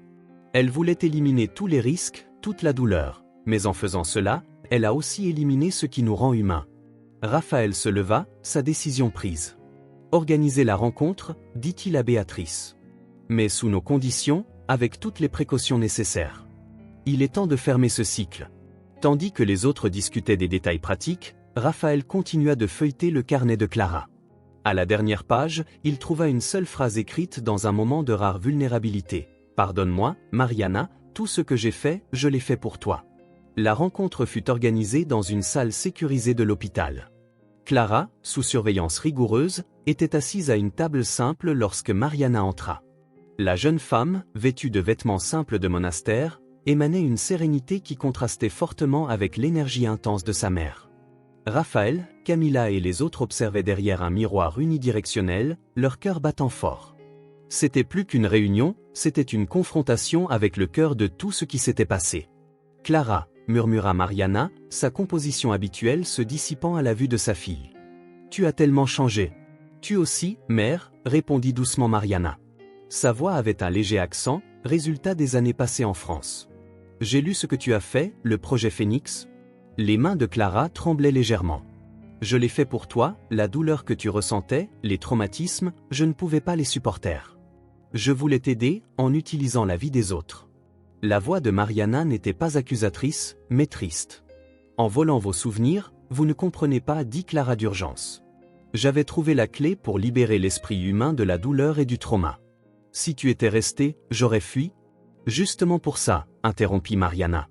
Elle voulait éliminer tous les risques, toute la douleur, mais en faisant cela, elle a aussi éliminé ce qui nous rend humains. Raphaël se leva, sa décision prise. Organisez la rencontre, dit-il à Béatrice. Mais sous nos conditions, avec toutes les précautions nécessaires. Il est temps de fermer ce cycle. Tandis que les autres discutaient des détails pratiques, Raphaël continua de feuilleter le carnet de Clara. À la dernière page, il trouva une seule phrase écrite dans un moment de rare vulnérabilité. « Pardonne-moi, Mariana, tout ce que j'ai fait, je l'ai fait pour toi. » La rencontre fut organisée dans une salle sécurisée de l'hôpital. Clara, sous surveillance rigoureuse, était assise à une table simple lorsque Mariana entra. La jeune femme, vêtue de vêtements simples de monastère, émanait une sérénité qui contrastait fortement avec l'énergie intense de sa mère. Raphaël, Camilla et les autres observaient derrière un miroir unidirectionnel, leur cœur battant fort. C'était plus qu'une réunion, c'était une confrontation avec le cœur de tout ce qui s'était passé. « Clara », murmura Mariana, sa composition habituelle se dissipant à la vue de sa fille. « Tu as tellement changé. »« Tu aussi, mère », répondit doucement Mariana. Sa voix avait un léger accent, résultat des années passées en France. « J'ai lu ce que tu as fait, le projet Phénix ?» Les mains de Clara tremblaient légèrement. « Je l'ai fait pour toi, la douleur que tu ressentais, les traumatismes, je ne pouvais pas les supporter. Je voulais t'aider, en utilisant la vie des autres. » La voix de Mariana n'était pas accusatrice, mais triste. « En volant vos souvenirs, vous ne comprenez pas, dit Clara d'urgence. J'avais trouvé la clé pour libérer l'esprit humain de la douleur et du trauma. Si tu étais resté, j'aurais fui. » Justement pour ça, interrompit Mariana.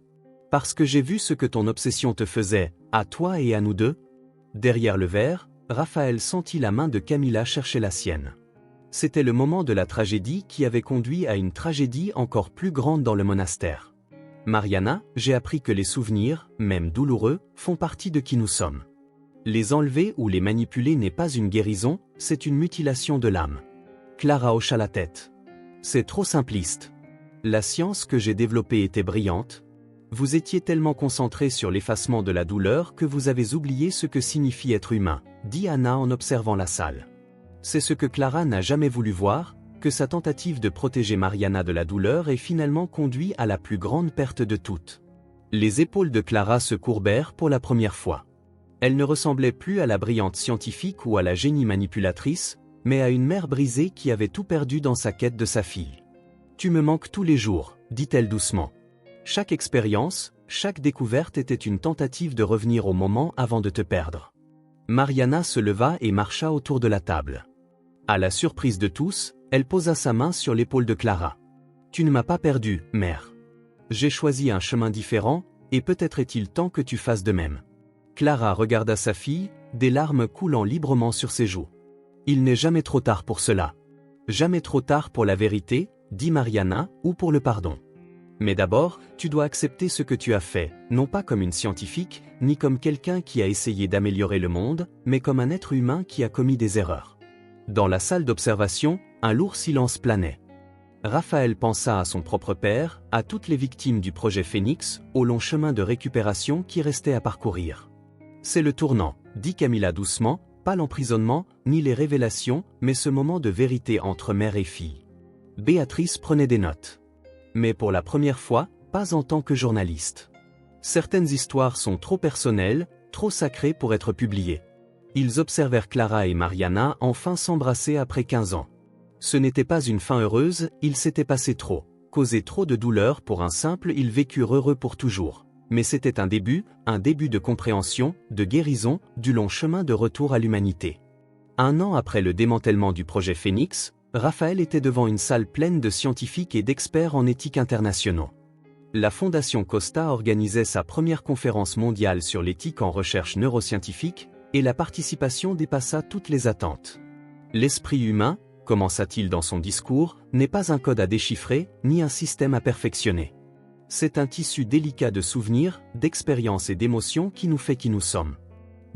Parce que j'ai vu ce que ton obsession te faisait, à toi et à nous deux. Derrière le verre, Raphaël sentit la main de Camilla chercher la sienne. C'était le moment de la tragédie qui avait conduit à une tragédie encore plus grande dans le monastère. Mariana, j'ai appris que les souvenirs, même douloureux, font partie de qui nous sommes. Les enlever ou les manipuler n'est pas une guérison, c'est une mutilation de l'âme. Clara hocha la tête. C'est trop simpliste. La science que j'ai développée était brillante. Vous étiez tellement concentré sur l'effacement de la douleur que vous avez oublié ce que signifie être humain, dit Anna en observant la salle. C'est ce que Clara n'a jamais voulu voir, que sa tentative de protéger Mariana de la douleur ait finalement conduit à la plus grande perte de toutes. Les épaules de Clara se courbèrent pour la première fois. Elle ne ressemblait plus à la brillante scientifique ou à la génie manipulatrice, mais à une mère brisée qui avait tout perdu dans sa quête de sa fille. « Tu me manques tous les jours », dit-elle doucement. Chaque expérience, chaque découverte était une tentative de revenir au moment avant de te perdre. Mariana se leva et marcha autour de la table. À la surprise de tous, elle posa sa main sur l'épaule de Clara. « Tu ne m'as pas perdu, mère. J'ai choisi un chemin différent, et peut-être est-il temps que tu fasses de même. » Clara regarda sa fille, des larmes coulant librement sur ses joues. « Il n'est jamais trop tard pour cela. Jamais trop tard pour la vérité, dit Mariana, ou pour le pardon. Mais d'abord, tu dois accepter ce que tu as fait, non pas comme une scientifique, ni comme quelqu'un qui a essayé d'améliorer le monde, mais comme un être humain qui a commis des erreurs. » Dans la salle d'observation, un lourd silence planait. Raphaël pensa à son propre père, à toutes les victimes du projet Phénix, au long chemin de récupération qui restait à parcourir. « C'est le tournant, dit Camilla doucement, pas l'emprisonnement, ni les révélations, mais ce moment de vérité entre mère et fille. » Béatrice prenait des notes. Mais pour la première fois, pas en tant que journaliste. Certaines histoires sont trop personnelles, trop sacrées pour être publiées. Ils observèrent Clara et Mariana enfin s'embrasser après 15 ans. Ce n'était pas une fin heureuse, il s'était passé trop, causé trop de douleur pour un simple ils vécurent heureux pour toujours. Mais c'était un début de compréhension, de guérison, du long chemin de retour à l'humanité. 1 an après le démantèlement du projet Phénix, Raphaël était devant une salle pleine de scientifiques et d'experts en éthique internationaux. La Fondation Costa organisait sa première conférence mondiale sur l'éthique en recherche neuroscientifique, et la participation dépassa toutes les attentes. L'esprit humain, commença-t-il dans son discours, n'est pas un code à déchiffrer, ni un système à perfectionner. C'est un tissu délicat de souvenirs, d'expériences et d'émotions qui nous fait qui nous sommes.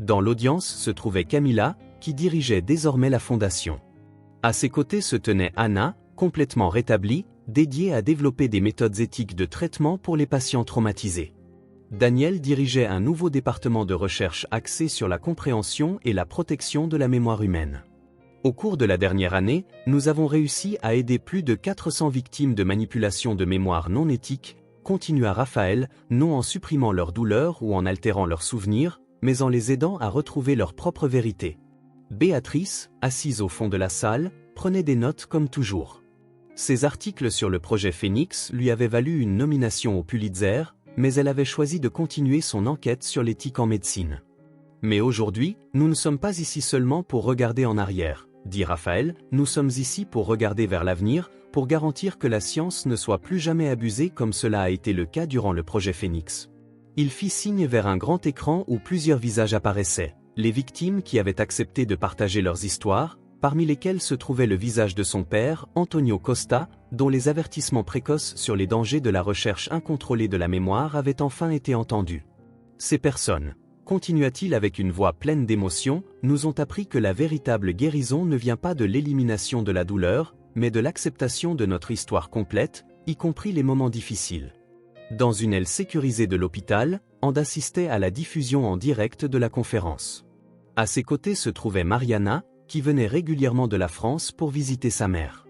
Dans l'audience se trouvait Camilla, qui dirigeait désormais la fondation. À ses côtés se tenait Anna, complètement rétablie, dédiée à développer des méthodes éthiques de traitement pour les patients traumatisés. Daniel dirigeait un nouveau département de recherche axé sur la compréhension et la protection de la mémoire humaine. Au cours de la dernière année, nous avons réussi à aider plus de 400 victimes de manipulation de mémoire non éthique, continua Raphaël, non en supprimant leur douleur ou en altérant leurs souvenirs, mais en les aidant à retrouver leur propre vérité. Béatrice, assise au fond de la salle, prenait des notes comme toujours. Ses articles sur le projet Phénix lui avaient valu une nomination au Pulitzer, mais elle avait choisi de continuer son enquête sur l'éthique en médecine. Mais aujourd'hui, nous ne sommes pas ici seulement pour regarder en arrière, dit Raphaël, nous sommes ici pour regarder vers l'avenir, pour garantir que la science ne soit plus jamais abusée comme cela a été le cas durant le projet Phénix. Il fit signe vers un grand écran où plusieurs visages apparaissaient, les victimes qui avaient accepté de partager leurs histoires, parmi lesquelles se trouvait le visage de son père, Antonio Costa, dont les avertissements précoces sur les dangers de la recherche incontrôlée de la mémoire avaient enfin été entendus. Ces personnes, continua-t-il avec une voix pleine d'émotion, nous ont appris que la véritable guérison ne vient pas de l'élimination de la douleur, mais de l'acceptation de notre histoire complète, y compris les moments difficiles. Dans une aile sécurisée de l'hôpital, And assistait à la diffusion en direct de la conférence. À ses côtés se trouvait Mariana, qui venait régulièrement de la France pour visiter sa mère.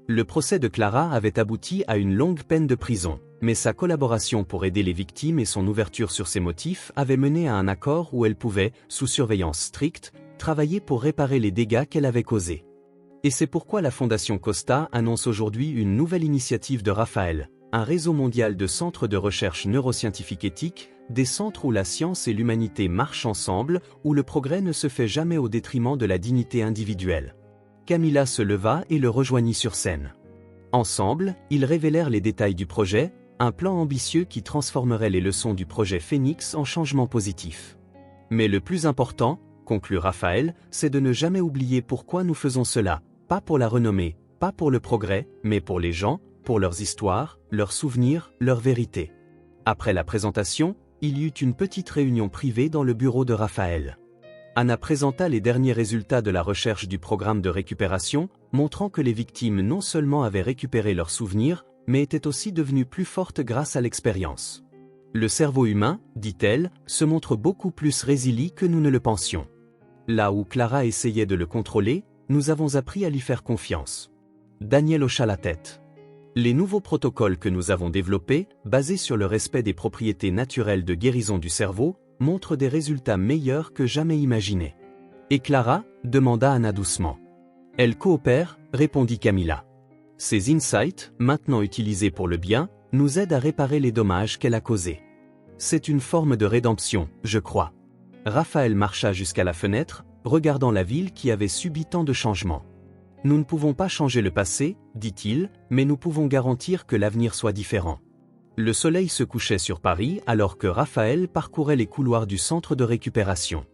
Le procès de Clara avait abouti à une longue peine de prison, mais sa collaboration pour aider les victimes et son ouverture sur ses motifs avaient mené à un accord où elle pouvait, sous surveillance stricte, travailler pour réparer les dégâts qu'elle avait causés. Et c'est pourquoi la Fondation Costa annonce aujourd'hui une nouvelle initiative de Raphaël, un réseau mondial de centres de recherche neuroscientifique éthique, des centres où la science et l'humanité marchent ensemble, où le progrès ne se fait jamais au détriment de la dignité individuelle. Camilla se leva et le rejoignit sur scène. Ensemble, ils révélèrent les détails du projet, un plan ambitieux qui transformerait les leçons du projet Phénix en changements positifs. Mais le plus important, conclut Raphaël, c'est de ne jamais oublier pourquoi nous faisons cela, pas pour la renommée, pas pour le progrès, mais pour les gens, pour leurs histoires, leurs souvenirs, leurs vérités. Après la présentation, il y eut une petite réunion privée dans le bureau de Raphaël. Anna présenta les derniers résultats de la recherche du programme de récupération, montrant que les victimes non seulement avaient récupéré leurs souvenirs, mais étaient aussi devenues plus fortes grâce à l'expérience. Le cerveau humain, dit-elle, se montre beaucoup plus résilient que nous ne le pensions. Là où Clara essayait de le contrôler, nous avons appris à lui faire confiance. Daniel hocha la tête. Les nouveaux protocoles que nous avons développés, basés sur le respect des propriétés naturelles de guérison du cerveau, montrent des résultats meilleurs que jamais imaginés. Et Clara, demanda Anna doucement. Elle coopère, répondit Camilla. Ces insights, maintenant utilisés pour le bien, nous aident à réparer les dommages qu'elle a causés. C'est une forme de rédemption, je crois. Raphaël marcha jusqu'à la fenêtre, regardant la ville qui avait subi tant de changements. Nous ne pouvons pas changer le passé, dit-il, mais nous pouvons garantir que l'avenir soit différent. Le soleil se couchait sur Paris alors que Raphaël parcourait les couloirs du centre de récupération.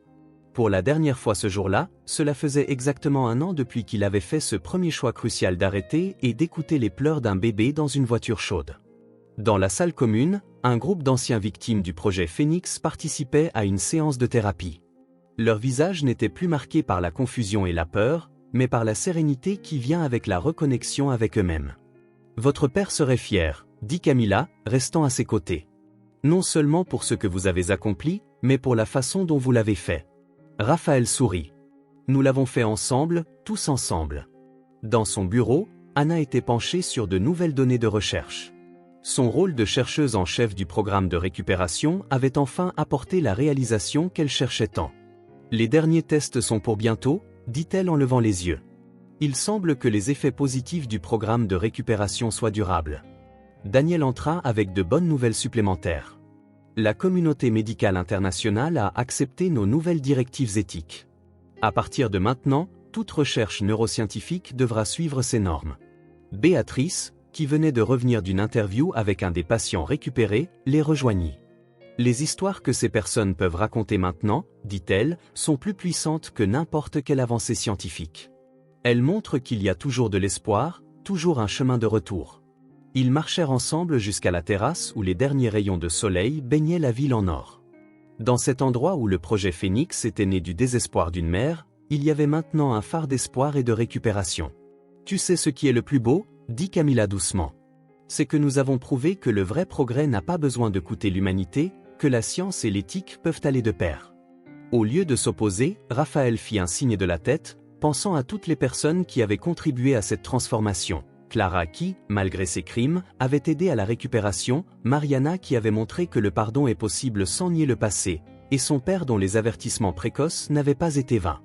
Pour la dernière fois ce jour-là, cela faisait exactement 1 an depuis qu'il avait fait ce premier choix crucial d'arrêter et d'écouter les pleurs d'un bébé dans une voiture chaude. Dans la salle commune, un groupe d'anciens victimes du projet Phénix participait à une séance de thérapie. Leurs visages n'étaient plus marqués par la confusion et la peur, mais par la sérénité qui vient avec la reconnexion avec eux-mêmes. Votre père serait fier, dit Camilla, restant à ses côtés. Non seulement pour ce que vous avez accompli, mais pour la façon dont vous l'avez fait. Raphaël sourit. Nous l'avons fait ensemble, tous ensemble. Dans son bureau, Anna était penchée sur de nouvelles données de recherche. Son rôle de chercheuse en chef du programme de récupération avait enfin apporté la réalisation qu'elle cherchait tant. Les derniers tests sont pour bientôt, dit-elle en levant les yeux. Il semble que les effets positifs du programme de récupération soient durables. Daniel entra avec de bonnes nouvelles supplémentaires. La communauté médicale internationale a accepté nos nouvelles directives éthiques. À partir de maintenant, toute recherche neuroscientifique devra suivre ces normes. Béatrice, qui venait de revenir d'une interview avec un des patients récupérés, les rejoignit. Les histoires que ces personnes peuvent raconter maintenant, dit-elle, sont plus puissantes que n'importe quelle avancée scientifique. Elles montrent qu'il y a toujours de l'espoir, toujours un chemin de retour. Ils marchèrent ensemble jusqu'à la terrasse où les derniers rayons de soleil baignaient la ville en or. Dans cet endroit où le projet Phénix était né du désespoir d'une mère, il y avait maintenant un phare d'espoir et de récupération. Tu sais ce qui est le plus beau, dit Camilla doucement. C'est que nous avons prouvé que le vrai progrès n'a pas besoin de coûter l'humanité, que la science et l'éthique peuvent aller de pair. Au lieu de s'opposer, Raphaël fit un signe de la tête, pensant à toutes les personnes qui avaient contribué à cette transformation. Clara qui, malgré ses crimes, avait aidé à la récupération, Mariana qui avait montré que le pardon est possible sans nier le passé, et son père dont les avertissements précoces n'avaient pas été vains.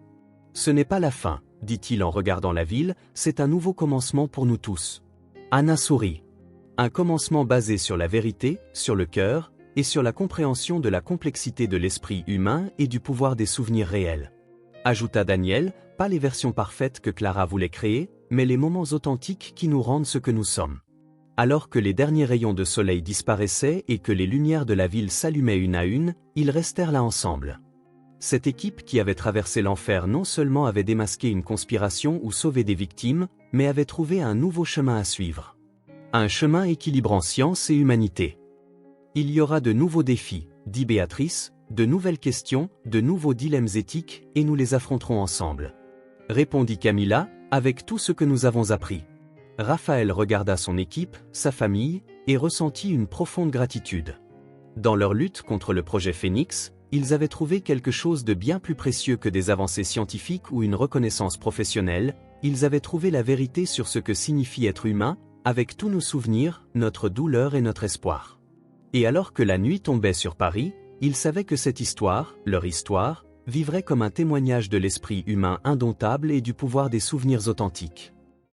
Ce n'est pas la fin, dit-il en regardant la ville, c'est un nouveau commencement pour nous tous. Anna sourit. Un commencement basé sur la vérité, sur le cœur, et sur la compréhension de la complexité de l'esprit humain et du pouvoir des souvenirs réels. Ajouta Daniel, pas les versions parfaites que Clara voulait créer, mais les moments authentiques qui nous rendent ce que nous sommes. Alors que les derniers rayons de soleil disparaissaient et que les lumières de la ville s'allumaient une à une, ils restèrent là ensemble. Cette équipe qui avait traversé l'enfer non seulement avait démasqué une conspiration ou sauvé des victimes, mais avait trouvé un nouveau chemin à suivre. Un chemin équilibrant science et humanité. Il y aura de nouveaux défis, dit Béatrice, de nouvelles questions, de nouveaux dilemmes éthiques, et nous les affronterons ensemble. Répondit Camilla, avec tout ce que nous avons appris. Raphaël regarda son équipe, sa famille, et ressentit une profonde gratitude. Dans leur lutte contre le projet Phénix, ils avaient trouvé quelque chose de bien plus précieux que des avancées scientifiques ou une reconnaissance professionnelle, ils avaient trouvé la vérité sur ce que signifie être humain, avec tous nos souvenirs, notre douleur et notre espoir. Et alors que la nuit tombait sur Paris, ils savaient que cette histoire, leur histoire, vivrait comme un témoignage de l'esprit humain indomptable et du pouvoir des souvenirs authentiques.